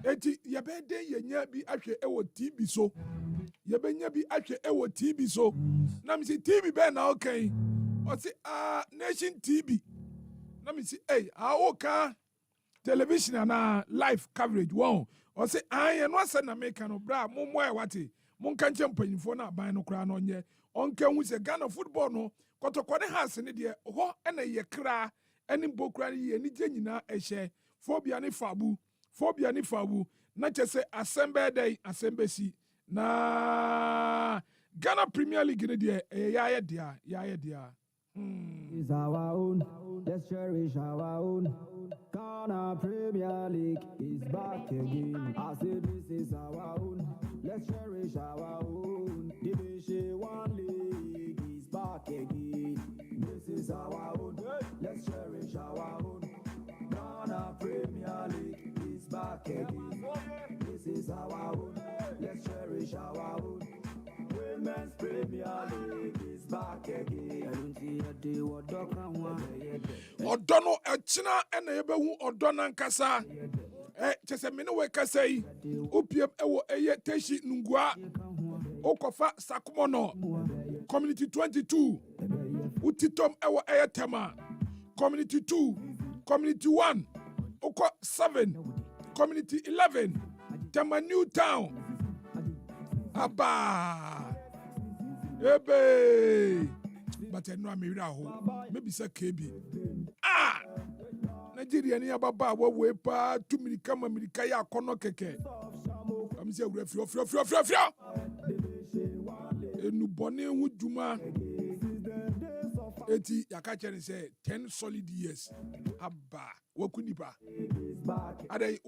Eti ye be de ye nya bi ahwe e wo TB so. Yebenya bi ahwe ewo TV so na me say TV be na okay o say Nation TV na me say oka television na live coverage wow o say no say na make no bra mo e wate mo nka nche mpanyimfo na ban no kra no nye onka hu say Ghana football no kotokode has ne de ho na ye kra eni bokra ye ni je nyina ehye phobia ne fabu na chese assemble si na Ghana Premier League ne dia ya dia is our own, let's cherish our own. Ghana Premier League is back again. I say this is our own, let's cherish our own. Division 1 League is back again. This is our own, let's cherish our own. Ghana Premier League is back again. This is our own, let's cherish our own. Women's Premier League is back again. Odono echina ena yebehu odona nkasa chese mene we kasa yi opiem ewo eye teshi nungua okofa sakumono community 22 utitom ewo eye tema community 2 community 1 oko 7 community 11 tema New Town aba ebe but I know I'm maybe say KB Nigeria ni ababa we pa tu milika mamirika ya kono keke am say we fio enu bone hu djuma eti yaka chere say 10 solid years aba wakunipa ade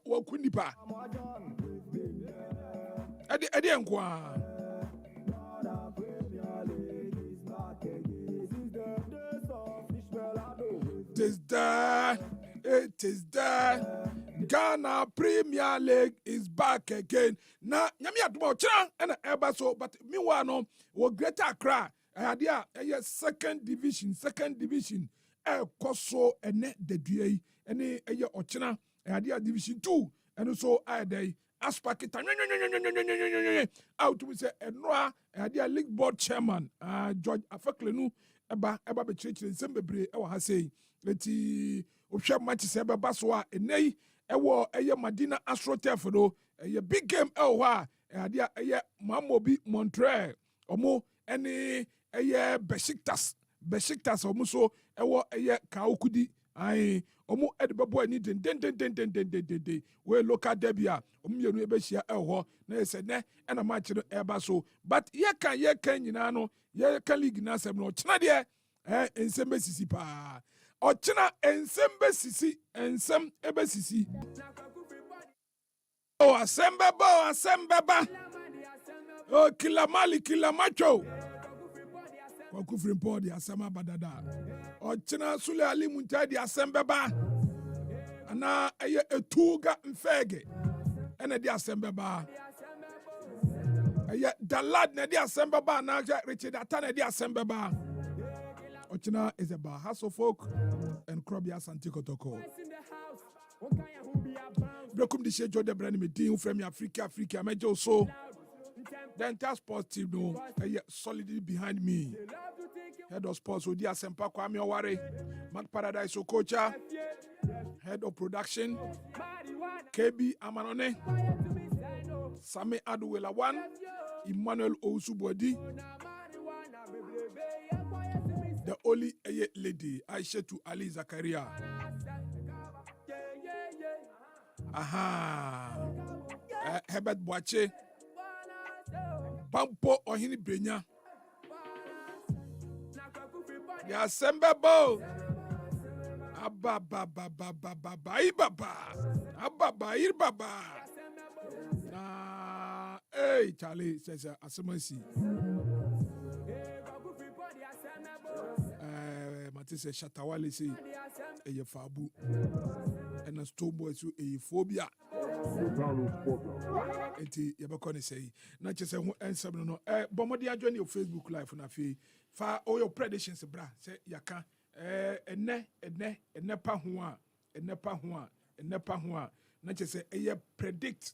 wakunipa ade enkwa It is there. Ghana Premier League is back again. Na nyami aduma chira na eba so but meanwhile no wo Greater Accra adia second division koso ene dedue ene ochina adia division 2 and so adai aspakita out to say enwa adia league board chairman George Afeklenu eba be chire nsembebre e wa ha sei eti ohwe match se beba so a enei ewo Madina Astro Turf do a big game ɛwɔ hɔ a ɛyɛ Mamobi Montreal ɔmo ɛne ɛyɛ Besiktas ɔmo so ɛwɔ ɛyɛ Kaokudi ayi ɔmo ɛde bɛbɔ ani den we local derby a ɔmo mmienu ɛbɛhyia ɛwɔ hɔ na ɛsɛ nɛ ɛna match no ɛba so but yɛka nyinaa no yɛka league na asɛm no ɔkyena deɛ nsɛm bɛsisi paa ɔkyena nsɛm ɛbɛsisi asɛm bɛba kilamacho Wakufri Paul di asɛm abadada ɔkyena Sule Ali Muntai di asɛm bɛba ana ɛyɛ Etuga Mfege ɛna di asɛm bɛba ɛyɛ Dalad na di asɛm bɛba ana Richard Atta na di asɛm bɛba ɔkyena is about House of Folk and Krobia Santi Kotoko Brekum di shejo de brand me din from Africa mejo so the entire sports team no solidly behind me. Head of sports Odi Asempa Kwame Oware, Mark Paradise Okocha, head of production KB Amanone, Sami Aduwela One, Emmanuel Ousubodi, the only lady Aishatu Ali Zakaria. Herbert Boache, Bampo Ohini Brenya. The Assemble Ababa. Hey, Charlie says Asemasi. Matisse Shatawale say a fabu and a stone boy to a phobia. Eti yabakone say not just a answer no Bomodia join your Facebook live on a fee fa all your predictions bra say yaka ene pa hoa not just say predict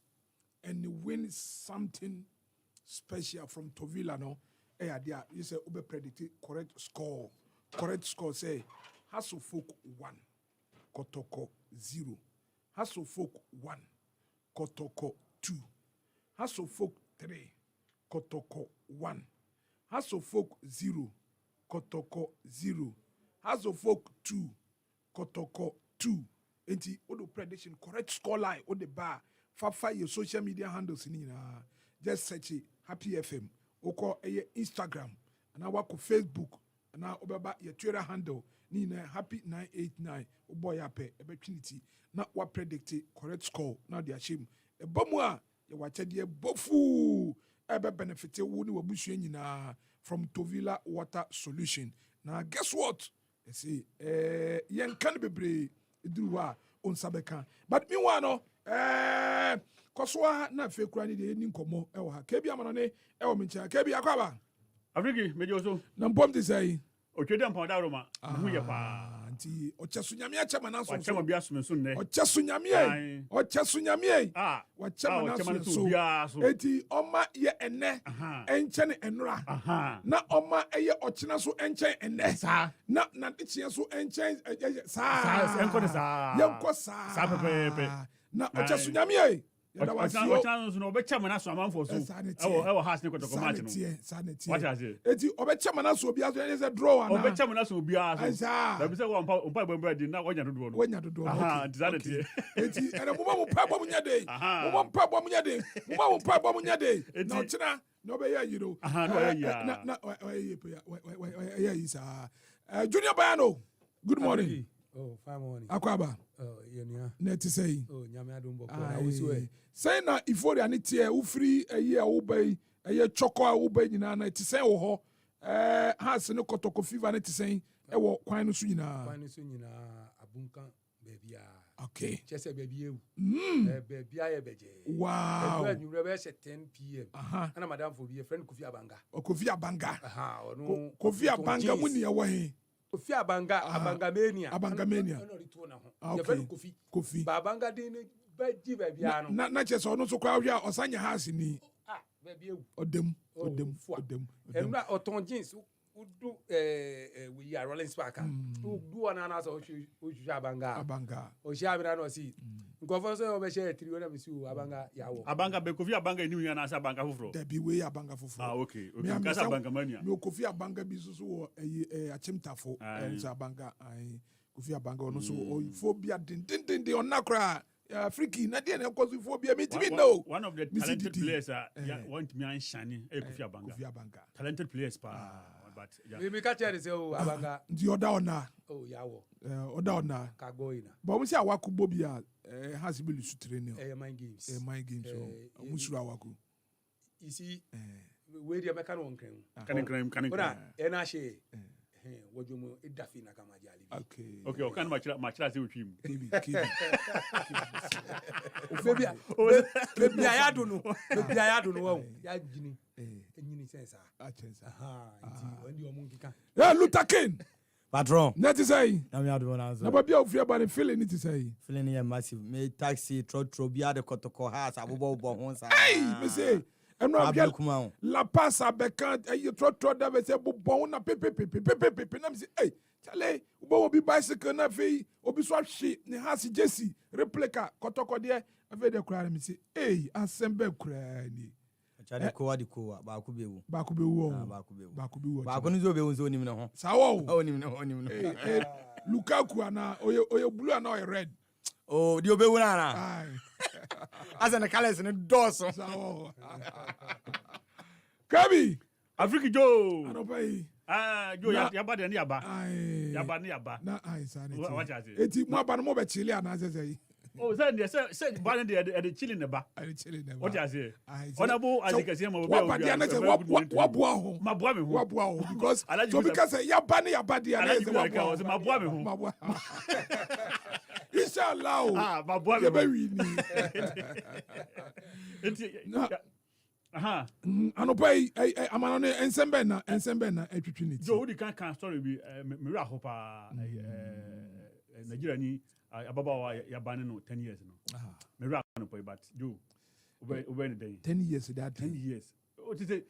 and win something special from Tovila no dia you say ube predict correct score say Hasselfolk 1 Kotoko 0 Hasselfolk 1 Kotoko 2 Hasselfolk 3 Kotoko 1 Hasselfolk 0 Kotoko 0 Hasselfolk 2 Kotoko 2 enti odo prediction correct score line o the bar fa your social media handles ni just search it Happy FM oko Instagram and our Facebook and now obeba your Twitter handle ni na Happy 989 oboy ape opportunity na what predict correct score now they shame e bomu a ye wache de bofu ebe benefit wo ni wabusu nyina from Tovila Water Solution. Now guess what? They say yen kan bebre eduru a on sabeka but meanwhile no koswa na fe kura ni de ni nkomo e wo ha kebi amano ne e wo mencha kebi akwaba Afriki mejo so na mbom te say otwede ampa da roma hu ye pa anti ochesu nyame achama na so achama bia so menso ne ochesu nyame wachama na so eti oma ye ene enche ne enura na oma eye ochena so enche ene na tichia so enche sa enko ne sa yenko sa pepe na ochesu nyame Wachana no obecha mana so amanfo so ewo has ne kotoko match no what has it eti obecha mana so obi aso say draw ana obecha mana so obi aso da bi say wo mpa bemba di na wonya dodo no aha dizanity eti ene mo mpa bom nyade mo mpa bom nyade na ochina no be ya yiro aha no ya na ya isa Junior Bayano good morning. Oh, fine morning. Akwaba. Oh, yenya. Net say. Oh, nyame adumbo ko na wusu say na ifori ani tie wo free eye wo bay eye choko a wo bay nyina na ti say wo ho has ne kotoko fever ne ti say e wo kwan no so nyina. Kwan no so nyina abunkan baby a. Okay. Chese baby ewu. Baby a ye beje. Wow. E do be 10 p.m. Ana madam for be friend Kofi Abanga. Kofi Abanga. Ono Kofi Abanga muni ya wahi. Kofi Abanga mania. Okay. Kofi. Babanga din baji baby ano. Na chese ono so kwa wi a osanya has ni. Baby ewu. Odem. Enra oton jeans udu we are rolling sparker. Do one na so Abanga. Abanga. O sha bi na no si. Nkofo so obehye 3 ona misi abanga yawo. Abanga be Kofi Abanga ni nya na asa abanga fufuro. There be way abanga fufuro. Ah, okay. Kasa abanga mania. Me Kofi Abanga bi so wo achimtafo so abanga Kofi Abanga ono so phobia din onakra Afriki na dey na cause phobia me timi no. One of the talented players want me an shani Kofi Abanga. Kofi Abanga. Talented players pa. But we catch her say Abanga. The other ona. Oh yawo. Other ona. Kagoina. But we say awaku bobia has been to train. Mind games. Mind games. Musura awaku. You see, where the American one can. Can Enashe. Wajumo idafi na kama jali. Okay, o kan match la se utwim. Ofebia. Bebia ya do no. Bebia ya do no wa. Ya jini. Enyini sense a. Chensa. Aha, nti wendi o munkika. Yeah, Luther King. Patron. Net say. Na me ado na answer. Na babia ofia ba ne feeling it say. Feeling is massive. Me taxi tro bia de kotoko house abobo ho sa. Hey, me say. I'm not getting La Passa Becant, and you trot that they say, Bobon, pepe, and I'm saying, hey, Charlie, Bo be bicycle, na fee, or be swap sheep, ne has Jesse, replica, Kotoko dear, a very cry, me say, hey, assemble cranny. Charlie Koa di Koa, Bakubi, Bakubi, was only no. Sao, only no. Lukaku, or your blue and oil red. Oh, the Obewana. As an colors in a dorsal. Kabi, Africa Joe. I don't pay. Joe, Yaba and Yaba. Yaba. Na I said, what I say? It's more about more Chile, and as I say. Oh, then they said, Bandy at the chilling the bar. What I say? Honorable, as you can see, my boy, because because my boy. Inshallah. My boy, Anopai, I'm on Ensembena, etwitwini. Joe, the can story be Mira Hopa, Nigeria. Ababa Yabane no 10 years no. Mira no but you over the day. 10 years that 10 years. What is it?